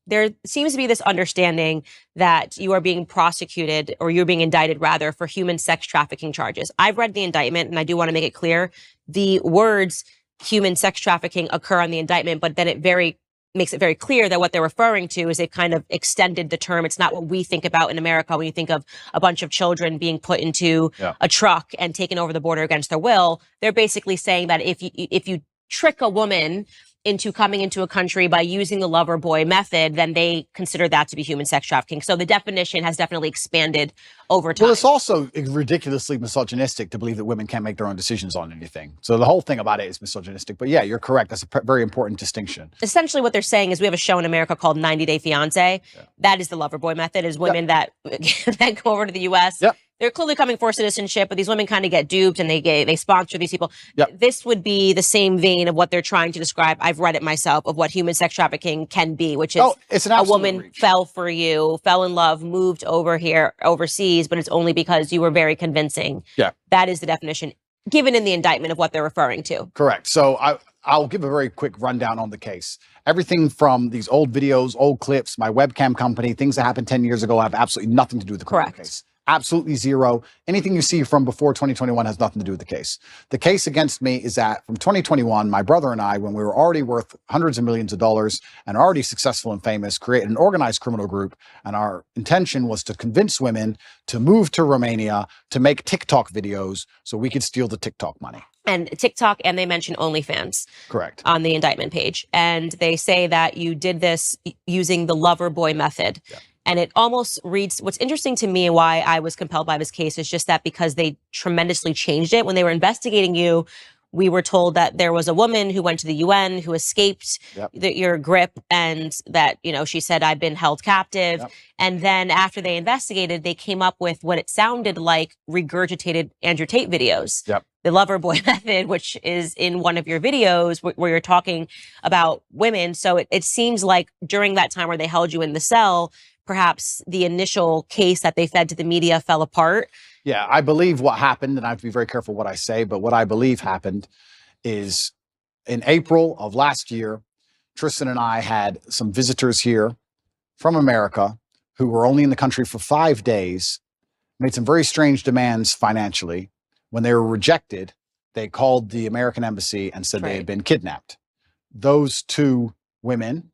there seems to be this understanding that you are being prosecuted, or you're being indicted rather, for human sex trafficking charges. I've read the indictment, and I do want to make it clear the words human sex trafficking occur on the indictment, but then it makes it very clear that what they're referring to is they've kind of extended the term. It's not what we think about in America when you think of a bunch of children being put into a truck and taken over the border against their will. They're basically saying that if you trick a woman into coming into a country by using the lover boy method, then they consider that to be human sex trafficking. So the definition has definitely expanded over time. Well, it's also ridiculously misogynistic to believe that women can't make their own decisions on anything. So the whole thing about it is misogynistic. But yeah, you're correct. That's a very important distinction. Essentially what they're saying is we have a show in America called 90 Day Fiancé. That is the lover boy method, is women that go over to the U.S. They're clearly coming for citizenship, but these women kind of get duped and they sponsor these people. This would be the same vein of what they're trying to describe. I've read it myself, of what human sex trafficking can be, which is it's an a woman fell for you, fell in love, moved over here overseas, but it's only because you were very convincing. That is the definition given in the indictment of what they're referring to. Correct. So I'll give a very quick rundown on the case. Everything from these old videos, old clips, my webcam company, things that happened 10 years ago have absolutely nothing to do with the criminal case. Absolutely zero. Anything you see from before 2021 has nothing to do with the case. The case against me is that from 2021, my brother and I, when we were already worth hundreds of millions of dollars and already successful and famous, created an organized criminal group. And our intention was to convince women to move to Romania to make TikTok videos so we could steal the TikTok money. And TikTok, and they mention OnlyFans. Correct. On the indictment page. And they say that you did this using the lover boy method. And it almost reads, what's interesting to me and why I was compelled by this case is just that because they tremendously changed it. When they were investigating you, we were told that there was a woman who went to the UN who escaped your grip, and that, she said, I've been held captive. And then after they investigated, they came up with what it sounded like regurgitated Andrew Tate videos. The lover boy method, which is in one of your videos where you're talking about women. So it seems like during that time where they held you in the cell, perhaps the initial case that they fed to the media fell apart. Yeah, I believe what happened, and I have to be very careful what I say, but what I believe happened is in April of last year, Tristan and I had some visitors here from America who were only in the country for 5 days, made some very strange demands financially. When they were rejected, they called the American embassy and said they had been kidnapped. Those two women,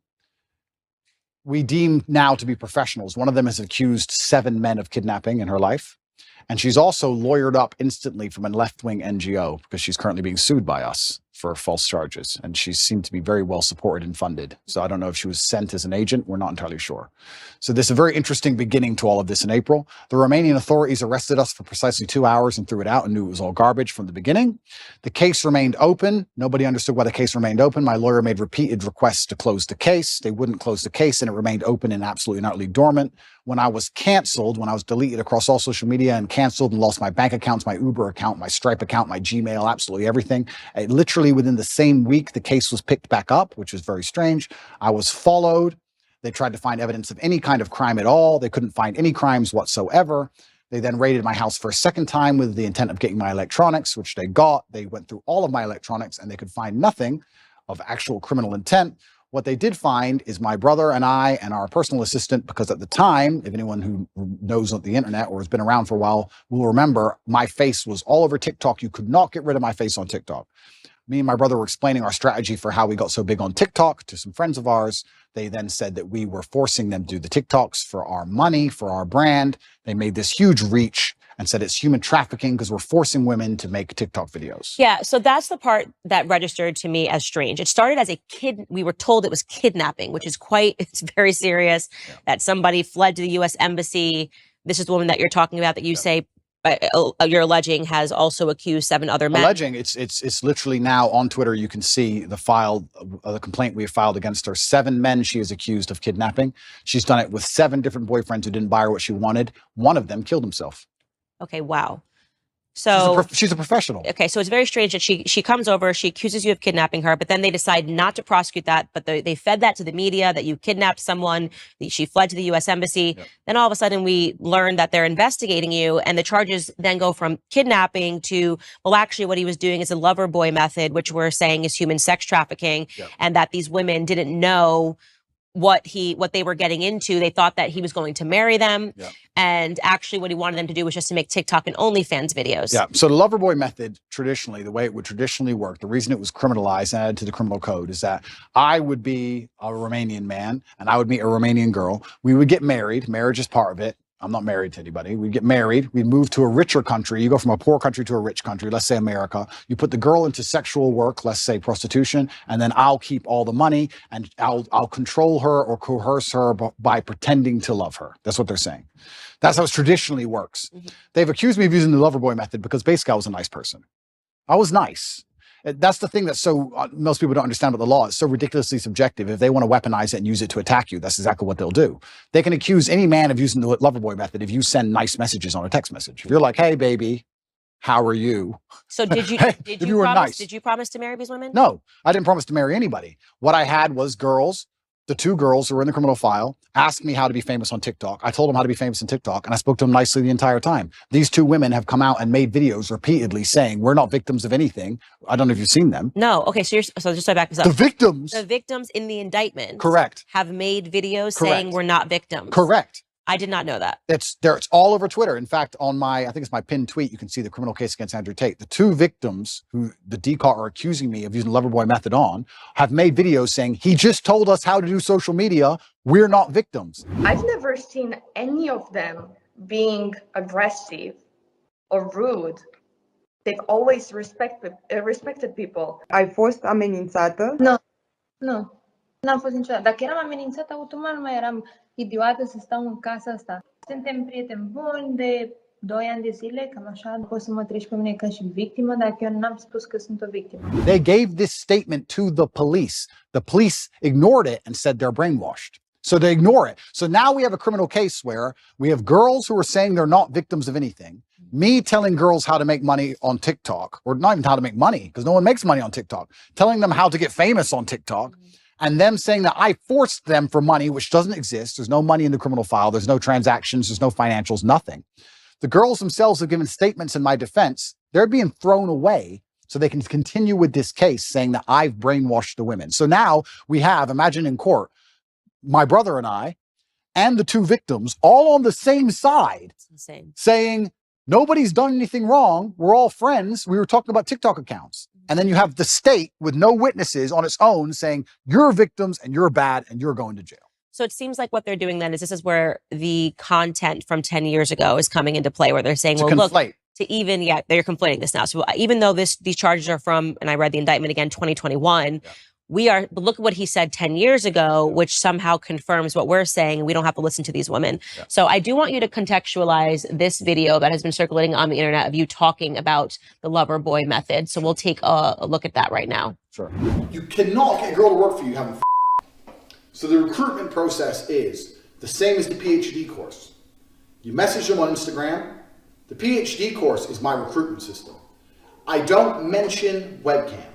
we deem now to be professionals. One of them has accused 7 men of kidnapping in her life. And she's also lawyered up instantly from a left-wing NGO because she's currently being sued by us for false charges. And she seemed to be very well supported and funded. So I don't know if she was sent as an agent. We're not entirely sure. So this is a very interesting beginning to all of this in April. The Romanian authorities arrested us for precisely 2 hours and threw it out and knew it was all garbage from the beginning. The case remained open. Nobody understood why the case remained open. My lawyer made repeated requests to close the case. They wouldn't close the case, and it remained open and absolutely and utterly dormant. When I was canceled, when I was deleted across all social media and canceled and lost my bank accounts, my Uber account, my Stripe account, my Gmail, absolutely everything. Literally within the same week, the case was picked back up, which was very strange. I was followed. They tried to find evidence of any kind of crime at all. They couldn't find any crimes whatsoever. They then raided my house for a second time with the intent of getting my electronics, which they got. They went through all of my electronics and they could find nothing of actual criminal intent. What they did find is my brother and I and our personal assistant, because at the time, if anyone who knows on the internet or has been around for a while will remember, my face was all over TikTok. You could not get rid of my face on TikTok. Me and my brother were explaining our strategy for how we got so big on TikTok to some friends of ours. They then said that we were forcing them to do the TikToks for our money, for our brand. They made this huge reach and said it's human trafficking because we're forcing women to make TikTok videos. Yeah, so that's the part that registered to me as strange. It started as we were told it was kidnapping, which is it's very serious, that somebody fled to the U.S. embassy. This is the woman that you're talking about that you say you're alleging has also accused 7 other men. Alleging, it's literally now on Twitter. You can see the complaint we have filed against her. 7 men she is accused of kidnapping. She's done it with 7 different boyfriends who didn't buy her what she wanted. One of them killed himself. Okay, wow. So she's a professional. Okay, so it's very strange that she comes over, she accuses you of kidnapping her, but then they decide not to prosecute that, but they fed that to the media, that you kidnapped someone, that she fled to the U.S. embassy. Then all of a sudden we learn that they're investigating you, and the charges then go from kidnapping to, well, actually what he was doing is a lover boy method, which we're saying is human sex trafficking, and that these women didn't know what they were getting into. They thought that he was going to marry them. Yeah. And actually what he wanted them to do was just to make TikTok and OnlyFans videos. Yeah. So the lover boy method, traditionally, the way it would traditionally work, the reason it was criminalized and added to the criminal code is that I would be a Romanian man and I would meet a Romanian girl. We would get married. Marriage is part of it. I'm not married to anybody. We'd get married. We'd move to a richer country. You go from a poor country to a rich country, let's say America. You put the girl into sexual work, let's say prostitution, and then I'll keep all the money and I'll control her or coerce her by pretending to love her. That's what they're saying. That's how it traditionally works. Mm-hmm. They've accused me of using the lover boy method because basically I was a nice person. I was nice. That's the thing that's so most people don't understand about the law. It's so ridiculously subjective. If they want to weaponize it and use it to attack you, that's exactly what they'll do. They can accuse any man of using the lover boy method if you send nice messages on a text message. If you're like, hey, baby, how are you? So did you, hey, did you promise to marry these women? No, I didn't promise to marry anybody. What I had was girls. The two girls who were in the criminal file asked me how to be famous on TikTok. I told them how to be famous on TikTok, and I spoke to them nicely the entire time. These two women have come out and made videos repeatedly saying we're not victims of anything. I don't know if you've seen them. No. Okay. So just so I back this up. The victims in the indictment. Correct. Have made videos saying we're not victims. Correct. I did not know that. It's all over Twitter. In fact, on I think it's my pinned tweet, you can see the criminal case against Andrew Tate. The two victims who the DCAR are accusing me of using the loverboy method on have made videos saying, he just told us how to do social media. We're not victims. I've never seen any of them being aggressive or rude. They've always respected people. Ai fost amenințată? Nu. N-am fost niciodată. Dacă eram amenințată, automat nu mai eram idiotă să stau în casa asta. Suntem prieteni buni de 2 ani de zile, cam așa. Poți să mă treci pe mine ca și victimă, dacă eu n-am spus că sunt o victimă. They gave this statement to the police. The police ignored it and said they're brainwashed. So they ignore it. So now we have a criminal case where we have girls who are saying they're not victims of anything. Me telling girls how to make money on TikTok, or not even how to make money, because no one makes money on TikTok, telling them how to get famous on TikTok. And them saying that I forced them for money, which doesn't exist. There's no money in the criminal file. There's no transactions. There's no financials, nothing. The girls themselves have given statements in my defense. They're being thrown away so they can continue with this case saying that I've brainwashed the women. So now we have, imagine in court, my brother and I, and the two victims all on the same side saying, nobody's done anything wrong. We're all friends. We were talking about TikTok accounts. And then you have the state with no witnesses on its own saying you're victims and you're bad and you're going to jail. So it seems like what they're doing then is this is where the content from 10 years ago is coming into play, where they're saying, well, look, they're conflating this now. So even though these charges are from, and I read the indictment again, 2021, look at what he said 10 years ago, which somehow confirms what we're saying. We don't have to listen to these women. Yeah. So I do want you to contextualize this video that has been circulating on the internet of you talking about the lover boy method. So we'll take a look at that right now. Sure. You cannot get a girl to work for you having So the recruitment process is the same as the PhD course. You message them on Instagram. The PhD course is my recruitment system. I don't mention webcam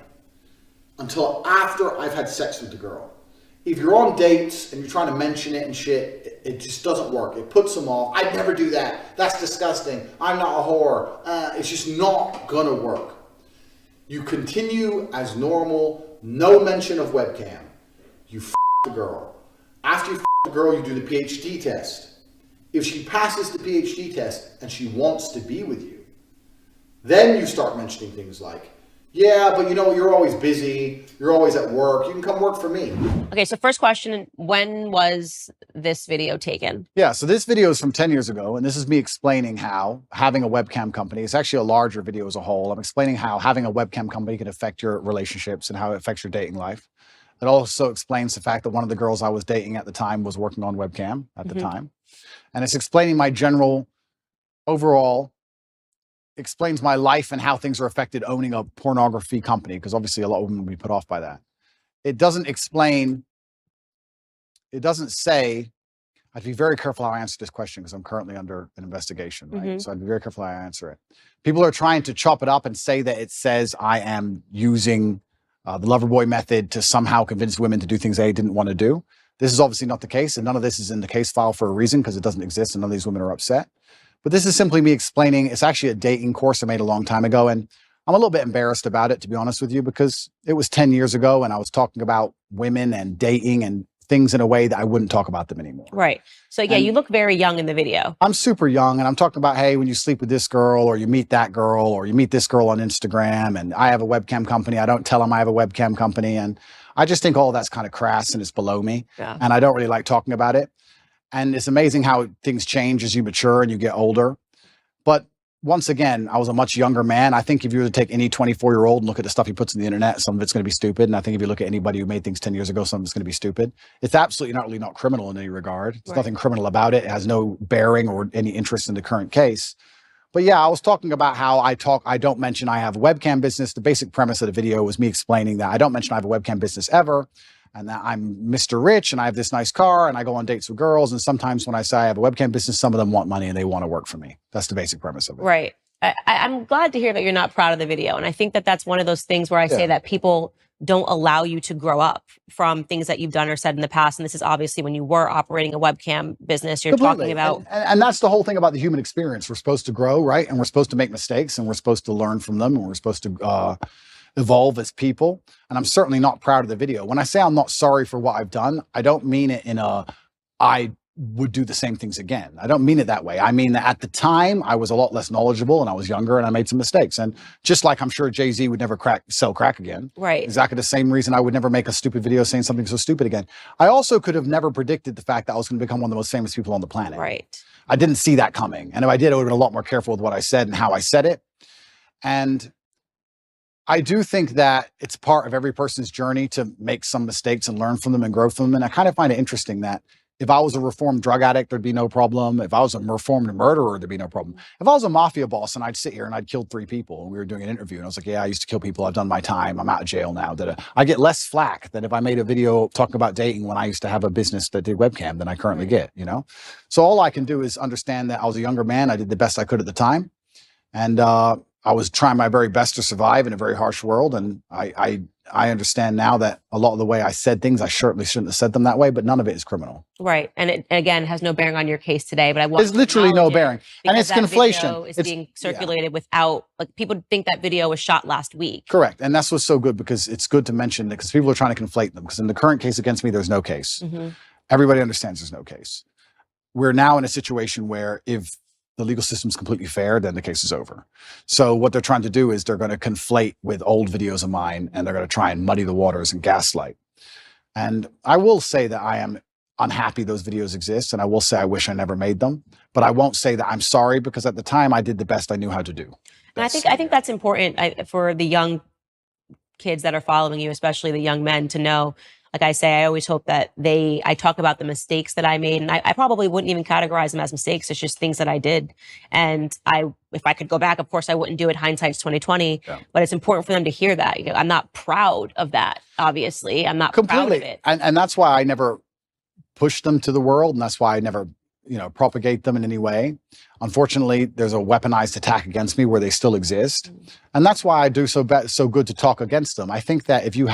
until after I've had sex with the girl. If you're on dates and you're trying to mention it and shit, it just doesn't work. It puts them off. I'd never do that. That's disgusting. I'm not a whore. It's just not gonna work. You continue as normal, no mention of webcam. You f the girl. After you f the girl, you do the PhD test. If she passes the PhD test and she wants to be with you, then you start mentioning things like, yeah, but you know, you're always busy. You're always at work. You can come work for me. Okay, so first question, when was this video taken? Yeah, so this video is from 10 years ago, and this is me explaining how having a webcam company, it's actually a larger video as a whole. I'm explaining how having a webcam company can affect your relationships and how it affects your dating life. It also explains the fact that one of the girls I was dating at the time was working on webcam at the time. And it's explaining my general, overall, explains my life and how things are affected owning a pornography company, because obviously a lot of women will be put off by that. It doesn't explain, it doesn't say, I have to be very careful how I answer this question because I'm currently under an investigation, right? So I'd be very careful how I answer it. People are trying to chop it up and say that it says I am using the lover boy method to somehow convince women to do things they didn't want to do. This is obviously not the case, and none of this is in the case file for a reason because it doesn't exist and none of these women are upset. But this is simply me explaining, it's actually a dating course I made a long time ago, and I'm a little bit embarrassed about it, to be honest with you, because it was 10 years ago and I was talking about women and dating and things in a way that I wouldn't talk about them anymore. Right. So yeah, And you look very young in the video. I'm super young, and I'm talking about, hey, when you sleep with this girl, or you meet that girl, or you meet this girl on Instagram, and I have a webcam company. I don't tell them I have a webcam company. And I just think all of that's kind of crass and it's below me. Yeah. And I don't really like talking about it. And it's amazing how things change as you mature and you get older. But once again, I was a much younger man. I think if you were to take any 24-year-old and look at the stuff he puts on the internet, some of it's going to be stupid. And I think if you look at anybody who made things 10 years ago, some of it's going to be stupid. It's absolutely not really not criminal in any regard. There's nothing criminal about it. It has no bearing or any interest in the current case. But yeah, I was talking about how I don't mention I have a webcam business. The basic premise of the video was me explaining that I don't mention I have a webcam business ever, and that I'm Mr. Rich and I have this nice car and I go on dates with girls. And sometimes when I say I have a webcam business, some of them want money and they want to work for me. That's the basic premise of it. Right. I'm glad to hear that you're not proud of the video. And I think that that's one of those things where I say that people don't allow you to grow up from things that you've done or said in the past. And this is obviously when you were operating a webcam business, you're talking about. And that's the whole thing about the human experience. We're supposed to grow, right? And we're supposed to make mistakes and we're supposed to learn from them and we're supposed to evolve as people. And I'm certainly not proud of the video. When I say I'm not sorry for what I've done, I don't mean it in a, I would do the same things again. I don't mean it that way. I mean that at the time I was a lot less knowledgeable and I was younger and I made some mistakes. And just like I'm sure Jay-Z would never sell crack again. Right. Exactly the same reason I would never make a stupid video saying something so stupid again. I also could have never predicted the fact that I was going to become one of the most famous people on the planet. Right. I didn't see that coming. And if I did, I would have been a lot more careful with what I said and how I said it. And I do think that it's part of every person's journey to make some mistakes and learn from them and grow from them. And I kind of find it interesting that if I was a reformed drug addict, there'd be no problem. If I was a reformed murderer, there'd be no problem. If I was a mafia boss and I'd sit here and I'd killed 3 people and we were doing an interview and I was like, yeah, I used to kill people. I've done my time. I'm out of jail now. I get less flack than if I made a video talking about dating when I used to have a business that did webcam than I currently get, you know? So all I can do is understand that I was a younger man. I did the best I could at the time. And I was trying my very best to survive in a very harsh world. And I understand now that a lot of the way I said things, I certainly shouldn't have said them that way, but none of it is criminal. Right. And it, again, has no bearing on your case today, but I want There's literally no bearing. And it's conflation. It's being circulated without, like, people think that video was shot last week. Correct. And that's what's so good, because it's good to mention that, because people are trying to conflate them. Because in the current case against me, there's no case. Mm-hmm. Everybody understands there's no case. We're now in a situation where if the legal system's completely fair, then the case is over. So what they're trying to do is they're going to conflate with old videos of mine and they're going to try and muddy the waters and gaslight. And I will say that I am unhappy those videos exist. And I will say I wish I never made them, but I won't say that I'm sorry, because at the time I did the best I knew how to do. And I think that's important for the young kids that are following you, especially the young men, to know. Like I say, I always hope that I talk about the mistakes that I made, and I probably wouldn't even categorize them as mistakes. It's just things that I did. And if I could go back, of course, I wouldn't do it. Hindsight's 2020. Yeah. But it's important for them to hear that. You know, I'm not proud of that. Obviously, I'm not proud of it. And that's why I never push them to the world, and that's why I never, propagate them in any way. Unfortunately, there's a weaponized attack against me where they still exist, and that's why I do so good to talk against them. I think that if you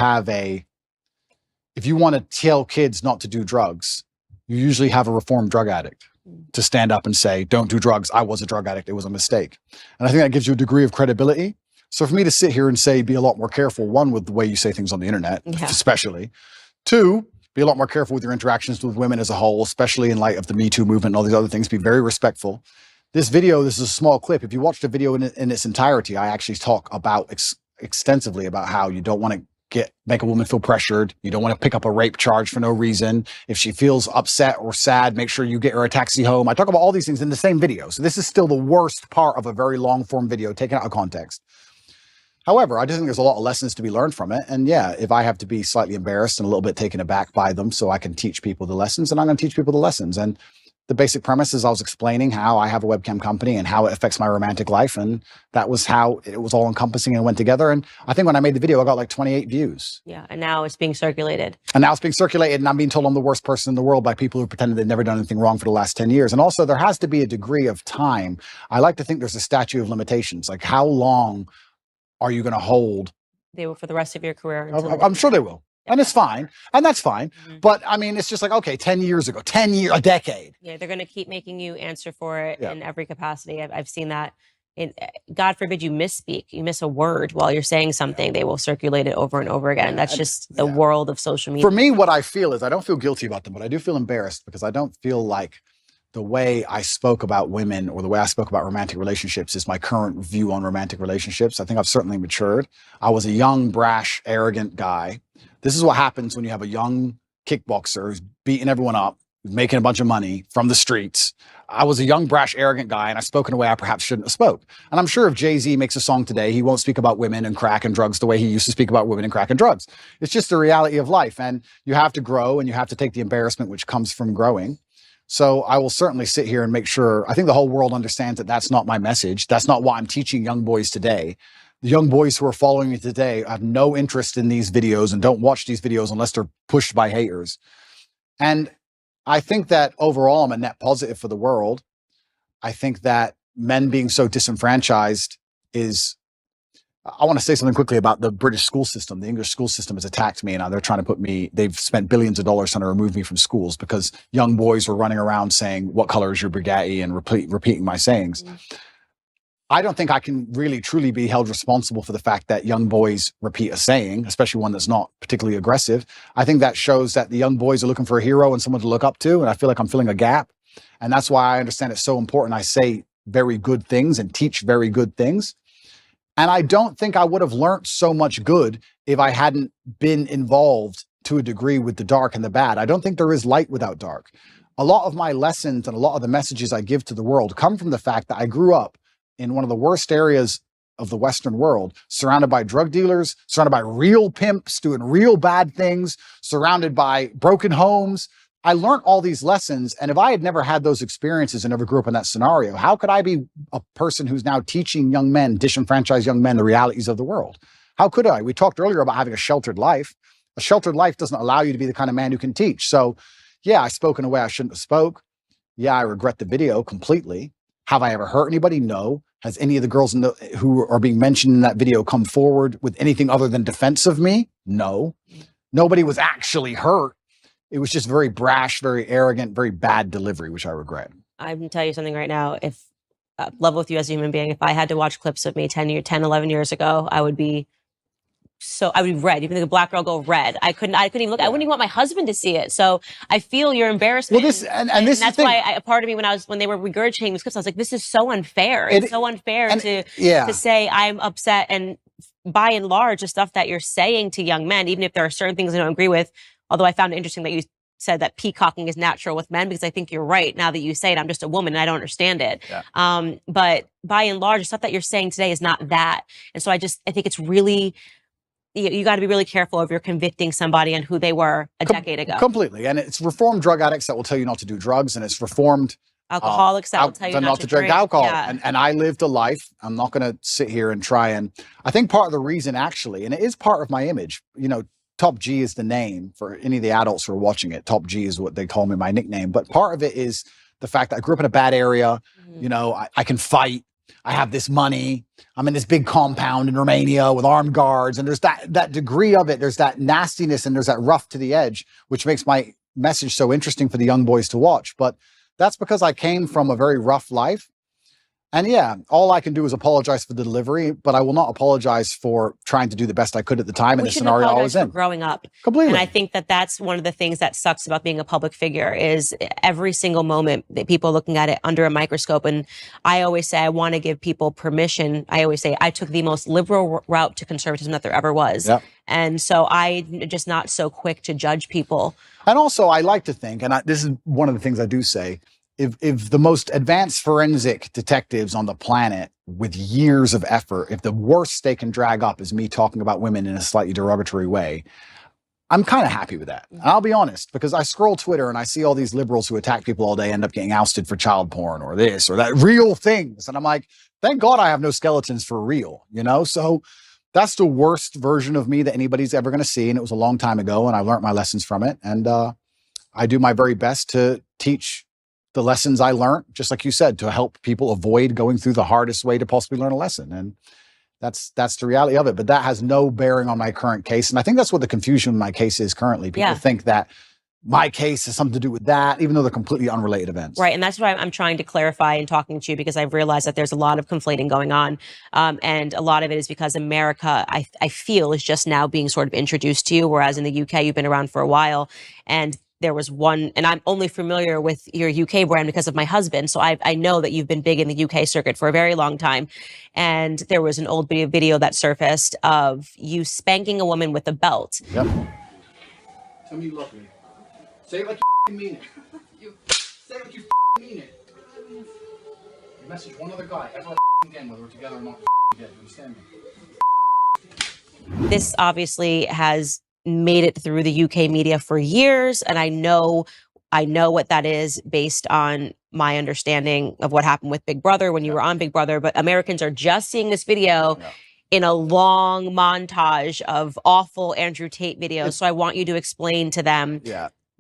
want to tell kids not to do drugs, you usually have a reformed drug addict to stand up and say, don't do drugs. I was a drug addict. It was a mistake. And I think that gives you a degree of credibility. So for me to sit here and say, be a lot more careful, one, with the way you say things on the internet, especially. 2, be a lot more careful with your interactions with women as a whole, especially in light of the Me Too movement and all these other things. Be very respectful. This is a small clip. If you watch the video in its entirety, I actually talk about extensively about how you don't want to make a woman feel pressured. You don't want to pick up a rape charge for no reason. If she feels upset or sad, make sure you get her a taxi home. I talk about all these things in the same video. So this is still the worst part of a very long form video taken out of context. However, I just think there's a lot of lessons to be learned from it. And yeah, if I have to be slightly embarrassed and a little bit taken aback by them so I can teach people the lessons, then I'm going to teach people the lessons. And the basic premise is I was explaining how I have a webcam company and how it affects my romantic life. And that was how it was all encompassing and went together. And I think when I made the video, I got like 28 views. Yeah. And now it's being circulated. And I'm being told I'm the worst person in the world by people who pretended they'd never done anything wrong for the last 10 years. And also there has to be a degree of time. I like to think there's a statute of limitations. Like, how long are you going to hold? They will for the rest of your career. I'm sure they will. And it's fine. And that's fine. Mm-hmm. But I mean, it's just like, okay, 10 years ago, a decade. Yeah, they're going to keep making you answer for it in every capacity. I've seen that, God forbid you misspeak, you miss a word while you're saying something, they will circulate it over and over again. That's just the world of social media. For me, what I feel is I don't feel guilty about them, but I do feel embarrassed because I don't feel like the way I spoke about women or the way I spoke about romantic relationships is my current view on romantic relationships. I think I've certainly matured. I was a young, brash, arrogant guy. This is what happens when you have a young kickboxer who's beating everyone up, making a bunch of money from the streets. I was a young, brash, arrogant guy, and I spoke in a way I perhaps shouldn't have spoke. And I'm sure if Jay-Z makes a song today, he won't speak about women and crack and drugs the way he used to speak about women and crack and drugs. It's just the reality of life, and you have to grow, and you have to take the embarrassment which comes from growing. So I will certainly sit here and make sure, I think the whole world understands that that's not my message. That's not what I'm teaching young boys today. The young boys who are following me today have no interest in these videos and don't watch these videos unless they're pushed by haters. And I think that overall, I'm a net positive for the world. I think that men being so disenfranchised is, I want to say something quickly about the British school system. The English school system has attacked me, and they're trying to put me, they've spent billions of dollars trying to remove me from schools because young boys were running around saying, what color is your Bugatti, and repeating my sayings. I don't think I can really truly be held responsible for the fact that young boys repeat a saying, especially one that's not particularly aggressive. I think that shows that the young boys are looking for a hero and someone to look up to. And I feel like I'm filling a gap. And that's why I understand it's so important. I say very good things and teach very good things. And I don't think I would have learned so much good if I hadn't been involved to a degree with the dark and the bad. I don't think there is light without dark. A lot of my lessons and a lot of the messages I give to the world come from the fact that I grew up in one of the worst areas of the Western world, surrounded by drug dealers, surrounded by real pimps doing real bad things, surrounded by broken homes. I learned all these lessons. And if I had never had those experiences and never grew up in that scenario, how could I be a person who's now teaching young men, disenfranchised young men, the realities of the world? How could I? We talked earlier about having a sheltered life. A sheltered life doesn't allow you to be the kind of man who can teach. So yeah, I spoke in a way I shouldn't have spoke. Yeah, I regret the video completely. Have I ever hurt anybody? No. Has any of the girls who are being mentioned in that video come forward with anything other than defense of me? No. Nobody was actually hurt. It was just very brash, very arrogant, very bad delivery, which I regret. I'm going to tell you something right now. If level with you as a human being, if I had to watch clips of me 10, 11 years ago, I would be red. Even the black girl go red. I couldn't even look. I wouldn't even want my husband to see it. So I feel your embarrassment. Well, this that's why a part of me when they were regurgitating these clips, I was like, this is so unfair. It's so unfair to say I'm upset. And by and large, the stuff that you're saying to young men, even if there are certain things I don't agree with, although I found it interesting that you said that peacocking is natural with men, because I think you're right. Now that you say it, I'm just a woman and I don't understand it. Yeah. But by and large, the stuff that you're saying today is not that. And so I think it's really, you got to be really careful if you're convicting somebody on who they were a decade ago. Completely. And it's reformed drug addicts that will tell you not to do drugs, and it's reformed alcoholics that will tell you not to drink alcohol. Yeah. And I lived a life. I'm not going to sit here and try and, I think part of the reason actually, and it is part of my image, Top G is the name for any of the adults who are watching it. Top G is what they call me, my nickname. But part of it is the fact that I grew up in a bad area. Mm-hmm. I can fight. I have this money. I'm in this big compound in Romania with armed guards. And there's that degree of it. There's that nastiness and there's that rough to the edge, which makes my message so interesting for the young boys to watch. But that's because I came from a very rough life. And yeah, all I can do is apologize for the delivery, but I will not apologize for trying to do the best I could at the time in the scenario I was in. Growing up. Completely. And I think that that's one of the things that sucks about being a public figure is every single moment that people are looking at it under a microscope. And I always say, I want to give people permission. I always say I took the most liberal route to conservatism that there ever was. Yep. And so I'm just not so quick to judge people. And also I like to think, and this is one of the things I do say, if the most advanced forensic detectives on the planet with years of effort, if the worst they can drag up is me talking about women in a slightly derogatory way, I'm kind of happy with that. And I'll be honest, because I scroll Twitter and I see all these liberals who attack people all day end up getting ousted for child porn or this or that, real things. And I'm like, thank God I have no skeletons for real, So that's the worst version of me that anybody's ever going to see. And it was a long time ago and I learned my lessons from it. And I do my very best to teach the lessons I learned, just like you said, to help people avoid going through the hardest way to possibly learn a lesson. And that's the reality of it. But that has no bearing on my current case. And I think that's what the confusion in my case is currently. People think that my case has something to do with that, even though they're completely unrelated events. Right. And that's why I'm trying to clarify and talking to you, because I've realized that there's a lot of conflating going on. And a lot of it is because America, I feel, is just now being sort of introduced to you, whereas in the UK, you've been around for a while. And there was one, and I'm only familiar with your UK brand because of my husband. So I know that you've been big in the UK circuit for a very long time. And there was an old video that surfaced of you spanking a woman with a belt. Yep. Tell me you love me. Say it like you mean it. Say it like you mean it. You message one other guy ever again, whether we're together or not together. You understand me? This obviously has made it through the UK media for years, and I know what that is based on my understanding of what happened with Big Brother when you were on Big Brother. But Americans are just seeing this video in a long montage of awful Andrew Tate videos. So I want you to explain to them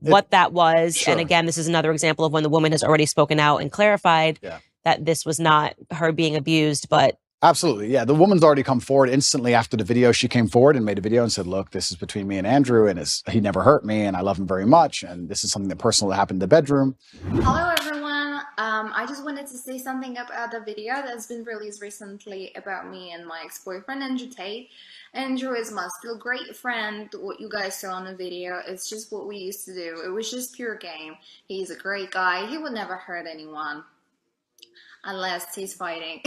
what that was. Sure. And again, this is another example of when the woman has already spoken out and clarified that this was not her being abused, but absolutely. Yeah. The woman's already come forward instantly after the video. She came forward and made a video and said, look, this is between me and Andrew, and he never hurt me, and I love him very much. And this is something that personally happened in the bedroom. Hello, everyone. I just wanted to say something about the video that's been released recently about me and my ex-boyfriend, Andrew Tate. Andrew is my still great friend. What you guys saw in the video, it's just what we used to do. It was just pure game. He's a great guy. He would never hurt anyone unless he's fighting.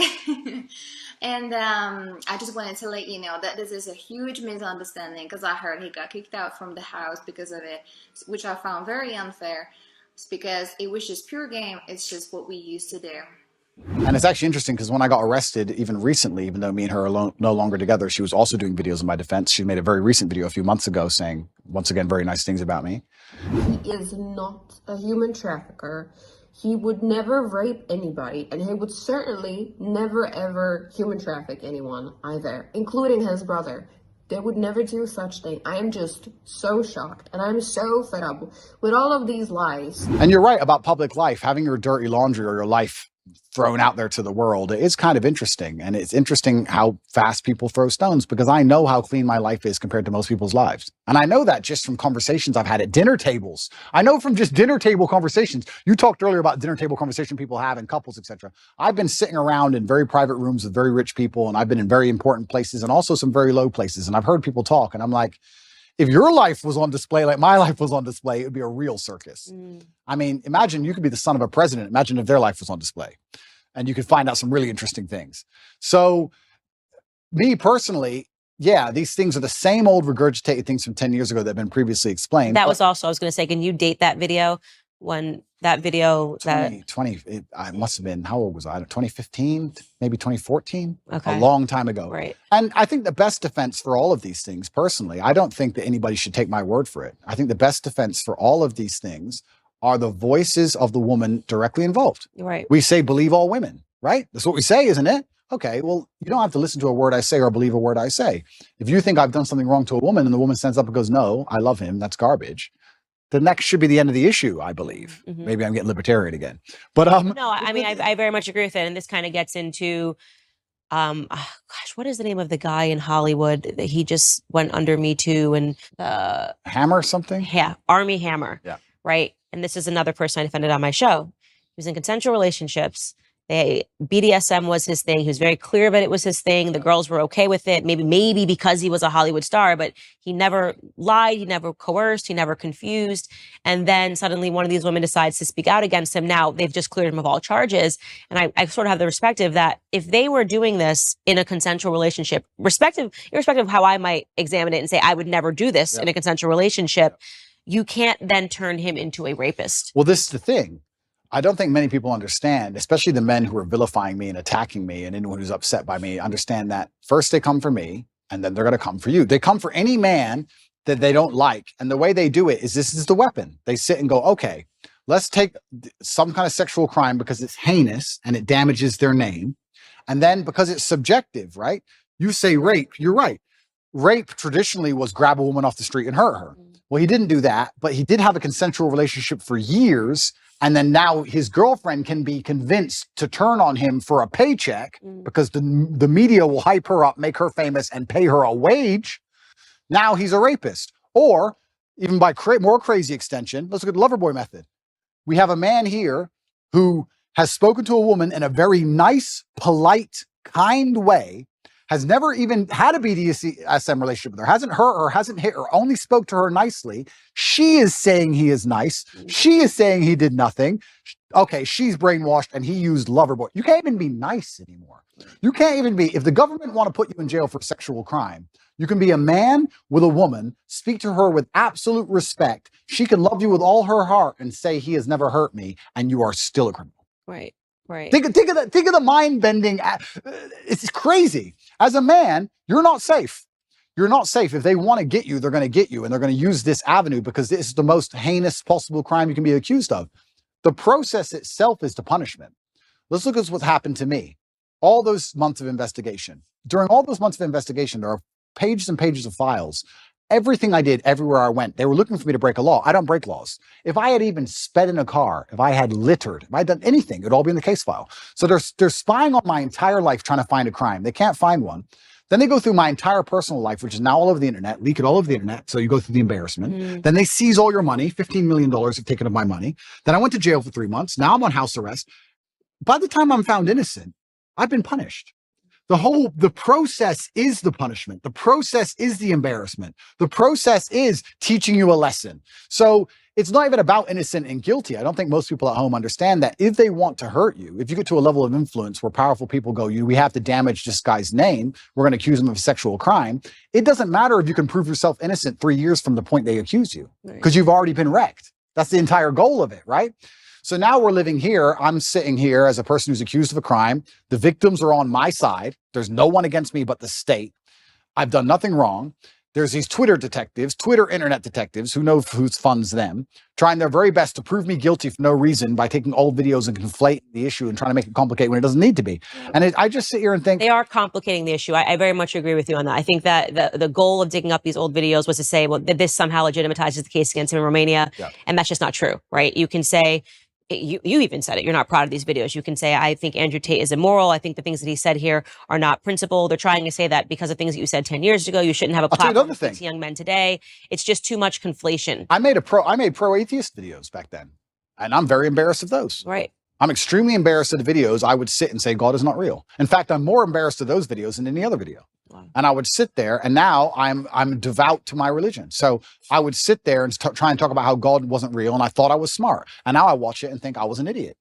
And I just wanted to let you know that this is a huge misunderstanding, because I heard he got kicked out from the house because of it, which I found very unfair. It's because it was just pure game. It's just what we used to do. And it's actually interesting because when I got arrested, even recently, even though me and her are no longer together, she was also doing videos in my defense. She made a very recent video a few months ago saying, once again, very nice things about me. He is not a human trafficker. He would never rape anybody, and he would certainly never ever human traffic anyone either, including his brother. They would never do such thing. I am just so shocked, and I'm so fed up with all of these lies. And you're right about public life, having your dirty laundry or your life thrown out there to the world. It is kind of interesting. And it's interesting how fast people throw stones, because I know how clean my life is compared to most people's lives. And I know that just from conversations I've had at dinner tables. I know from just dinner table conversations. You talked earlier about dinner table conversation people have in couples, etc. I've been sitting around in very private rooms with very rich people, and I've been in very important places and also some very low places. And I've heard people talk, and I'm like, if your life was on display like my life was on display, it would be a real circus. I mean, imagine you could be the son of a president. Imagine if their life was on display, and you could find out some really interesting things. So me personally, yeah, these things are the same old regurgitated things from 10 years ago that have been previously explained. that was also, I was going to say, can you date that video? When that video, I must have been, how old was I? 2015, maybe 2014, Okay. A long time ago. Right. And I think the best defense for all of these things, personally, I don't think that anybody should take my word for it. I think the best defense for all of these things are the voices of the woman directly involved. Right. We say, believe all women, right? That's what we say, isn't it? Okay, well, you don't have to listen to a word I say or believe a word I say. If you think I've done something wrong to a woman and the woman stands up and goes, no, I love him, that's garbage, then that should be the end of the issue, I believe. Maybe I'm getting libertarian again. But no, I mean, I very much agree with it. And this kind of gets into, gosh, what is the name of the guy in Hollywood that he just went under Me Too and Hammer something? Yeah, Army Hammer. Yeah. Right. And this is another person I defended on my show. He was in consensual relationships. BDSM was his thing. He was very clear that it was his thing. The girls were okay with it. Maybe because he was a Hollywood star, but he never lied. He never coerced. He never confused. And then suddenly one of these women decides to speak out against him. Now they've just cleared him of all charges. And I sort of have the perspective that if they were doing this in a consensual relationship, irrespective of how I might examine it and say, I would never do this in a consensual relationship, you can't then turn him into a rapist. Well, this is the thing. I don't think many people understand, especially the men who are vilifying me and attacking me and anyone who's upset by me, understand that first they come for me and then they're going to come for you. They come for any man that they don't like. And the way they do it is this is the weapon. They sit and go, okay, let's take some kind of sexual crime because it's heinous and it damages their name. And then because it's subjective, right? You say rape, you're right. Rape traditionally was grab a woman off the street and hurt her. Well, he didn't do that, but he did have a consensual relationship for years. And then now his girlfriend can be convinced to turn on him for a paycheck because the media will hype her up, make her famous, and pay her a wage. Now he's a rapist. Or even by more crazy extension, let's look at the Loverboy method. We have a man here who has spoken to a woman in a very nice, polite, kind way, has never even had a BDSM relationship with her, hasn't hurt her, hasn't hit her, only spoke to her nicely. She is saying he is nice. She is saying he did nothing. Okay, she's brainwashed and he used Loverboy. You can't even be nice anymore. You can't even be, if the government want to put you in jail for sexual crime, you can be a man with a woman, speak to her with absolute respect. She can love you with all her heart and say he has never hurt me, and you are still a criminal. Right. Right. Think of that. Think of the mind bending. It's crazy. As a man, you're not safe. You're not safe. If they want to get you, they're going to get you, and they're going to use this avenue because this is the most heinous possible crime you can be accused of. The process itself is the punishment. Let's look at what's happened to me. All those months of investigation. During all those months of investigation, there are pages and pages of files. Everything I did, everywhere I went, they were looking for me to break a law. I don't break laws. If I had even sped in a car, if I had littered, if I had done anything, it would all be in the case file. So they're spying on my entire life trying to find a crime. They can't find one. Then they go through my entire personal life, which is now all over the internet, leak it all over the internet. So you go through the embarrassment. Then they seize all your money. $15 million have taken of my money. Then I went to jail for 3 months. Now I'm on house arrest. By the time I'm found innocent, I've been punished. The process is the punishment. The process is the embarrassment. The process is teaching you a lesson. So it's not even about innocent and guilty. I don't think most people at home understand that if they want to hurt you, if you get to a level of influence where powerful people go, we have to damage this guy's name, we're going to accuse him of sexual crime. It doesn't matter if you can prove yourself innocent 3 years from the point they accuse you, because you've already been wrecked. That's the entire goal of it, right? So now we're living here. I'm sitting here as a person who's accused of a crime. The victims are on my side. There's no one against me but the state. I've done nothing wrong. There's these Twitter detectives, Twitter internet detectives, who know who funds them, trying their very best to prove me guilty for no reason by taking old videos and conflating the issue and trying to make it complicated when it doesn't need to be. And I just sit here and think... They are complicating the issue. I very much agree with you on that. I think that the goal of digging up these old videos was to say, well, that this somehow legitimizes the case against him in Romania. Yeah. And that's just not true, right? You can say... You even said it. You're not proud of these videos. You can say, I think Andrew Tate is immoral. I think the things that he said here are not principled. They're trying to say that because of things that you said 10 years ago, you shouldn't have a platform to young men today. It's just too much conflation. I made pro-atheist videos back then, and I'm very embarrassed of those. Right. I'm extremely embarrassed of the videos. I would sit and say, God is not real. In fact, I'm more embarrassed of those videos than any other video. Wow. And I would sit there, and now I'm devout to my religion. So I would sit there and try and talk about how God wasn't real, and I thought I was smart. And now I watch it and think I was an idiot.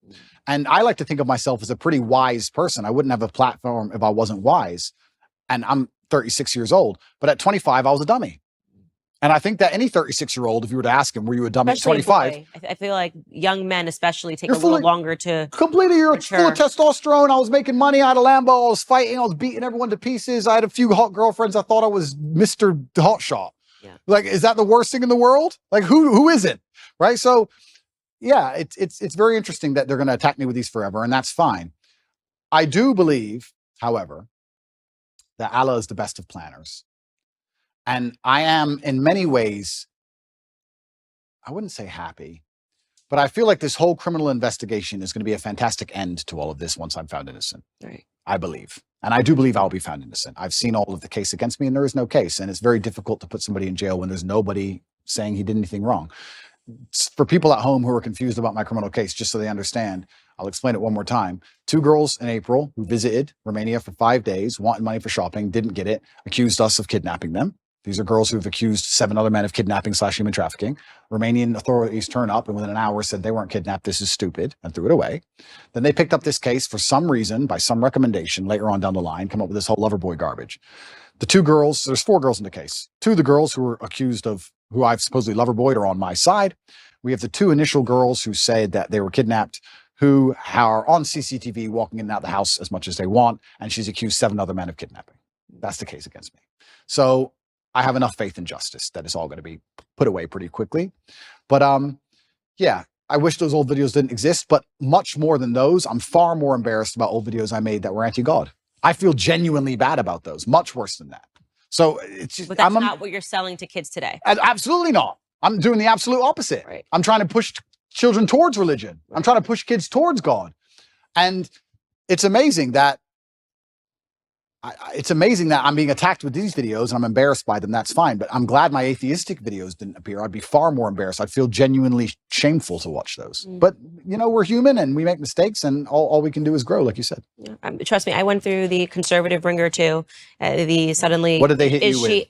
And I like to think of myself as a pretty wise person. I wouldn't have a platform if I wasn't wise. And I'm 36 years old. But at 25, I was a dummy. And I think that any 36-year-old, if you were to ask him, were you a dummy at 25? I feel like young men especially take a little longer to completely, you're full of testosterone. I was making money. I had a Lambo. I was fighting. I was beating everyone to pieces. I had a few hot girlfriends. I thought I was Mr. Hotshot. Yeah. Like, is that the worst thing in the world? Like, who isn't? Right? So, yeah, it's very interesting that they're going to attack me with these forever, and that's fine. I do believe, however, that Allah is the best of planners. And I am, in many ways, I wouldn't say happy, but I feel like this whole criminal investigation is going to be a fantastic end to all of this once I'm found innocent. Right. I believe. And I do believe I'll be found innocent. I've seen all of the case against me, and there is no case. And it's very difficult to put somebody in jail when there's nobody saying he did anything wrong. For people at home who are confused about my criminal case, just so they understand, I'll explain it one more time. 2 girls in April who visited Romania for 5 days, wanted money for shopping, didn't get it, accused us of kidnapping them. These are girls who have accused 7 other men of kidnapping/human trafficking. Romanian authorities turn up and within an hour said they weren't kidnapped. This is stupid, and threw it away. Then they picked up this case for some reason, by some recommendation later on down the line, come up with this whole lover boy garbage. The 2 girls, there's 4 girls in the case. 2 of the girls who were accused of, who I've supposedly lover boyed, are on my side. We have the 2 initial girls who said that they were kidnapped, who are on CCTV walking in and out of the house as much as they want, and she's accused 7 other men of kidnapping. That's the case against me. So I have enough faith in justice that it's all going to be put away pretty quickly. But yeah, I wish those old videos didn't exist, but much more than those, I'm far more embarrassed about old videos I made that were anti-God. I feel genuinely bad about those, much worse than that. So it's just, but that's not what you're selling to kids today. Absolutely not. I'm doing the absolute opposite. Right. I'm trying to push children towards religion. Right. I'm trying to push kids towards God. And it's amazing that it's amazing that I'm being attacked with these videos and I'm embarrassed by them. That's fine. But I'm glad my atheistic videos didn't appear. I'd be far more embarrassed. I'd feel genuinely shameful to watch those. But, you know, we're human and we make mistakes and all we can do is grow, like you said. Yeah. Trust me, I went through the conservative ringer too. Suddenly. What did they hit you with?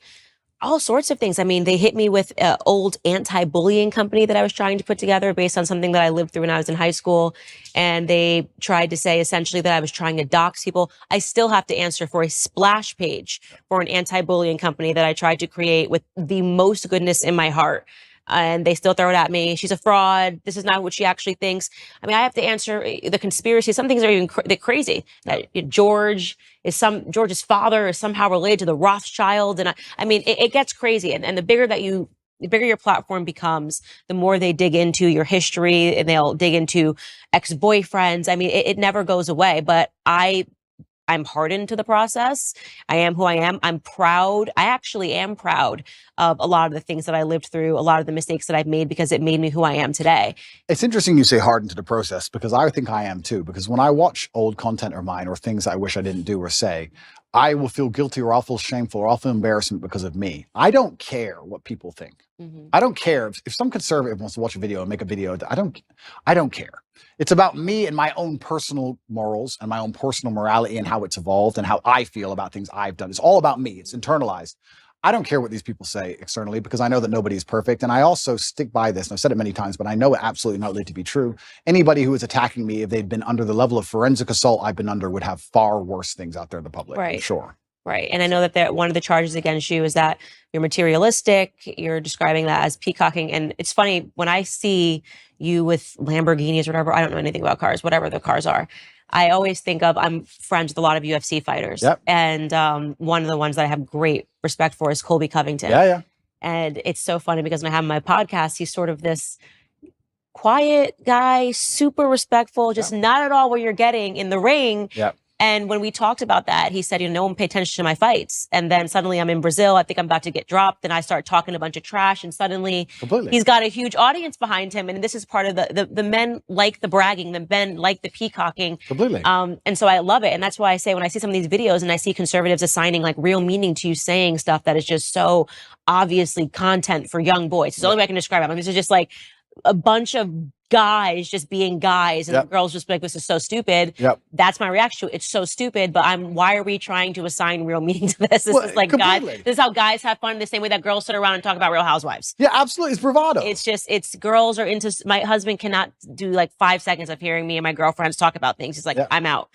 All sorts of things. I mean, they hit me with an old anti-bullying company that I was trying to put together based on something that I lived through when I was in high school. And they tried to say essentially that I was trying to dox people. I still have to answer for a splash page for an anti-bullying company that I tried to create with the most goodness in my heart. And they still throw it at me. She's a fraud. This is not what she actually thinks. I mean, I have to answer the conspiracy. Some things are even crazy. That George's father is somehow related to the Rothschild. And I mean, it gets crazy. And the bigger your platform becomes, the more they dig into your history and they'll dig into ex-boyfriends. I mean, it never goes away, but I'm hardened to the process. I am who I am. I'm proud. I actually am proud of a lot of the things that I lived through, a lot of the mistakes that I've made, because it made me who I am today. It's interesting you say hardened to the process, because I think I am too. Because when I watch old content of mine or things I wish I didn't do or say, I will feel guilty or I'll feel shameful or I'll feel embarrassment because of me. I don't care what people think. I don't care if some conservative wants to watch a video and make a video. I don't care. It's about me and my own personal morals and my own personal morality and how it's evolved and how I feel about things I've done. It's all about me. It's internalized. I don't care what these people say externally, because I know that nobody is perfect. And I also stick by this, and I've said it many times, but I know it absolutely not to be true. Anybody who is attacking me, if they'd been under the level of forensic assault I've been under, would have far worse things out there in the public. Right. I'm sure. Right. And I know that one of the charges against you is that you're materialistic. You're describing that as peacocking. And it's funny, when I see you with Lamborghinis or whatever, I don't know anything about cars, whatever the cars are, I always think of, I'm friends with a lot of UFC fighters. Yep. And one of the ones that I have great respect for is Colby Covington. Yeah. And it's so funny because when I have my podcast, he's sort of this quiet guy, super respectful, just not at all what you're getting in the ring. Yep. And when we talked about that, he said, no one paid attention to my fights. And then suddenly I'm in Brazil. I think I'm about to get dropped. And I start talking a bunch of trash. And suddenly he's got a huge audience behind him. And this is part of the men like the bragging. The men like the peacocking. Completely. And so I love it. And that's why I say when I see some of these videos and I see conservatives assigning like real meaning to you saying stuff that is just so obviously content for young boys. It's the only way I can describe it. I mean, this is just like a bunch of guys just being guys and the girls just be like, this is so stupid. That's my reaction to it. It's so stupid, but why are we trying to assign real meaning to this? This is like guys, this is how guys have fun the same way that girls sit around and talk about Real Housewives. Yeah, absolutely. It's bravado. It's girls are into, my husband cannot do like 5 seconds of hearing me and my girlfriends talk about things. He's like, I'm out.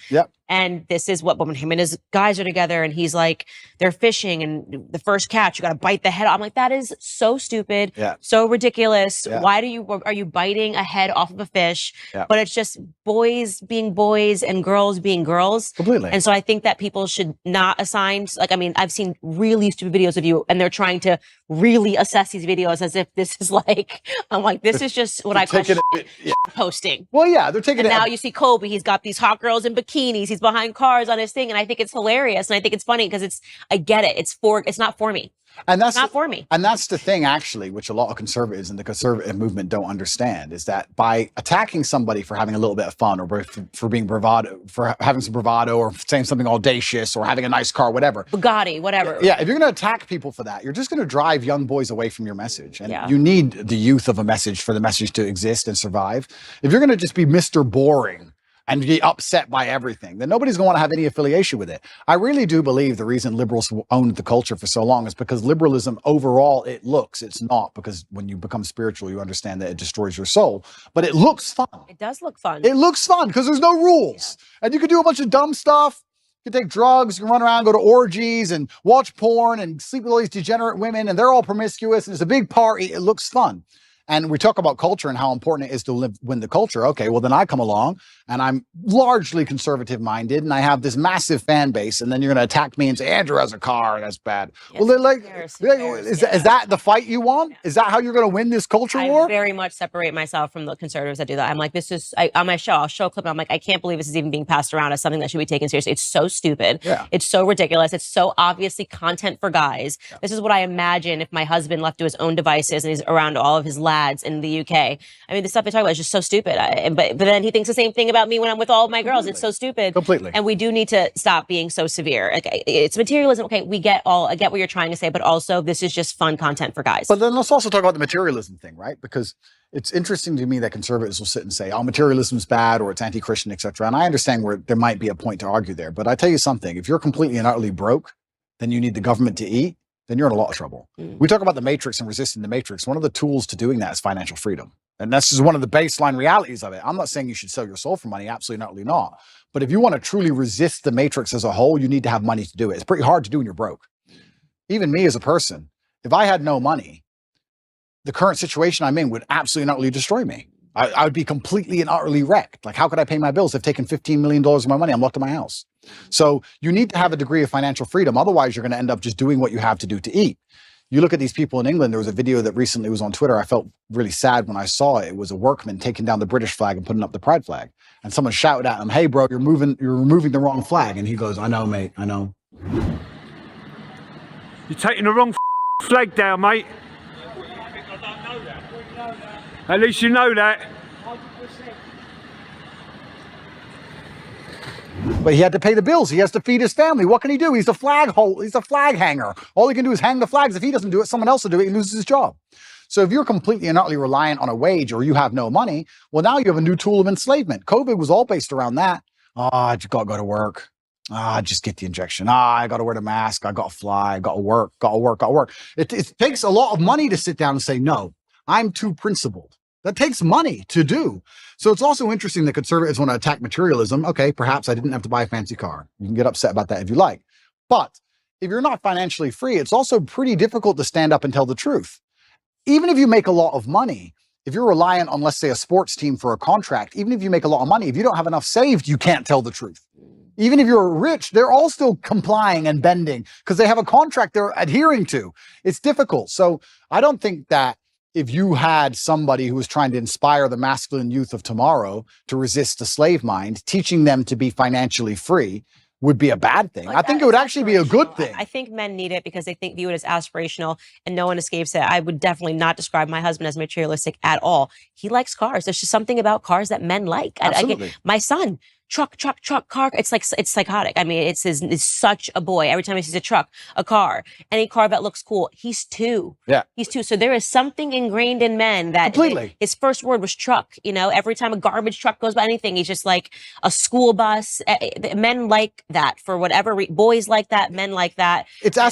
And this is what, when him and his guys are together and he's like, they're fishing and the first catch, you got to bite the head off. I'm like, that is so stupid. So ridiculous. Why are you biting a head off of a fish? But it's just boys being boys and girls being girls. Completely. And so I think that people should not assign, like, I mean, I've seen really stupid videos of you and they're trying to really assess these videos as if this is like, I'm like, this is just what I call posting. Well, yeah, they're taking it. And now you see Kobe, he's got these hot girls in bikinis, he's behind cars on his thing. And I think it's hilarious. And I think it's funny because I get it. It's not for me. And that's not for me. And that's the thing, actually, which a lot of conservatives and the conservative movement don't understand, is that by attacking somebody for having a little bit of fun or for being bravado, for having some bravado or saying something audacious or having a nice car, whatever. Bugatti, whatever. Yeah, if you're going to attack people for that, you're just going to drive young boys away from your message. And you need the youth of a message for the message to exist and survive. If you're going to just be Mr. Boring and be upset by everything, then nobody's going to want to have any affiliation with it. I really do believe the reason liberals owned the culture for so long is because liberalism overall, it's not, because when you become spiritual, you understand that it destroys your soul, but it looks fun. It does look fun. It looks fun because there's no rules. And you can do a bunch of dumb stuff. You can take drugs, you can run around, go to orgies and watch porn and sleep with all these degenerate women and they're all promiscuous and it's a big party. It looks fun. And we talk about culture and how important it is to win the culture. Okay, well, then I come along and I'm largely conservative minded and I have this massive fan base. And then you're going to attack me and say, Andrew has a car. That's bad. Yes, well, they're is that the fight you want? Is that how you're going to win this culture war? I very much separate myself from the conservatives that do that. I'm like, this is, on my show, I'll show a clip and I'm like, I can't believe this is even being passed around as something that should be taken seriously. It's so stupid. It's so ridiculous. It's so obviously content for guys. This is what I imagine if my husband left to his own devices and he's around all of his lads lads in the UK. I mean, the stuff they talk about is just so stupid. But then he thinks the same thing about me when I'm with all of my girls. It's so stupid. Completely. And we do need to stop being so severe. Like, it's materialism. Okay, I get what you're trying to say, but also this is just fun content for guys. But then let's also talk about the materialism thing, right? Because it's interesting to me that conservatives will sit and say, oh, materialism is bad or it's anti-Christian, etc. And I understand where there might be a point to argue there. But I tell you something, if you're completely and utterly broke, then you need the government to eat, then you're in a lot of trouble. We talk about the matrix and resisting the matrix. One of the tools to doing that is financial freedom. And that's just one of the baseline realities of it. I'm not saying you should sell your soul for money, absolutely and utterly not. But if you want to truly resist the matrix as a whole, you need to have money to do it. It's pretty hard to do when you're broke. Even me as a person, if I had no money, the current situation I'm in would absolutely and utterly destroy me. I would be completely and utterly wrecked. Like, how could I pay my bills? They've taken $15 million of my money. I'm locked in my house. So you need to have a degree of financial freedom. Otherwise, you're going to end up just doing what you have to do to eat. You look at these people in England. There was a video that recently was on Twitter. I felt really sad when I saw it. It was a workman taking down the British flag and putting up the pride flag. And someone shouted at him, "Hey, bro, you're removing the wrong flag." And he goes, "I know, mate. I know." You're taking the wrong flag down, mate. At least you know that. But he had to pay the bills. He has to feed his family. What can he do? He's a flag hanger. All he can do is hang the flags. If he doesn't do it, someone else will do it. He loses his job. So if you're completely and utterly reliant on a wage or you have no money, well, now you have a new tool of enslavement. COVID was all based around that. I just got to go to work. Just get the injection. I got to wear the mask. I got to fly. I got to work. It takes a lot of money to sit down and say, no, I'm too principled. That takes money to do. So it's also interesting that conservatives want to attack materialism. Okay, perhaps I didn't have to buy a fancy car. You can get upset about that if you like. But if you're not financially free, it's also pretty difficult to stand up and tell the truth. Even if you make a lot of money, if you're reliant on, let's say, a sports team for a contract, even if you make a lot of money, if you don't have enough saved, you can't tell the truth. Even if you're rich, they're all still complying and bending because they have a contract they're adhering to. It's difficult. So I don't think that if you had somebody who was trying to inspire the masculine youth of tomorrow to resist the slave mind, teaching them to be financially free would be a bad thing. I think it would actually be a good thing. I think men need it because they view it as aspirational and no one escapes it. I would definitely not describe my husband as materialistic at all. He likes cars. There's just something about cars that men like. Absolutely. My son, truck, car. It's psychotic. I mean, it's such a boy. Every time he sees a truck, a car, any car that looks cool, he's 2. Yeah. He's 2. So there is something ingrained in men that his first word was truck. You know, every time a garbage truck goes by anything, he's just like a school bus. Men like that for whatever boys like that, men like that.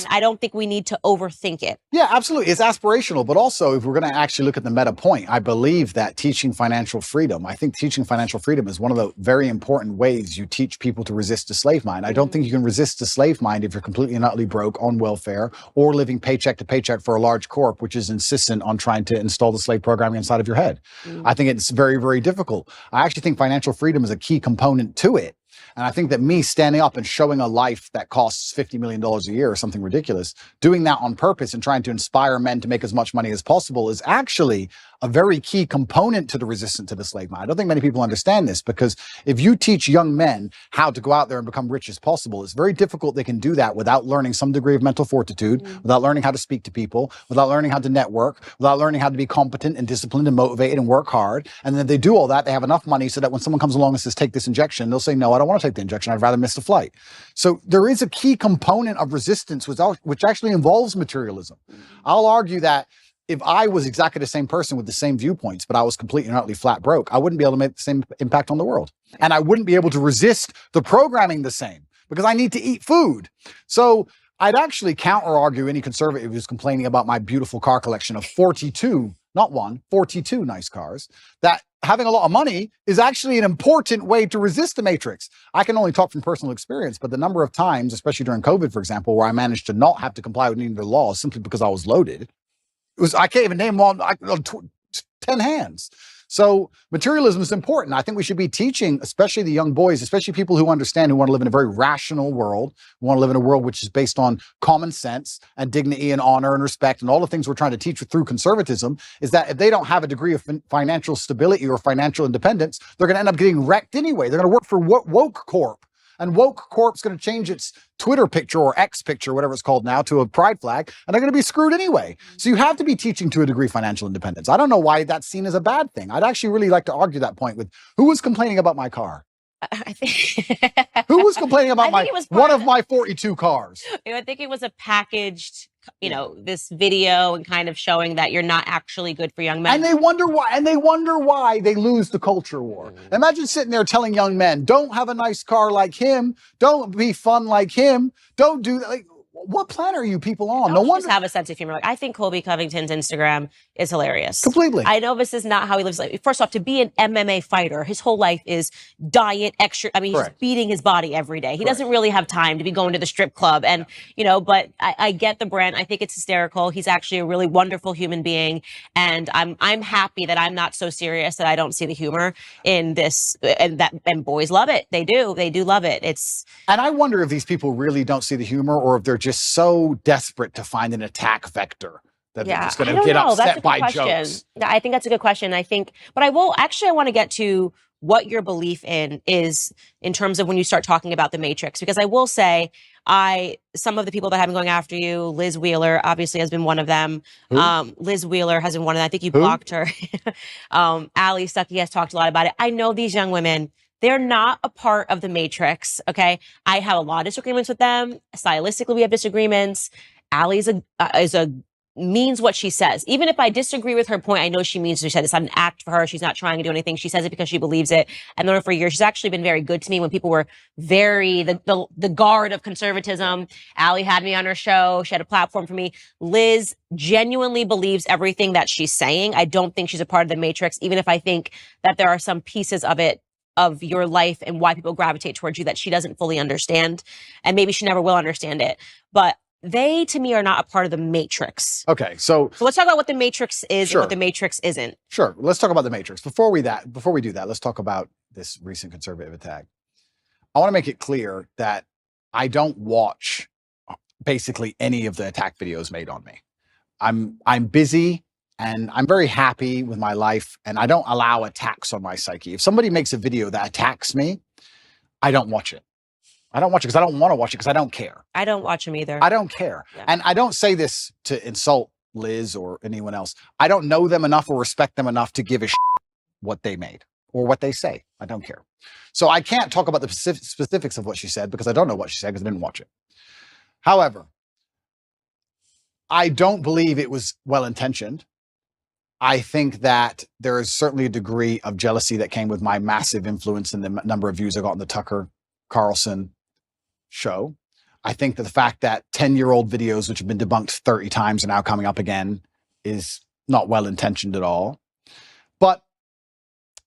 I don't think we need to overthink it. Yeah, absolutely. It's aspirational, but also if we're going to actually look at the meta point, I believe that teaching financial freedom, I think teaching financial freedom is one of the very important ways you teach people to resist the slave mind. I don't think you can resist the slave mind if you're completely and utterly broke on welfare or living paycheck to paycheck for a large corp, which is insistent on trying to install the slave programming inside of your head. I think it's very, very difficult. I actually think financial freedom is a key component to it. And I think that me standing up and showing a life that costs $50 million a year or something ridiculous, doing that on purpose and trying to inspire men to make as much money as possible is actually a very key component to the resistance to the slave mind. I don't think many people understand this because if you teach young men how to go out there and become rich as possible, it's very difficult they can do that without learning some degree of mental fortitude, without learning how to speak to people, without learning how to network, without learning how to be competent and disciplined and motivated and work hard. And then if they do all that, they have enough money so that when someone comes along and says, take this injection, they'll say, no, I don't want to take the injection. I'd rather miss the flight. So there is a key component of resistance which actually involves materialism. I'll argue that if I was exactly the same person with the same viewpoints, but I was completely and utterly flat broke, I wouldn't be able to make the same impact on the world. And I wouldn't be able to resist the programming the same because I need to eat food. So I'd actually counter argue any conservative who's complaining about my beautiful car collection of 42, not 42 nice cars, that having a lot of money is actually an important way to resist the matrix. I can only talk from personal experience, but the number of times, especially during COVID, for example, where I managed to not have to comply with any of the laws simply because I was loaded, I can't even name on 10 hands. So materialism is important. I think we should be teaching, especially the young boys, especially people who understand, who want to live in a very rational world, who want to live in a world which is based on common sense and dignity and honor and respect and all the things we're trying to teach through conservatism, is that if they don't have a degree of financial stability or financial independence, they're going to end up getting wrecked anyway. They're going to work for woke corp. and woke corp's going to change its Twitter picture or X picture, whatever it's called now, to a pride flag, and they're going to be screwed anyway. So you have to be teaching to a degree financial independence. I don't know why that's seen as a bad thing. I'd actually really like to argue that point with who was complaining about my car. I think Who was complaining about one of my 42 cars? I think it was a packaged, this video and kind of showing that you're not actually good for young men. And they wonder why they lose the culture war. Imagine sitting there telling young men, don't have a nice car like him, don't be fun like him, don't do that. Like, what planet are you people on? No wonder. Just have a sense of humor. Like, I think Colby Covington's Instagram is hilarious. Completely. I know this is not how he lives. First off, to be an MMA fighter, his whole life is diet, extra. I mean, he's beating his body every day. He doesn't really have time to be going to the strip club. And, but I get the brand. I think it's hysterical. He's actually a really wonderful human being. And I'm happy that I'm not so serious that I don't see the humor in this. And boys love it. They do. They do love it. And I wonder if these people really don't see the humor, or if they're just so desperate to find an attack vector that they're just going to get upset by jokes. I think that's a good question. But I want to get to what your belief is in terms of when you start talking about the Matrix, because I will say, some of the people that have been going after you, Liz Wheeler obviously has been one of them. Liz Wheeler has been one of them. I think you blocked her. Ali Stuckey has talked a lot about it. I know these young women, they're not a part of the Matrix, okay? I have a lot of disagreements with them. Stylistically, we have disagreements. Ali means what she says. Even if I disagree with her point, I know she means what she said. It's not an act for her. She's not trying to do anything. She says it because she believes it. And then for years, she's actually been very good to me when people were the guard of conservatism. Ali had me on her show. She had a platform for me. Liz genuinely believes everything that she's saying. I don't think she's a part of the Matrix, even if I think that there are some pieces of it, of your life and why people gravitate towards you, that she doesn't fully understand. And maybe she never will understand it. But they, to me, are not a part of the Matrix. Okay, so let's talk about what the Matrix is and what the Matrix isn't. Sure, let's talk about the Matrix. Before we do that, let's talk about this recent conservative attack. I want to make it clear that I don't watch basically any of the attack videos made on me. I'm busy and I'm very happy with my life, and I don't allow attacks on my psyche. If somebody makes a video that attacks me, I don't watch it. I don't watch it because I don't want to watch it because I don't care. I don't watch them either. I don't care. Yeah. And I don't say this to insult Liz or anyone else. I don't know them enough or respect them enough to give a shit what they made or what they say. I don't care. So I can't talk about the specifics of what she said because I don't know what she said because I didn't watch it. However, I don't believe it was well-intentioned. I think that there is certainly a degree of jealousy that came with my massive influence in the number of views I got on the Tucker Carlson show. I think that the fact that 10-year-old videos, which have been debunked 30 times, are now coming up again is not well-intentioned at all. But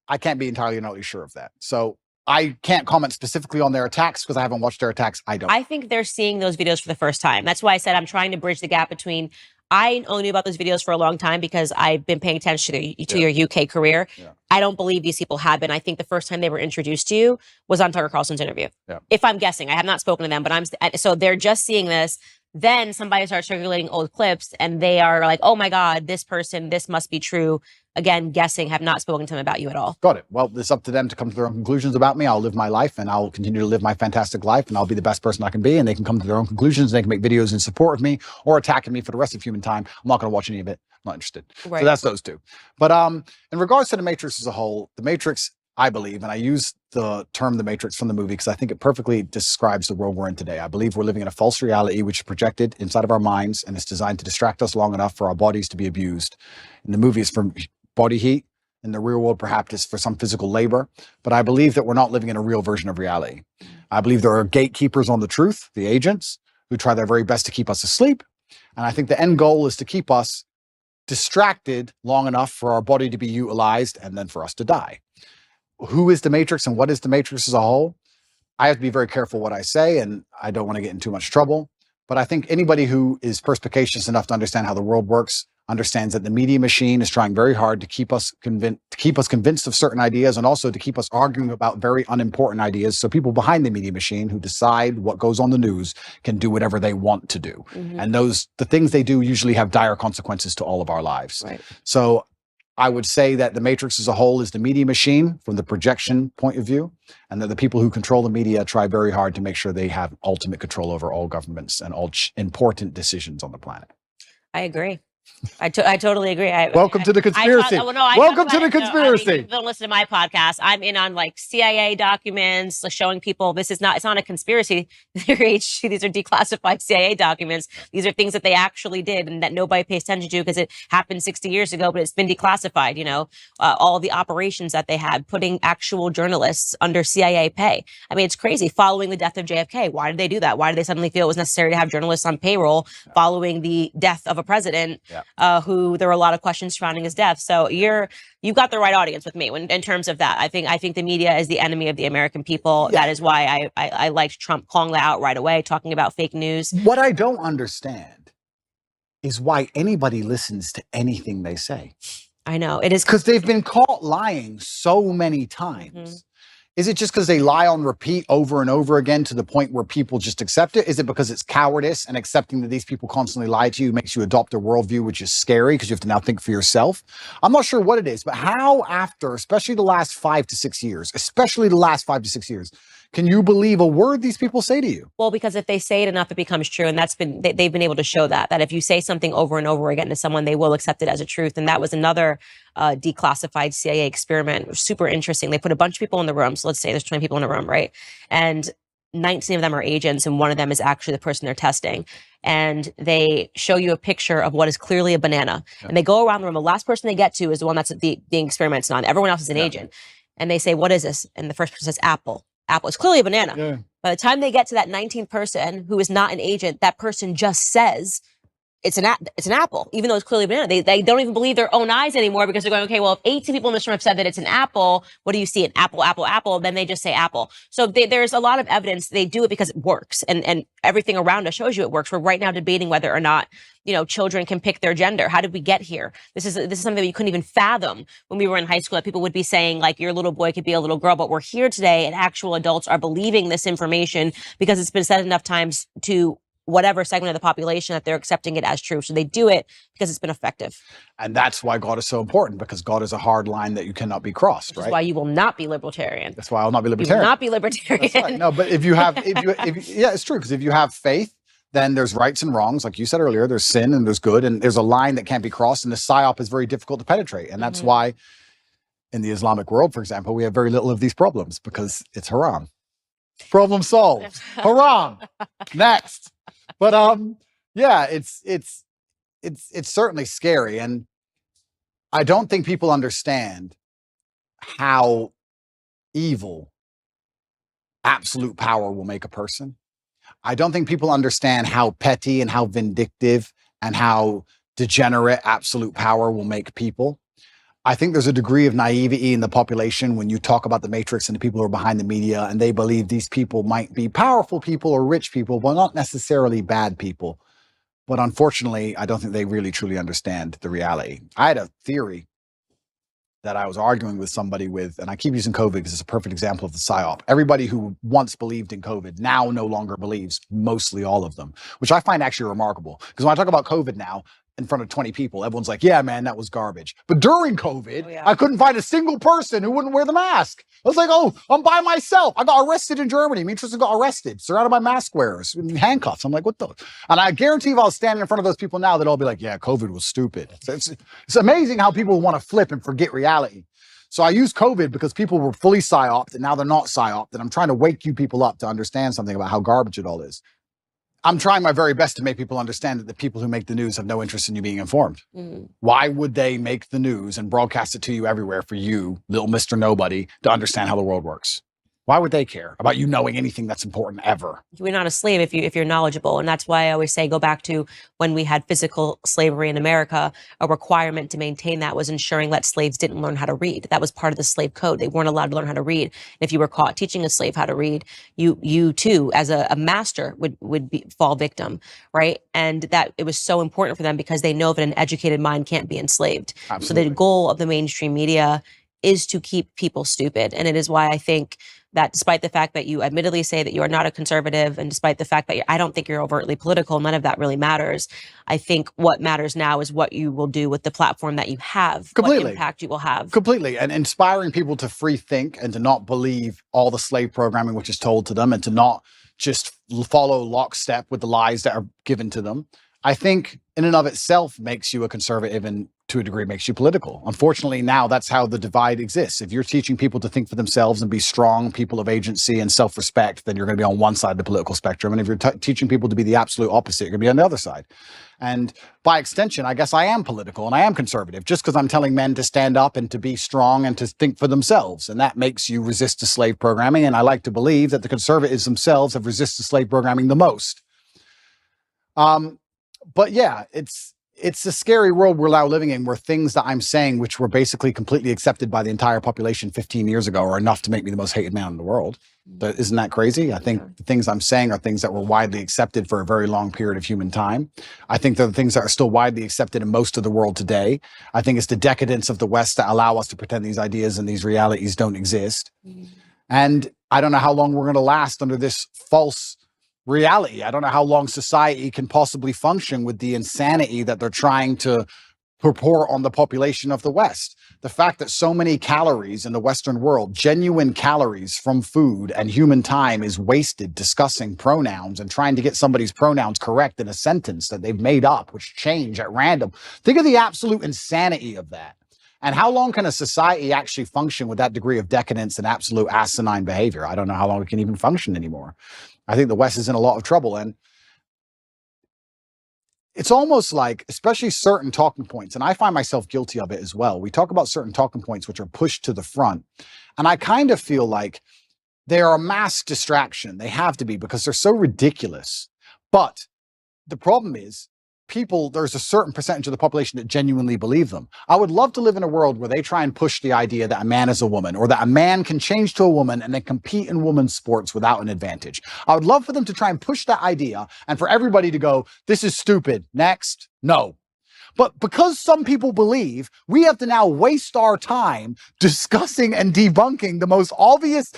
I can't be entirely sure of that. So I can't comment specifically on their attacks because I haven't watched their attacks. I think they're seeing those videos for the first time. That's why I said I'm trying to bridge the gap between I only knew about those videos for a long time because I've been paying attention to your UK career. Yeah. I don't believe these people have been. I think the first time they were introduced to you was on Tucker Carlson's interview. Yeah. If I'm guessing, I have not spoken to them, but so they're just seeing this. Then somebody starts circulating old clips and they are like, oh my God, this person, this must be true. Again, guessing, have not spoken to them about you at all. Got it. Well, it's up to them to come to their own conclusions about me. I'll live my life and I'll continue to live my fantastic life and I'll be the best person I can be, and they can come to their own conclusions. They can make videos in support of me or attacking me for the rest of human time. I'm not going to watch any of it. I'm not interested. Right. So that's those two. But in regards to the Matrix as a whole, the Matrix, I believe, and I use the term The Matrix from the movie because I think it perfectly describes the world we're in today. I believe we're living in a false reality which is projected inside of our minds and it's designed to distract us long enough for our bodies to be abused. In the movie, it's from body heat. In the real world, perhaps it's for some physical labor. But I believe that we're not living in a real version of reality. I believe there are gatekeepers on the truth, the agents, who try their very best to keep us asleep. And I think the end goal is to keep us distracted long enough for our body to be utilized and then for us to die. Who is the Matrix and what is the Matrix as a whole? I have to be very careful what I say, and I don't want to get in too much trouble. But I think anybody who is perspicacious enough to understand how the world works understands that the media machine is trying very hard to keep us convinced of certain ideas and also to keep us arguing about very unimportant ideas. So people behind the media machine who decide what goes on the news can do whatever they want to do. Mm-hmm. And the things they do usually have dire consequences to all of our lives. Right. So I would say that the Matrix as a whole is the media machine from the projection point of view, and that the people who control the media try very hard to make sure they have ultimate control over all governments and all important decisions on the planet. I agree. I totally agree. Welcome to the conspiracy. Welcome to the conspiracy. You don't listen to my podcast. I'm in on like CIA documents, showing people it's not a conspiracy theory. These are declassified CIA documents. These are things that they actually did and that nobody pays attention to because it happened 60 years ago, but it's been declassified. You know, all the operations that they had, putting actual journalists under CIA pay. I mean, it's crazy. Following the death of JFK, why did they do that? Why did they suddenly feel it was necessary to have journalists on payroll following the death of a president? Yeah. Who there were a lot of questions surrounding his death. So you've got the right audience with me in terms of that. I think the media is the enemy of the American people. Yeah. That is why I liked Trump calling that out right away, talking about fake news. What I don't understand is why anybody listens to anything they say. I know it is because they've been caught lying so many times. Mm-hmm. Is it just because they lie on repeat over and over again to the point where people just accept it? Is it because it's cowardice and accepting that these people constantly lie to you makes you adopt a worldview, which is scary because you have to now think for yourself? I'm not sure what it is, but how after, especially the last 5 to 6 years, can you believe a word these people say to you? Well, because if they say it enough, it becomes true. And they've been able to show that if you say something over and over again to someone, they will accept it as a truth. And that was another declassified CIA experiment. Super interesting. They put a bunch of people in the room. So let's say there's 20 people in a room, right? And 19 of them are agents, and one of them is actually the person they're testing. And they show you a picture of what is clearly a banana. Yeah. And they go around the room. The last person they get to is the one that's being experimented on. Everyone else is an agent. And they say, what is this? And the first person says, apple. Apple. It's clearly a banana. Yeah. By the time they get to that 19th person who is not an agent, that person just says it's an apple, even though it's clearly a banana. They don't even believe their own eyes anymore because they're going, okay, well, if 18 people in this room have said that it's an apple, what do you see? An apple, apple, apple. Then they just say apple. So there's a lot of evidence they do it because it works, and everything around us shows you it works. We're right now debating whether or not, children can pick their gender. How did we get here? This is something that you couldn't even fathom when we were in high school, that people would be saying like your little boy could be a little girl, but we're here today and actual adults are believing this information because it's been said enough times to whatever segment of the population that they're accepting it as true. So they do it because it's been effective. And that's why God is so important, because God is a hard line that you cannot be crossed, right? That's why you will not be libertarian. That's why I'll not be libertarian. You will not be libertarian. That's right. No, but if yeah, it's true. Because if you have faith, then there's rights and wrongs. Like you said earlier, there's sin and there's good, and there's a line that can't be crossed, and the psyop is very difficult to penetrate. And that's why in the Islamic world, for example, we have very little of these problems because it's haram. Problem solved. Haram. Next. But yeah, it's certainly scary, and I don't think people understand how evil absolute power will make a person. I don't think people understand how petty and how vindictive and how degenerate absolute power will make people. I think there's a degree of naivety in the population when you talk about the Matrix and the people who are behind the media, and they believe these people might be powerful people or rich people, but not necessarily bad people. But unfortunately, I don't think they really truly understand the reality. I had a theory that I was arguing with somebody with, and I keep using COVID because it's a perfect example of the psyop. Everybody who once believed in COVID now no longer believes, mostly all of them, which I find actually remarkable. Because when I talk about COVID now, in front of 20 people, everyone's like, yeah, man, that was garbage. But during COVID, I couldn't find a single person who wouldn't wear the mask. I was like, oh, I'm by myself. I got arrested in Germany. Me and Tristan got arrested, surrounded by mask wearers in handcuffs. I'm like, what the? And I guarantee if I was standing in front of those people now, they'd all be like, yeah, COVID was stupid. So it's amazing how people want to flip and forget reality. So I use COVID because people were fully psyoped, and now they're not psyoped. And I'm trying to wake you people up to understand something about how garbage it all is. I'm trying my very best to make people understand that the people who make the news have no interest in you being informed. Why would they make the news and broadcast it to you everywhere for you, little Mr. Nobody, to understand how the world works? Why would they care about you knowing anything that's important ever? You're not a slave if you're knowledgeable. And that's why I always say, go back to when we had physical slavery in America. A requirement to maintain that was ensuring that slaves didn't learn how to read. That was part of the slave code. They weren't allowed to learn how to read. And if you were caught teaching a slave how to read, you too, as a master, would fall victim, right? And that it was so important for them because they know that an educated mind can't be enslaved. Absolutely. So the goal of the mainstream media is to keep people stupid. And it is why I think that despite the fact that you admittedly say that you are not a conservative, and despite the fact that I don't think you're overtly political, none of that really matters. I think what matters now is what you will do with the platform that you have, Completely. what impact you will have. Completely. And inspiring people to free think and to not believe all the slave programming which is told to them, and to not just follow lockstep with the lies that are given to them, I think in and of itself makes you a conservative, and to a degree makes you political. Unfortunately, now that's how the divide exists. If you're teaching people to think for themselves and be strong people of agency and self-respect, then you're going to be on one side of the political spectrum. And if you're teaching people to be the absolute opposite, you're going to be on the other side. And by extension, I guess I am political and I am conservative, just because I'm telling men to stand up and to be strong and to think for themselves. And that makes you resist the slave programming. And I like to believe that the conservatives themselves have resisted slave programming the most. But yeah, it's a scary world we're now living in, where things that I'm saying, which were basically completely accepted by the entire population 15 years ago, are enough to make me the most hated man in the world. But isn't that crazy? I think the things I'm saying are things that were widely accepted for a very long period of human time. I think they're the things that are still widely accepted in most of the world today. I think it's the decadence of the West that allow us to pretend these ideas and these realities don't exist. And I don't know how long we're going to last under this false reality. I don't know how long society can possibly function with the insanity that they're trying to purport on the population of the West. The fact that so many calories in the Western world, genuine calories from food and human time, is wasted discussing pronouns and trying to get somebody's pronouns correct in a sentence that they've made up, which change at random. Think of the absolute insanity of that. And how long can a society actually function with that degree of decadence and absolute asinine behavior? I don't know how long it can even function anymore. I think the West is in a lot of trouble. And it's almost like, especially certain talking points, and I find myself guilty of it as well. We talk about certain talking points which are pushed to the front. And I kind of feel like they are a mass distraction. They have to be, because they're so ridiculous. But the problem is, there's a certain percentage of the population that genuinely believe them. I would love to live in a world where they try and push the idea that a man is a woman, or that a man can change to a woman and then compete in women's sports without an advantage. I would love for them to try and push that idea, and for everybody to go, this is stupid. Next. No. But because some people believe, we have to now waste our time discussing and debunking the most obvious,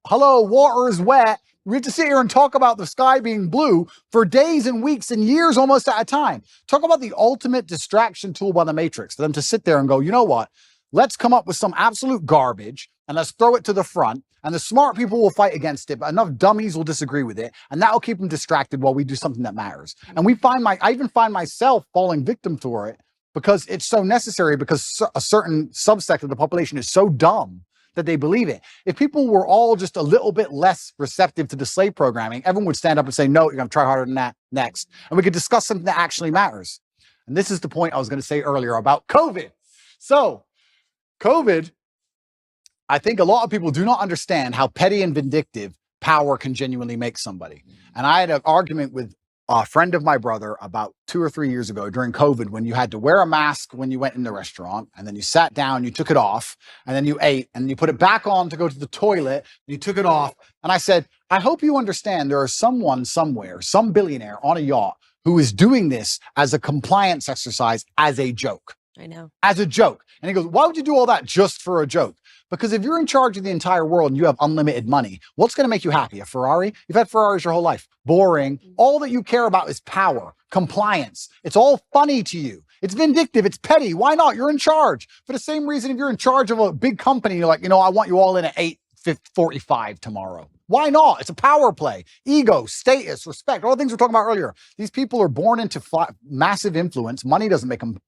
hello, water is wet. We have to sit here and talk about the sky being blue for days and weeks and years almost at a time. Talk about the ultimate distraction tool by the Matrix, for them to sit there and go, you know what? Let's come up with some absolute garbage and let's throw it to the front, and the smart people will fight against it, but enough dummies will disagree with it, and that will keep them distracted while we do something that matters. And I even find myself falling victim for it, because it's so necessary, because a certain subsect of the population is so dumb that they believe it. If people were all just a little bit less receptive to the slave programming, everyone would stand up and say, no, you're going to try harder than that next. And we could discuss something that actually matters. And this is the point I was going to say earlier about COVID. So COVID, I think a lot of people do not understand how petty and vindictive power can genuinely make somebody. And I had an argument with a friend of my brother about 2 or 3 years ago during COVID, when you had to wear a mask when you went in the restaurant, and then you sat down, you took it off, and then you ate, and you put it back on to go to the toilet, and you took it off. And I said, I hope you understand there is someone somewhere, some billionaire on a yacht, who is doing this as a compliance exercise, as a joke. I know. As a joke. And he goes, why would you do all that just for a joke? Because if you're in charge of the entire world and you have unlimited money, what's going to make you happy? A Ferrari? You've had Ferraris your whole life. Boring. All that you care about is power, compliance. It's all funny to you. It's vindictive. It's petty. Why not? You're in charge. For the same reason, if you're in charge of a big company, you're like, I want you all in at 8:45 tomorrow. Why not? It's a power play. Ego, status, respect, all the things we were talking about earlier. These people are born into massive influence. Money doesn't make them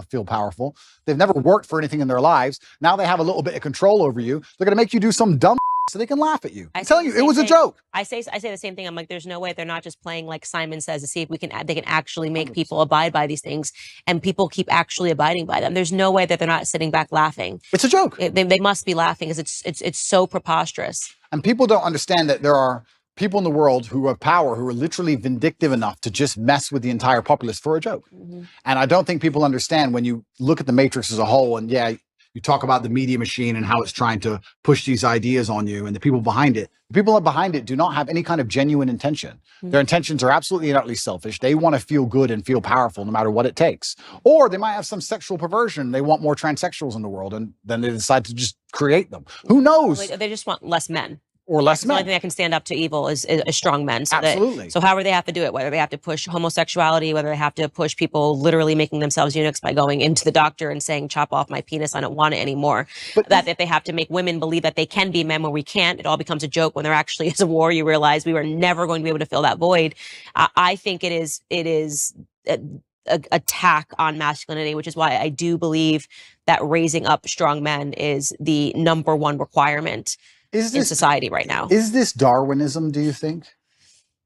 feel powerful. They've never worked for anything in their lives. Now they have a little bit of control over you. They're going to make you do some dumb so they can laugh at you. I'm telling you, it was a joke. I say the same thing. I'm like, there's no way they're not just playing like Simon Says to see if they can actually make people abide by these things, and people keep actually abiding by them. There's no way that they're not sitting back laughing. It's a joke. They must be laughing, because it's so preposterous. And people don't understand that there are people in the world who have power, who are literally vindictive enough to just mess with the entire populace for a joke. And I don't think people understand, when you look at the Matrix as a whole, and yeah, You talk about the media machine and how it's trying to push these ideas on you, and the people behind it. The people behind it do not have any kind of genuine intention. Their intentions are absolutely and utterly selfish. They want to feel good and feel powerful no matter what it takes. Or they might have some sexual perversion. They want more transsexuals in the world, and then they decide to just create them. Who knows? They just want less men. Or less The men. only thing that can stand up to evil is strong men. So Absolutely. So however they have to do it, whether they have to push homosexuality, whether they have to push people literally making themselves eunuchs by going into the doctor and saying, chop off my penis, I don't want it anymore. But that if they have to make women believe that they can be men when we can't, it all becomes a joke when there actually is a war. You realize we were never going to be able to fill that void. I think it is an attack on masculinity, which is why I do believe that raising up strong men is the number one requirement in society right now. Is this Darwinism, do you think?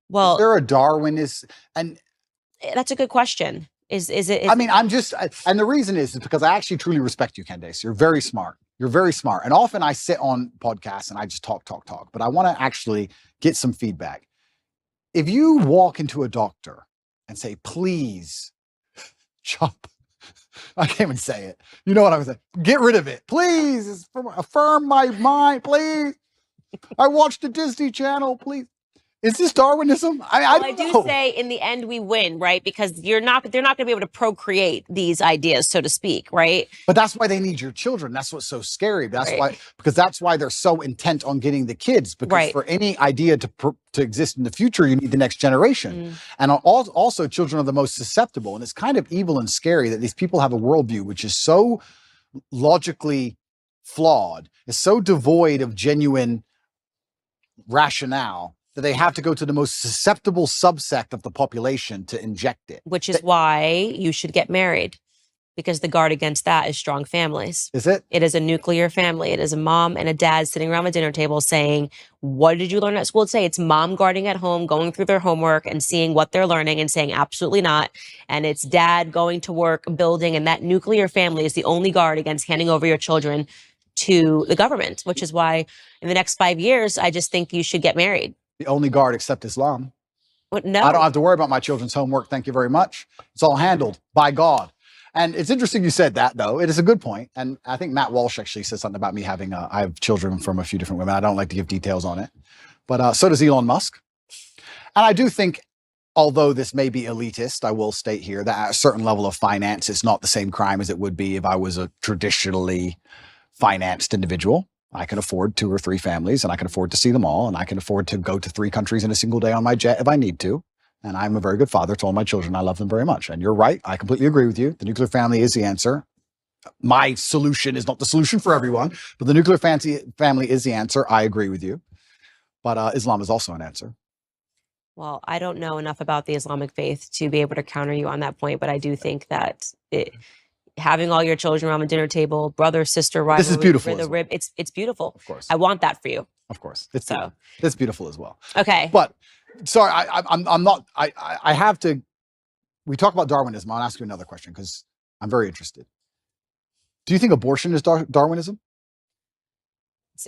Well, is there a Darwinist? And that's a good question. Is it? I mean, and the reason is because I actually truly respect you, Candace. You're very smart. You're very smart. And often I sit on podcasts and I just talk, but I want to actually get some feedback. If you walk into a doctor and say, please, chop, I can't even say it. You know what I was saying? Get rid of it. Please. Affirm my mind. Please. I watched the Disney Channel. Please. Is this Darwinism? I do say in the end we win, right? Because they're not going to be able to procreate these ideas, so to speak, right? But that's why they need your children. That's what's so scary. That's why they're so intent on getting the kids. Because for any idea to exist in the future, you need the next generation. And also, children are the most susceptible. And it's kind of evil and scary that these people have a worldview which is so logically flawed, is so devoid of genuine rationale, that they have to go to the most susceptible subsect of the population to inject it. Which is why you should get married, because the guard against that is strong families. Is it? It is a nuclear family. It is a mom and a dad sitting around the dinner table saying, what did you learn at school? Let's say it's mom guarding at home, going through their homework and seeing what they're learning and saying absolutely not. And it's dad going to work, building, and that nuclear family is the only guard against handing over your children to the government, which is why in the next 5 years, I just think you should get married. The only guard except Islam. No. I don't have to worry about my children's homework. Thank you very much. It's all handled by God. And it's interesting you said that, though. It is a good point. And I think Matt Walsh actually said something about me I have children from a few different women. I don't like to give details on it. But so does Elon Musk. And I do think, although this may be elitist, I will state here that at a certain level of finance, it's not the same crime as it would be if I was a traditionally financed individual. I can afford 2 or 3 families, and I can afford to see them all, and I can afford to go to 3 countries in a single day on my jet if I need to. And I'm a very good father to all my children. I love them very much. And you're right. I completely agree with you. The nuclear family is the answer. My solution is not the solution for everyone, but the nuclear family is the answer. I agree with you. But Islam is also an answer. Well, I don't know enough about the Islamic faith to be able to counter you on that point, but I do think that having all your children around the dinner table, brother, sister, rivalry, this is beautiful. It's beautiful. Of course. I want that for you. Of course. It's beautiful as well. Okay. But sorry, I'm not, I have to, we talk about Darwinism. I'll ask you another question because I'm very interested. Do you think abortion is Darwinism?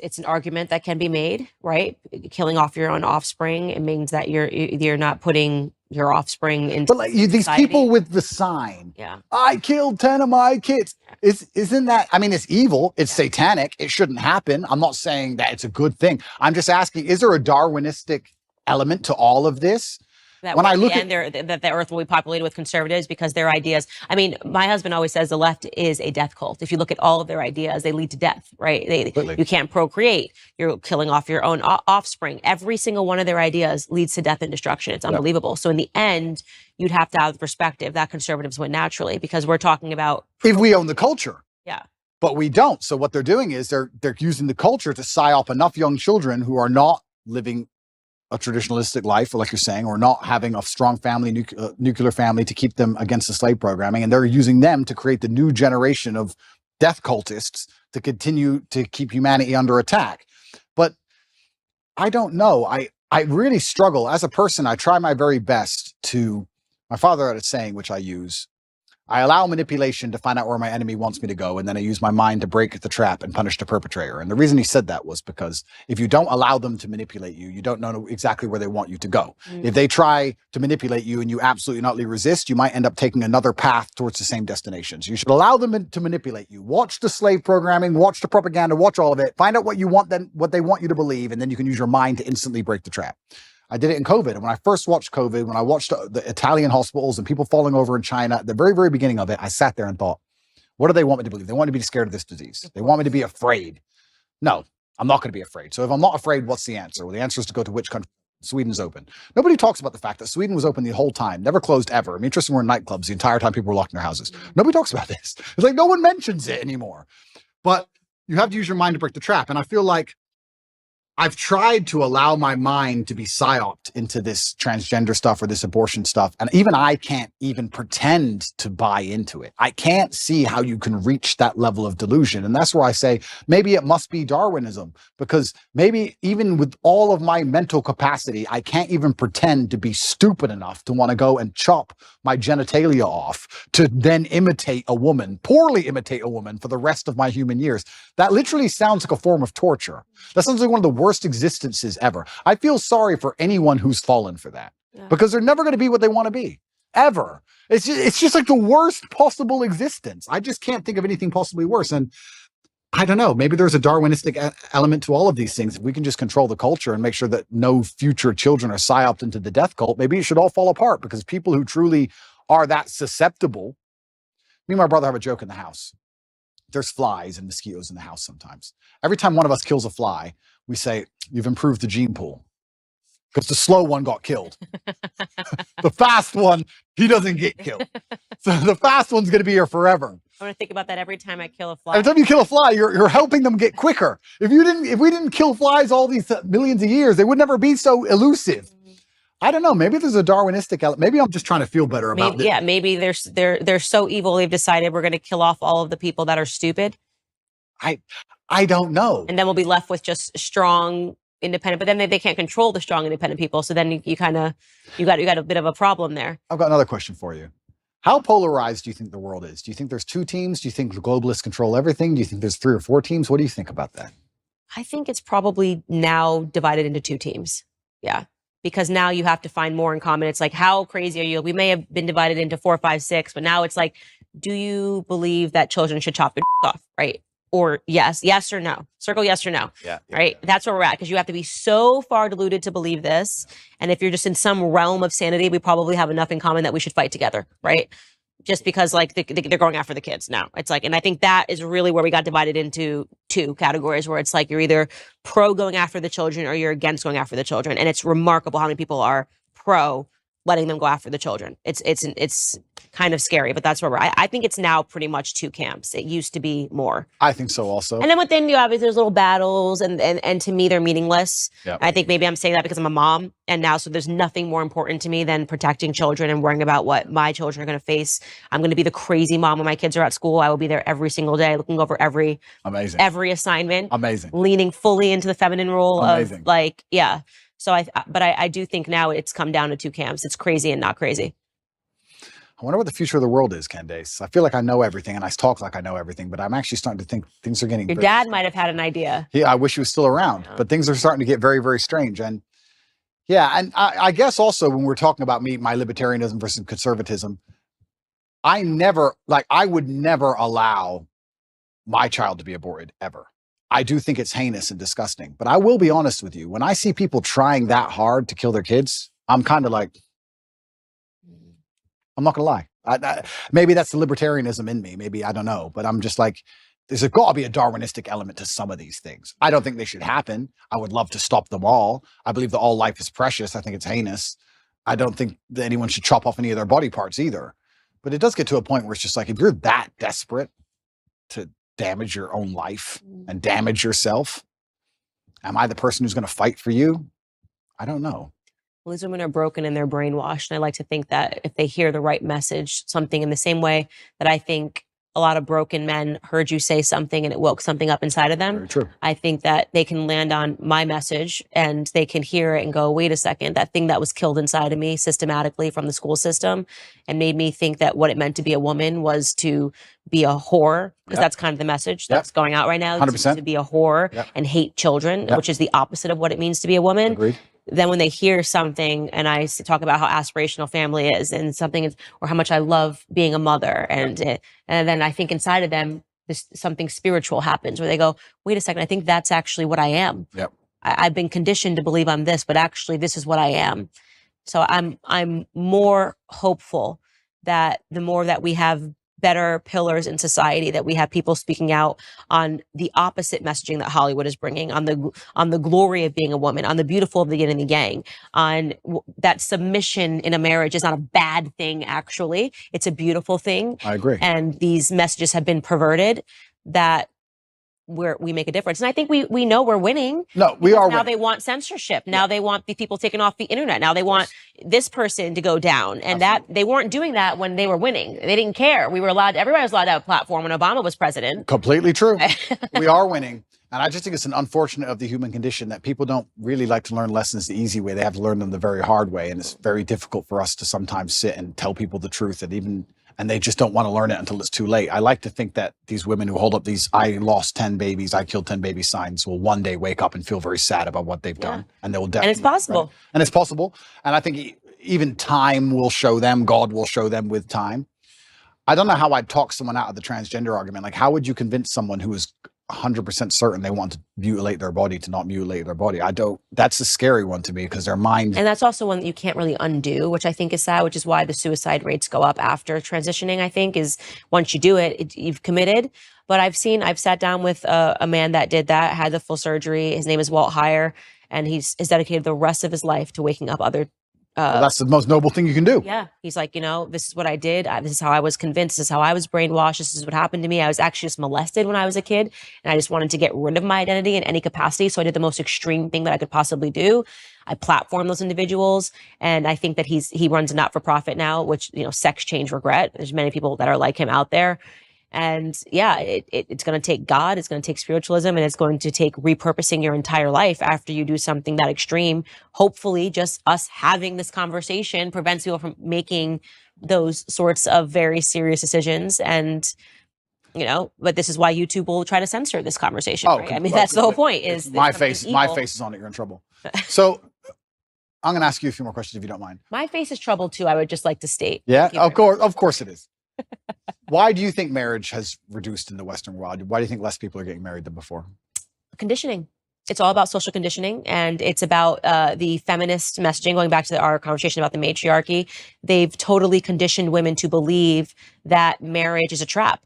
It's an argument that can be made, right? Killing off your own offspring, it means that you're not putting your offspring into these society. People with the sign, yeah, I killed 10 of my kids. Isn't that, I mean, it's evil, it's satanic, it shouldn't happen. I'm not saying that it's a good thing. I'm just asking, is there a Darwinistic element to all of this? That when I look at that the earth will be populated with conservatives because their ideas. I mean, my husband always says the left is a death cult. If you look at all of their ideas, they lead to death, right? You can't procreate. You're killing off your own offspring. Every single one of their ideas leads to death and destruction. It's unbelievable. So in the end, you'd have to have the perspective that conservatives win naturally because we're talking about if we own the culture. Yeah. But we don't. So what they're doing is they're using the culture to psyop enough young children who are not living a traditionalistic life, or like you're saying, or not having a strong family, nuclear family to keep them against the slave programming. And they're using them to create the new generation of death cultists to continue to keep humanity under attack. But I don't know. I really struggle. As a person, I try my very best to, my father had a saying, which I use, I allow manipulation to find out where my enemy wants me to go, and then I use my mind to break the trap and punish the perpetrator. And the reason he said that was because if you don't allow them to manipulate you, you don't know exactly where they want you to go. If they try to manipulate you and you absolutely not resist, you might end up taking another path towards the same destinations. You should allow them to manipulate you. Watch the slave programming, watch the propaganda, watch all of it. Find out what you want, then what they want you to believe, and then you can use your mind to instantly break the trap. I did it in COVID. And when I first watched COVID, when I watched the Italian hospitals and people falling over in China, at the very, very beginning of it, I sat there and thought, what do they want me to believe? They want me to be scared of this disease. They want me to be afraid. No, I'm not going to be afraid. So if I'm not afraid, what's the answer? Well, the answer is to go to which country? Sweden's open. Nobody talks about the fact that Sweden was open the whole time, never closed ever. I mean, interesting, we're in nightclubs the entire time people were locked in their houses. Nobody talks about this. It's like no one mentions it anymore. But you have to use your mind to break the trap. And I feel like I've tried to allow my mind to be psyoped into this transgender stuff or this abortion stuff. And even I can't even pretend to buy into it. I can't see how you can reach that level of delusion. And that's where I say, maybe it must be Darwinism, because maybe even with all of my mental capacity, I can't even pretend to be stupid enough to want to go and chop my genitalia off to then imitate a woman, poorly imitate a woman for the rest of my human years. That literally sounds like a form of torture. That sounds like one of the worst existences ever. I feel sorry for anyone who's fallen for that, because they're never going to be what they want to be, ever. It's just like the worst possible existence. I just can't think of anything possibly worse. And I don't know, maybe there's a Darwinistic element to all of these things. If we can just control the culture and make sure that no future children are psyoped into the death cult, maybe it should all fall apart, because people who truly are that susceptible. Me and my brother have a joke in the house. There's flies and mosquitoes in the house sometimes. Every time one of us kills a fly, we say, you've improved the gene pool, because the slow one got killed. The fast one, he doesn't get killed. So the fast one's going to be here forever. I'm going to think about that every time I kill a fly. Every time you kill a fly, you're helping them get quicker. If we didn't kill flies all these millions of years, they would never be so elusive. I don't know. Maybe there's a Darwinistic element. Maybe I'm just trying to feel better about it. Yeah, maybe they're so evil they've decided we're going to kill off all of the people that are stupid. I don't know. And then we'll be left with just strong, independent. But then they can't control the strong, independent people. So then you got a bit of a problem there. I've got another question for you. How polarized do you think the world is? Do you think there's 2 teams? Do you think the globalists control everything? Do you think there's 3 or 4 teams? What do you think about that? I think it's probably now divided into 2 teams. Yeah. Because now you have to find more in common. It's like, how crazy are you? We may have been divided into 4, 5, 6, but now it's like, do you believe that children should chop their off, right? Or yes or no. Circle yes or no. Yeah. Right? That's where we're at, because you have to be so far deluded to believe this. And if you're just in some realm of sanity, we probably have enough in common that we should fight together, right? Just because like they're going after the kids now. It's like, and I think that is really where we got divided into 2 categories, where it's like you're either pro going after the children or you're against going after the children. And it's remarkable how many people are pro letting them go after the children. It's kind of scary, but that's where we're at. I think it's now pretty much 2 camps. It used to be more. I think so also. And then within you, obviously, there's little battles, and to me, they're meaningless. Yep. I think maybe I'm saying that because I'm a mom, and now so there's nothing more important to me than protecting children and worrying about what my children are going to face. I'm going to be the crazy mom when my kids are at school. I will be there every single day, looking over every assignment. Amazing. Leaning fully into the feminine role Amazing. of like, yeah. So I do think now it's come down to 2 camps. It's crazy and not crazy. I wonder what the future of the world is, Candace. I feel like I know everything and I talk like I know everything, but I'm actually starting to think things are getting... Your dad might have had an idea. Yeah, I wish he was still around, but things are starting to get very, very strange. And yeah, and I guess also when we're talking about my libertarianism versus conservatism, I would never allow my child to be aborted, ever. I do think it's heinous and disgusting, but I will be honest with you. When I see people trying that hard to kill their kids, I'm kind of like, I'm not gonna lie. Maybe that's the libertarianism in me. Maybe, I don't know, but I'm just like, there's got to be a Darwinistic element to some of these things. I don't think they should happen. I would love to stop them all. I believe that all life is precious. I think it's heinous. I don't think that anyone should chop off any of their body parts either. But it does get to a point where it's just like, if you're that desperate to damage your own life and damage yourself, am I the person who's going to fight for you? I don't know. Well, these women are broken and they're brainwashed. And I like to think that if they hear the right message, something in the same way that I think a lot of broken men heard you say something and it woke something up inside of them. Very true. I think that they can land on my message and they can hear it and go, wait a second, that thing that was killed inside of me systematically from the school system and made me think that what it meant to be a woman was to be a whore, because that's kind of the message that's going out right now. 100%. To be a whore and hate children, which is the opposite of what it means to be a woman. Agreed. Then when they hear something and I talk about how aspirational family is and something is, or how much I love being a mother, and then I think inside of them, something spiritual happens where they go, wait a second, I think that's actually what I am. Yep. I've been conditioned to believe I'm this, but actually this is what I am. So I'm more hopeful that the more that we have better pillars in society, that we have people speaking out on the opposite messaging that Hollywood is bringing, on the glory of being a woman, on the beautiful of the yin and the yang, on that submission in a marriage is not a bad thing, actually. It's a beautiful thing. I agree. And these messages have been perverted, that we make a difference. And I think we know we're winning. No, we are now winning. they want censorship. Now they want the people taken off the internet. Now they want this person to go down. And that they weren't doing that when they were winning. They didn't care. Everybody was allowed to have a platform when Obama was president. Completely true. We are winning. And I just think it's an unfortunate of the human condition that people don't really like to learn lessons the easy way. They have to learn them the very hard way. And it's very difficult for us to sometimes sit and tell people the truth, and they just don't want to learn it until it's too late. I like to think that these women who hold up these I lost 10 babies, I killed 10 babies signs will one day wake up and feel very sad about what they've done. And they will definitely. And it's possible. Right? And it's possible. And I think even time will show them, God will show them with time. I don't know how I'd talk someone out of the transgender argument. Like, how would you convince someone who is 100% certain they want to mutilate their body to not mutilate their body? That's a scary one to me, because their mind. And that's also one that you can't really undo, which I think is sad, which is why the suicide rates go up after transitioning, I think, is once you do it, you've committed. But I've sat down with a man that did that, had the full surgery. His name is Walt Heyer, and he's dedicated the rest of his life to waking up other. Well, that's the most noble thing you can do. Yeah. He's like, this is what I did. This is how I was convinced. This is how I was brainwashed. This is what happened to me. I was actually just molested when I was a kid, and I just wanted to get rid of my identity in any capacity. So I did the most extreme thing that I could possibly do. I platform those individuals. And I think that he runs a not-for-profit now, which, Sex Change Regret. There's many people that are like him out there. And yeah, it's going to take God, it's going to take spiritualism, and it's going to take repurposing your entire life after you do something that extreme. Hopefully just us having this conversation prevents people from making those sorts of very serious decisions. And, but this is why YouTube will try to censor this conversation. Right? I mean, that's the whole point. Is my face is on it. You're in trouble. So I'm going to ask you a few more questions if you don't mind. My face is trouble too. I would just like to state. Yeah, of course it is. Why do you think marriage has reduced in the Western world? Why do you think less people are getting married than before? Conditioning. It's all about social conditioning, and it's about the feminist messaging. Going back to our conversation about the matriarchy, they've totally conditioned women to believe that marriage is a trap,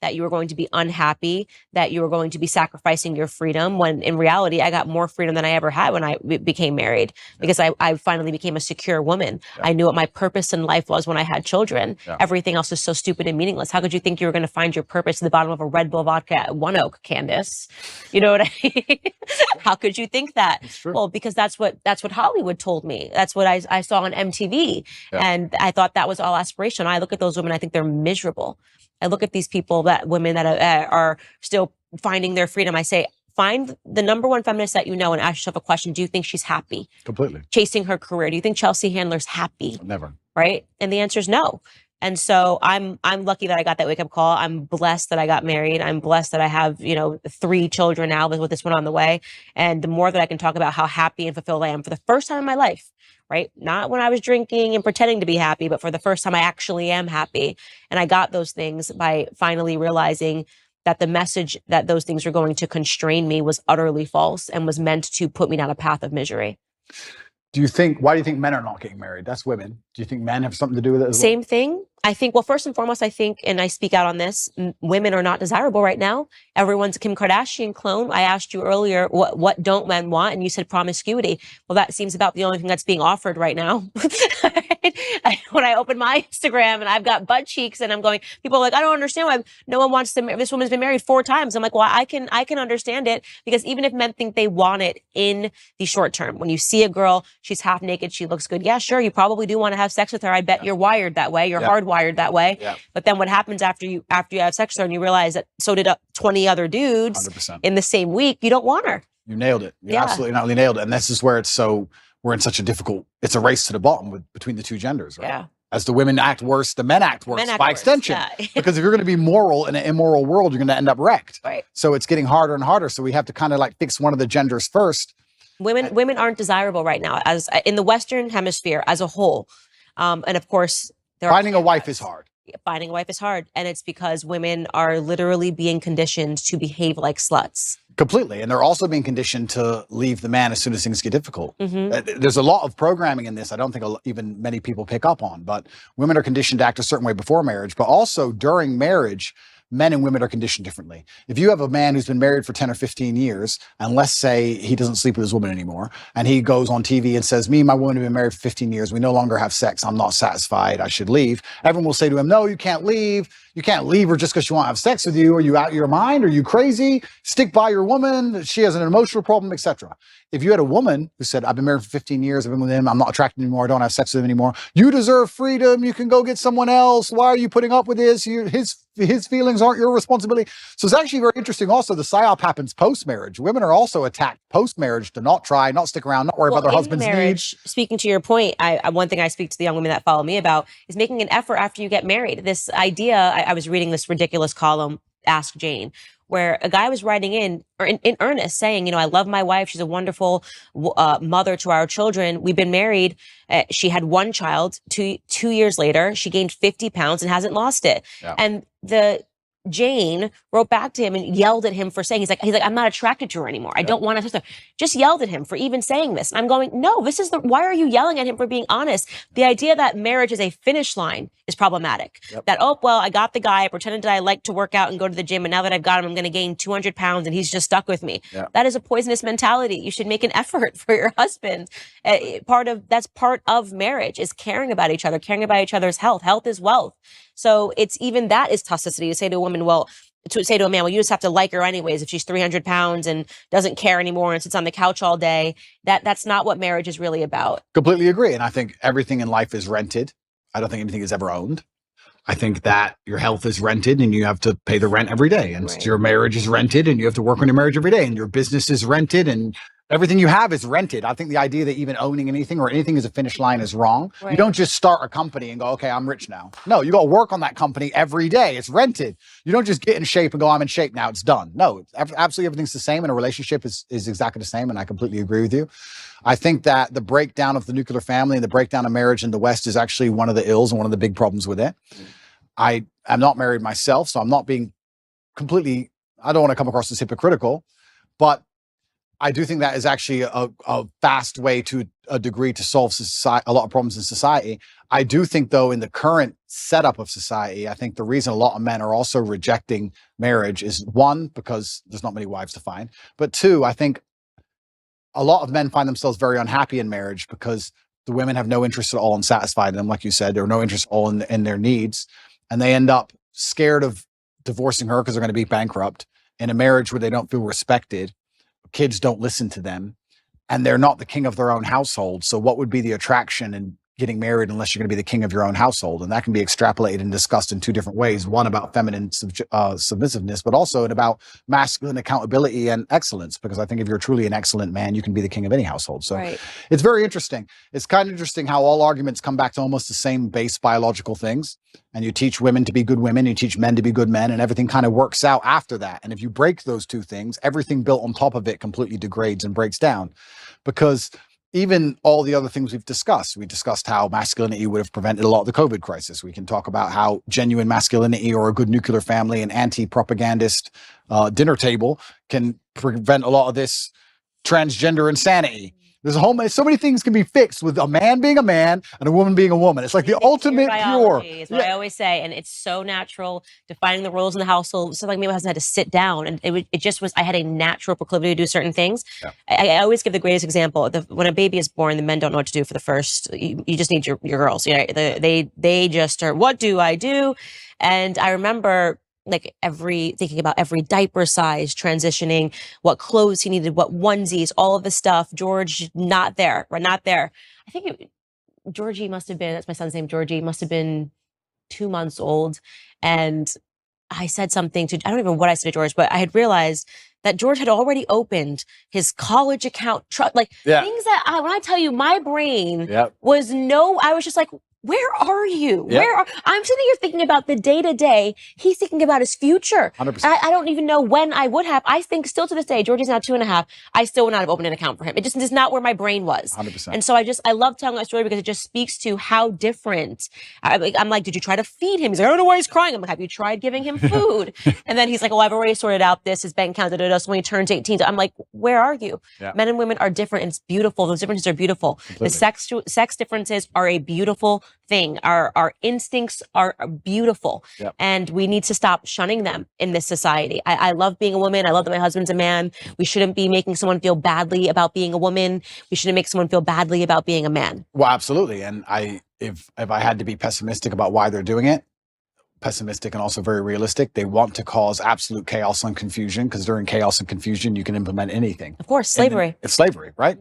that you are going to be unhappy, that you are going to be sacrificing your freedom, when in reality, I got more freedom than I ever had when I became married, because I finally became a secure woman. I knew what my purpose in life was when I had children. Everything else is so stupid and meaningless. How could you think you were going to find your purpose at the bottom of a Red Bull vodka at One Oak, Candace? You know what I mean? How could you think that? Well, because that's what Hollywood told me. That's what I saw on MTV. And I thought that was all aspirational. I look at those women, I think they're miserable. I look at these women that are still finding their freedom. I say, find the number one feminist that you know and ask yourself a question. Do you think she's happy? Completely. Chasing her career. Do you think Chelsea Handler's happy? Never. Right? And the answer is no. And so I'm lucky that I got that wake up call. I'm blessed that I got married. I'm blessed that I have, 3 children now with this one on the way. And the more that I can talk about how happy and fulfilled I am for the first time in my life, right? Not when I was drinking and pretending to be happy, but for the first time I actually am happy. And I got those things by finally realizing that the message that those things were going to constrain me was utterly false and was meant to put me down a path of misery. Why do you think men are not getting married? That's women. Do you think men have something to do with it as well? Same thing. I think, well, first and foremost, and I speak out on this, women are not desirable right now. Everyone's a Kim Kardashian clone. I asked you earlier, what don't men want? And you said promiscuity. Well, that seems about the only thing that's being offered right now. When I open my Instagram and I've got butt cheeks and I'm going, people are like, I don't understand why no one wants to, this woman's been married 4 times. I'm like, well, I can understand it, because even if men think they want it in the short term, when you see a girl, she's half naked, she looks good. Yeah, sure. You probably do want to have sex with her. I bet you're wired that way. You're hardwired wired that way. Yeah. But then what happens after you have sex with her and you realize that so did 20 other dudes 100%. in the same week, you don't want her. You nailed it. You Yeah. absolutely not only nailed it. And this is where we're in such a difficult, it's a race to the bottom between the two genders, right? Yeah. As the women act worse, the men act worse by extension. Yeah. Because if you're going to be moral in an immoral world, you're going to end up wrecked. Right. So it's getting harder and harder. So we have to kind of like fix one of the genders first. Women aren't desirable right now as in the Western hemisphere as a whole. And of course, Finding a wife is hard. Finding a wife is hard. And it's because women are literally being conditioned to behave like sluts. Completely. And they're also being conditioned to leave the man as soon as things get difficult. There's a lot of programming in this I don't think even many people pick up on, but women are conditioned to act a certain way before marriage, but also during marriage, men and women are conditioned differently. If you have a man who's been married for 10 or 15 years, and let's say he doesn't sleep with his woman anymore, and he goes on TV and says, me and my woman have been married for 15 years, we no longer have sex, I'm not satisfied, I should leave. Everyone will say to him, no, you can't leave. You can't leave her just because she won't have sex with you. Are you out of your mind? Are you crazy? Stick by your woman. She has an emotional problem, etc. If you had a woman who said, I've been married for 15 years, I've been with him, I'm not attracted anymore, I don't have sex with him anymore. You deserve freedom. You can go get someone else. Why are you putting up with this? His feelings aren't your responsibility. So it's actually very interesting. Also, the psyop happens post-marriage. Women are also attacked post-marriage to not try, not stick around, not worry about their husband's needs. Speaking to your point, one thing I speak to the young women that follow me about is making an effort after you get married. This idea, I was reading this ridiculous column, Ask Jane, where a guy was writing in earnest saying, I love my wife. She's a wonderful mother to our children. We've been married. She had one child. 2 years later, she gained 50 pounds and hasn't lost it. Yeah. And Jane wrote back to him and yelled at him for saying, he's like, I'm not attracted to her anymore. I don't want to. Just yelled at him for even saying this. And I'm going, no, why are you yelling at him for being honest? The idea that marriage is a finish line is problematic. Yep. That, oh, well, I got the guy. I pretended that I like to work out and go to the gym. And now that I've got him, I'm going to gain 200 pounds and he's just stuck with me. Yeah. That is a poisonous mentality. You should make an effort for your husband. That's part of marriage is caring about each other, caring about each other's health. Health is wealth. So it's even that is toxicity to say to a woman, to say to a man, you just have to like her anyways. If she's 300 pounds and doesn't care anymore and sits on the couch all day, that's not what marriage is really about. Completely agree. And I think everything in life is rented. I don't think anything is ever owned. I think that your health is rented and you have to pay the rent every day. And your marriage is rented and you have to work on your marriage every day. And your business is rented and everything you have is rented. I think the idea that even owning anything or anything as a finish line is wrong. Right. You don't just start a company and go, okay, I'm rich now. No, you got to work on that company every day. It's rented. You don't just get in shape and go, I'm in shape now. It's done. No, absolutely everything's the same. And a relationship is exactly the same. And I completely agree with you. I think that the breakdown of the nuclear family and the breakdown of marriage in the West is actually one of the ills and one of the big problems with it. I am not married myself, so I'm not being completely, I don't want to come across as hypocritical, but I do think that is actually a fast way to a degree to solve a lot of problems in society. I do think, though, in the current setup of society, I think the reason a lot of men are also rejecting marriage is, one, because there's not many wives to find, but two, I think a lot of men find themselves very unhappy in marriage because the women have no interest at all in satisfying them. Like you said, there are no interest at all in their needs. And they end up scared of divorcing her because they're going to be bankrupt in a marriage where they don't feel respected. Kids don't listen to them and they're not the king of their own household. So what would be the attraction in getting married unless you're going to be the king of your own household? And that can be extrapolated and discussed in two different ways. One about feminine submissiveness, but also about masculine accountability and excellence. Because I think if you're truly an excellent man, you can be the king of any household. So It's very interesting. It's kind of interesting how all arguments come back to almost the same base biological things. And you teach women to be good women, you teach men to be good men, and everything kind of works out after that. And if you break those two things, everything built on top of it completely degrades and breaks down. Because even all the other things we discussed how masculinity would have prevented a lot of the COVID crisis. We can talk about how genuine masculinity or a good nuclear family and anti-propagandist dinner table can prevent a lot of this transgender insanity. There's so many things can be fixed with a man being a man and a woman being a woman. It's like the ultimate pure. Is what I always say. And it's so natural defining the roles in the household. So like me, my husband had to sit down and it just was, I had a natural proclivity to do certain things. Yeah. I always give the greatest example. When a baby is born, the men don't know what to do for the first, you just need your girls. They just are, what do I do? And I remember thinking about every diaper size, transitioning, what clothes he needed, what onesies, all of the stuff. George, not there. We're not there. I think Georgie must have been, that's my son's name, Georgie, must have been 2 months old. And I said something to, I don't even know what I said to George, but I had realized that George had already opened his college account, things that when I tell you my brain was I was just like, where are you? I'm sitting here thinking about the day to day. He's thinking about his future. 100%. I don't even know when I would have. I think still to this day, George is now 2.5. I still would not have opened an account for him. It just is not where my brain was. 100%. And so I love telling that story because it just speaks to how different. I'm like, did you try to feed him? He's like, I don't know why he's crying. I'm like, have you tried giving him food? And then he's like, oh, I've already sorted out his bank account. So when he turns 18, I'm like, where are you? Men and women are different and it's beautiful. Those differences are beautiful. Completely. The sex differences are a beautiful thing. Our instincts are beautiful. And we need to stop shunning them in this society. I love being a woman. I love that my husband's a man. We shouldn't be making someone feel badly about being a woman. We shouldn't make someone feel badly about being a man. Well, absolutely. And if I had to be pessimistic about why they're doing it, pessimistic and also very realistic, they want to cause absolute chaos and confusion, because during chaos and confusion, you can implement anything. Of course, slavery. It's slavery, right?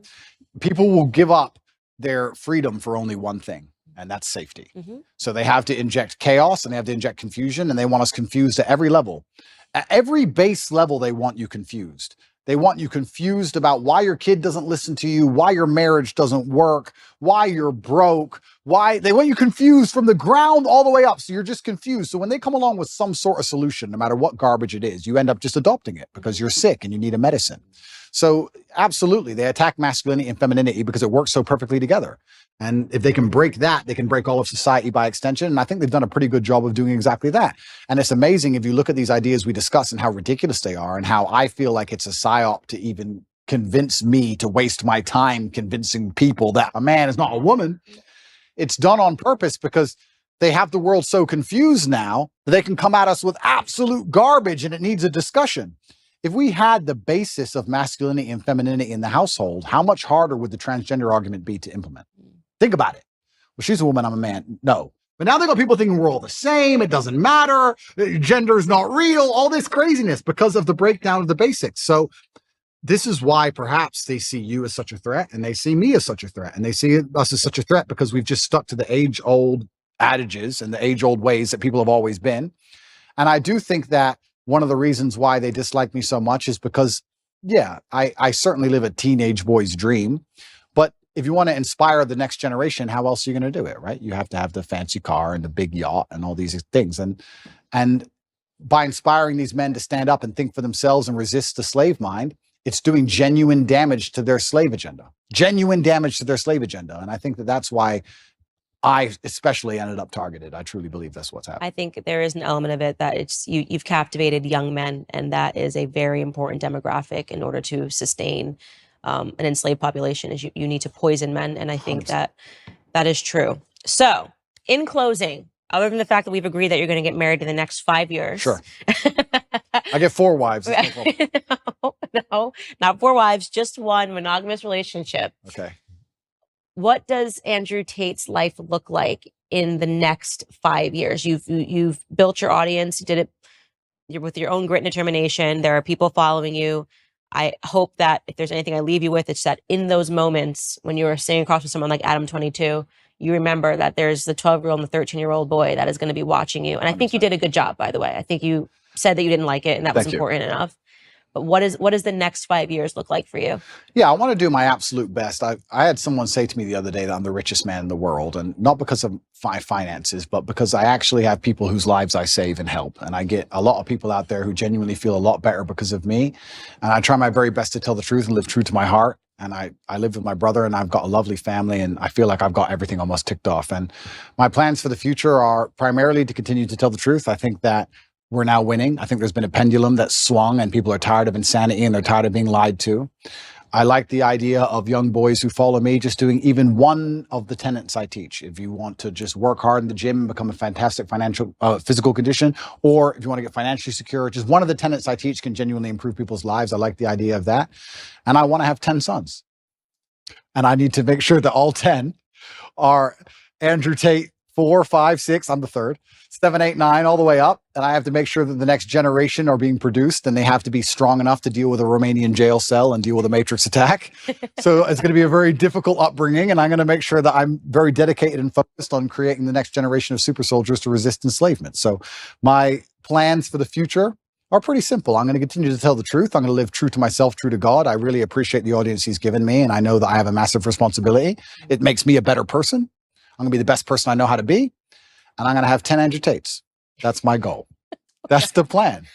People will give up their freedom for only one thing, and that's safety. So they have to inject chaos and they have to inject confusion, and they want us confused at every level. At every base level, they want you confused. They want you confused about why your kid doesn't listen to you, why your marriage doesn't work, why you're broke, why they want you confused from the ground all the way up. So you're just confused. So when they come along with some sort of solution, no matter what garbage it is, you end up just adopting it because you're sick and you need a medicine. So absolutely, they attack masculinity and femininity because it works so perfectly together. And if they can break that, they can break all of society by extension. And I think they've done a pretty good job of doing exactly that. And it's amazing if you look at these ideas we discuss and how ridiculous they are, and how I feel like it's a psyop to even convince me to waste my time convincing people that a man is not a woman. It's done on purpose because they have the world so confused now that they can come at us with absolute garbage, and it needs a discussion. If we had the basis of masculinity and femininity in the household, how much harder would the transgender argument be to implement? Think about it. Well, she's a woman, I'm a man. No. But now they got people thinking we're all the same. It doesn't matter. Gender is not real. All this craziness because of the breakdown of the basics. So this is why perhaps they see you as such a threat, and they see me as such a threat, and they see us as such a threat because we've just stuck to the age-old adages and the age-old ways that people have always been. And I do think that one of the reasons why they dislike me so much is because, yeah, I certainly live a teenage boy's dream. But if you want to inspire the next generation, how else are you going to do it, right? You have to have the fancy car and the big yacht and all these things. And by inspiring these men to stand up and think for themselves and resist the slave mind, it's doing genuine damage to their slave agenda. Genuine damage to their slave agenda. And I think that that's why I especially ended up targeted. I truly believe that's what's happening. I think there is an element of it that it's you've captivated young men, and that is a very important demographic in order to sustain an enslaved population. Is you need to poison men, and I think 100%. that is true. So, in closing, other than the fact that we've agreed that you're going to get married in the next 5 years, sure. I get 4 wives. No, not 4 wives, just one monogamous relationship. Okay. What does Andrew Tate's life look like in the next 5 years? You've built your audience. You did it with your own grit and determination. There are people following you. I hope that if there's anything I leave you with, it's that in those moments when you are sitting across from someone like Adam 22, you remember that there's the 12-year-old and the 13-year-old boy that is going to be watching you. And I 100%. think you did a good job, by the way. I think you said that you didn't like it, and that was important enough. But what does the next 5 years look like for you? Yeah, I want to do my absolute best. I had someone say to me the other day that I'm the richest man in the world, and not because of my finances, but because I actually have people whose lives I save and help. And I get a lot of people out there who genuinely feel a lot better because of me. And I try my very best to tell the truth and live true to my heart. And I live with my brother, and I've got a lovely family, and I feel like I've got everything almost ticked off. And my plans for the future are primarily to continue to tell the truth. I think that we're now winning. I think there's been a pendulum that's swung, and people are tired of insanity and they're tired of being lied to. I like the idea of young boys who follow me just doing even one of the tenets I teach. If you want to just work hard in the gym and become a fantastic physical condition, or if you want to get financially secure, just one of the tenets I teach can genuinely improve people's lives. I like the idea of that. And I want to have 10 sons. And I need to make sure that all 10 are Andrew Tate 4, 5, 6, I'm the third, 7, 8, 9, all the way up. And I have to make sure that the next generation are being produced, and they have to be strong enough to deal with a Romanian jail cell and deal with a Matrix attack. So it's going to be a very difficult upbringing. And I'm going to make sure that I'm very dedicated and focused on creating the next generation of super soldiers to resist enslavement. So my plans for the future are pretty simple. I'm going to continue to tell the truth. I'm going to live true to myself, true to God. I really appreciate the audience he's given me, and I know that I have a massive responsibility. It makes me a better person. I'm going to be the best person I know how to be, and I'm going to have 10 Andrew Tates. That's my goal. That's the plan.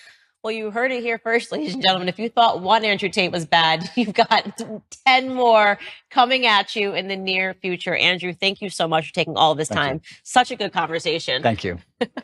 Well, you heard it here first, ladies and gentlemen. If you thought one Andrew Tate was bad, you've got 10 more coming at you in the near future. Andrew, thank you so much for taking all of this time. Such a good conversation. Thank you.